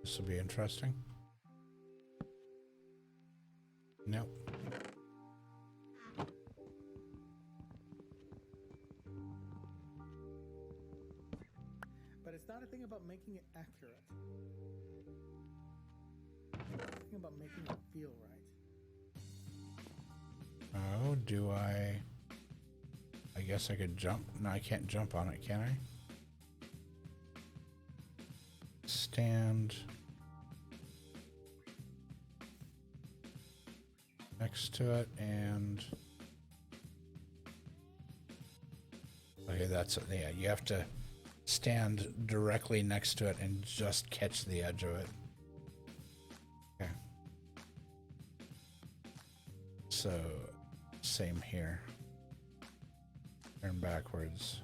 Speaker 1: This will be interesting. Nope.
Speaker 2: But it's not a thing about making it accurate. It's a thing about making it feel right.
Speaker 1: Oh, do I guess I could jump. No, I can't jump on it, can I? Stand next to it and okay, that's it. Yeah, you have to stand directly next to it and just catch the edge of it. Okay. So same here. Turn backwards.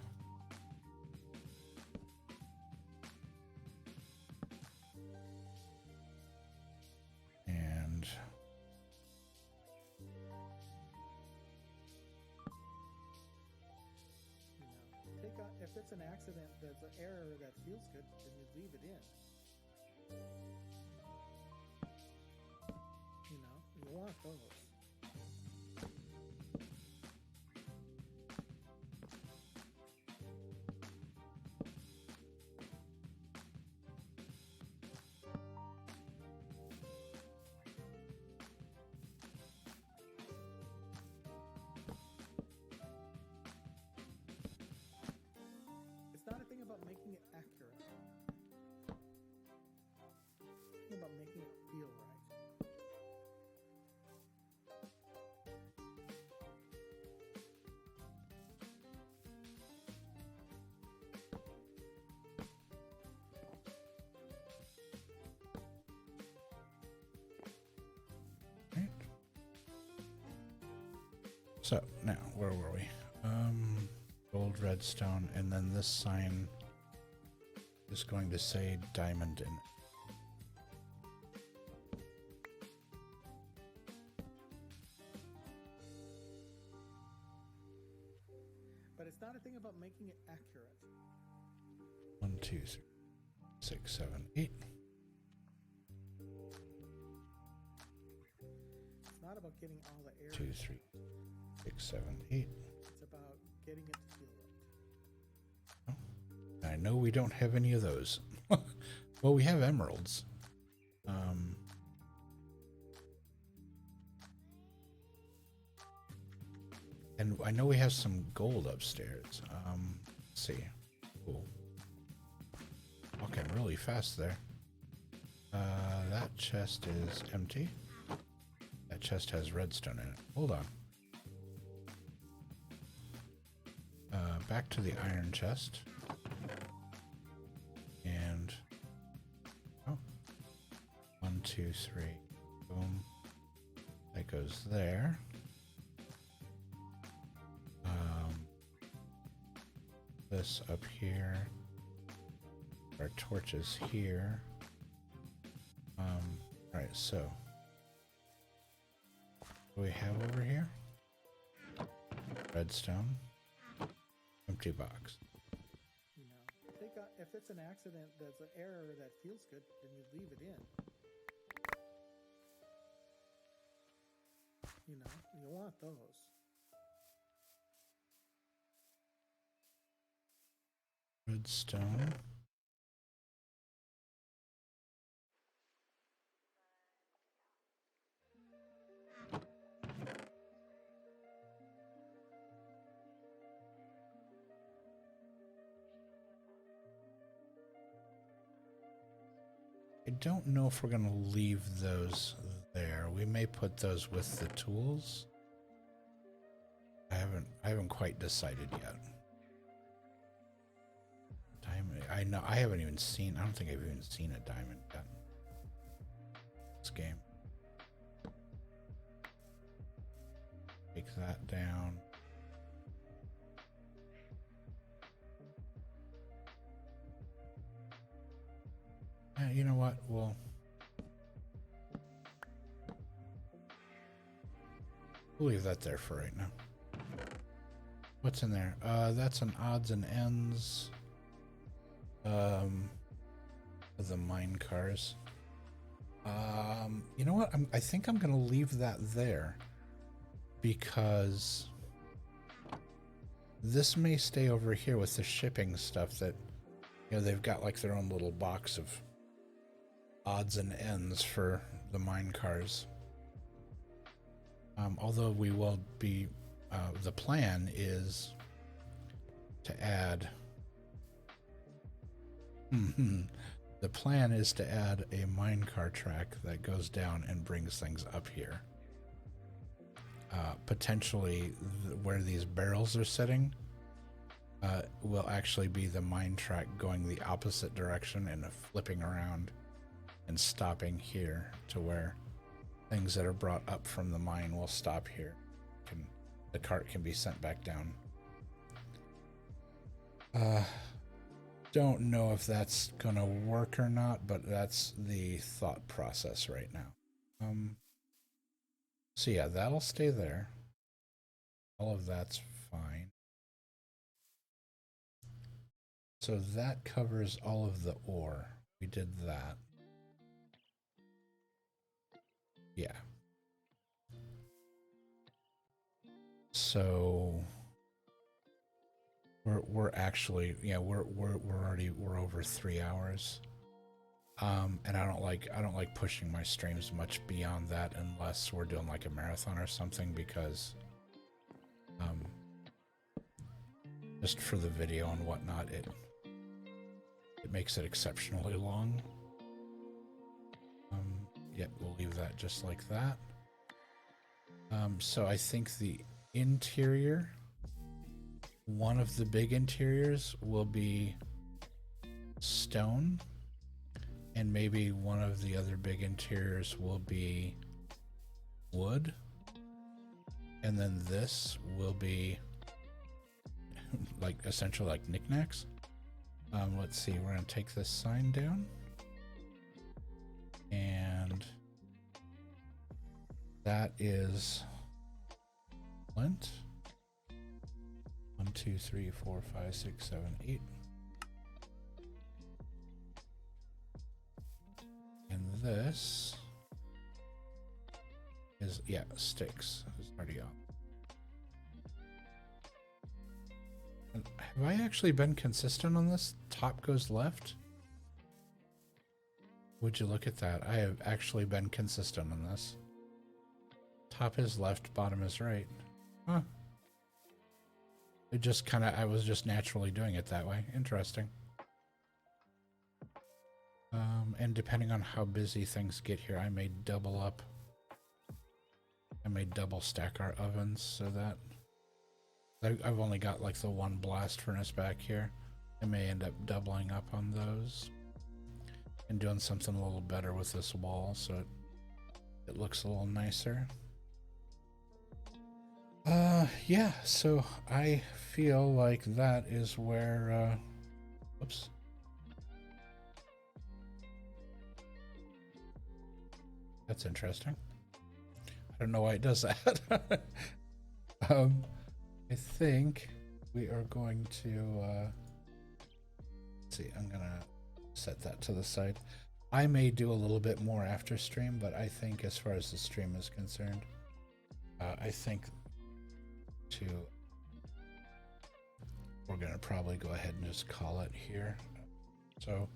Speaker 1: And
Speaker 2: take out, if it's an accident that's an error that feels good, then you leave it in. You want those. It's not a thing about making it accurate. It's a thing about making it feel right.
Speaker 1: right. So now where were we? Gold redstone, and then this sign is going to say diamond in it.
Speaker 2: But it's not a thing about making it accurate.
Speaker 1: 1, 2, 3, 6, 7, 8.
Speaker 2: It's not about getting all the errors.
Speaker 1: 2, 3, 6, 7, 8.
Speaker 2: It's about getting it to feel right.
Speaker 1: Oh, I know we don't have any of those. Well, we have emeralds. And I know we have some gold upstairs. Let's see. Cool. Walking really fast there. That chest is empty. That chest has redstone in it. Hold on. Back to the iron chest. And oh, 1, 2, 3. Boom. That goes there. This up here. Our torches here. Alright, so what do we have over here? Redstone. Empty box.
Speaker 2: Take out, if it's an accident that's an error that feels good, then you leave it in. You want those.
Speaker 1: Redstone. I don't know if we're going to leave those there. We may put those with the tools. I haven't quite decided yet. Diamond. I know I haven't even seen. I don't think I've even seen a diamond yet. This game. Take that down. You know what? Well, We'll leave that there for right now. What's in there? That's an odds and ends. The mine cars. You know what? I think I'm gonna leave that there because this may stay over here with the shipping stuff that, you know, they've got like their own little box of odds and ends for the mine cars. Although we will be, the plan is to add, the plan is to add a minecar track that goes down and brings things up here. Potentially where these barrels are sitting will actually be the mine track going the opposite direction and flipping around and stopping here to where things that are brought up from the mine will stop here. The cart can be sent back down. Don't know if that's gonna work or not, but that's the thought process right now. So yeah, that'll stay there. All of that's fine. So that covers all of the ore. We did that. Yeah. So we're actually, yeah, we're over 3 hours. And I don't like pushing my streams much beyond that unless we're doing like a marathon or something, because just for the video and whatnot, it makes it exceptionally long. Yeah, we'll leave that just like that. So I think the interior, one of the big interiors will be stone, and maybe one of the other big interiors will be wood, and then this will be like essentially like knickknacks. Let's see, we're gonna take this sign down, and that is flint. 1, 2, 3, 4, 5, 6, 7, 8. And this is, yeah, sticks. It's already on. And have I actually been consistent on this? Top goes left? Would you look at that? I have actually been consistent on this. Top is left, bottom is right. Huh. It just kind of, I was just naturally doing it that way. Interesting. And depending on how busy things get here, I may double up. I may double stack our ovens so that I've only got like the one blast furnace back here. I may end up doubling up on those and doing something a little better with this wall so it looks a little nicer. Yeah, so I feel like that is where, whoops. That's interesting. I don't know why it does that. I think we are going to, let's see, I'm gonna set that to the side. I may do a little bit more after stream, but I think as far as the stream is concerned, I think we're gonna probably go ahead and just call it here, so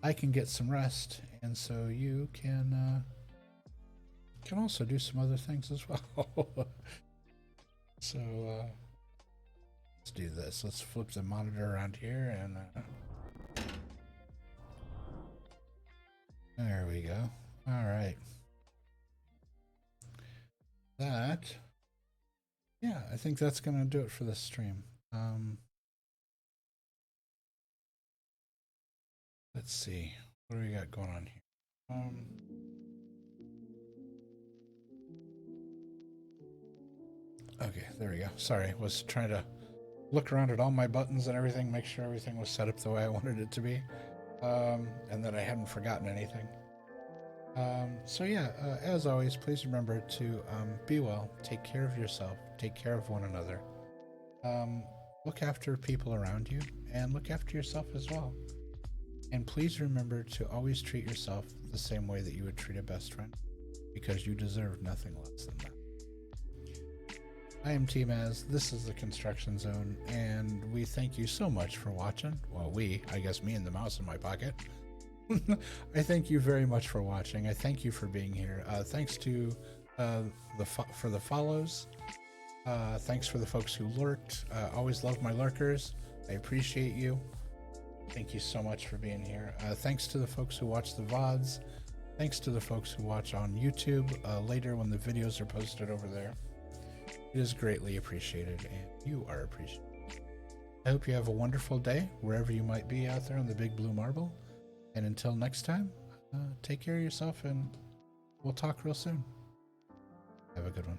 Speaker 1: I can get some rest, and so you can also do some other things as well. So let's do this. Let's flip the monitor around here, and there we go. All right. That, yeah, I think that's gonna do it for this stream. Let's see, what do we got going on here? Okay, there we go. Sorry, was trying to look around at all my buttons and everything, make sure everything was set up the way I wanted it to be, and that I hadn't forgotten anything. So yeah, as always, please remember to be well, take care of yourself, take care of one another, um, look after people around you, and look after yourself as well. And please remember to always treat yourself the same way that you would treat a best friend, because you deserve nothing less than that. I am tmaaz, this is the Construction Zone, and we thank you so much for watching. Well, I guess me and the mouse in my pocket. I thank you very much for watching. I thank you for being here. Thanks to for the follows. Thanks for the folks who lurked. Always love my lurkers. I appreciate you. Thank you so much for being here. Thanks to the folks who watch the VODs. Thanks to the folks who watch on YouTube later when the videos are posted over there. It is greatly appreciated, and you are appreciated. I hope you have a wonderful day wherever you might be out there on the big blue marble. And until next time, take care of yourself, and we'll talk real soon. Have a good one.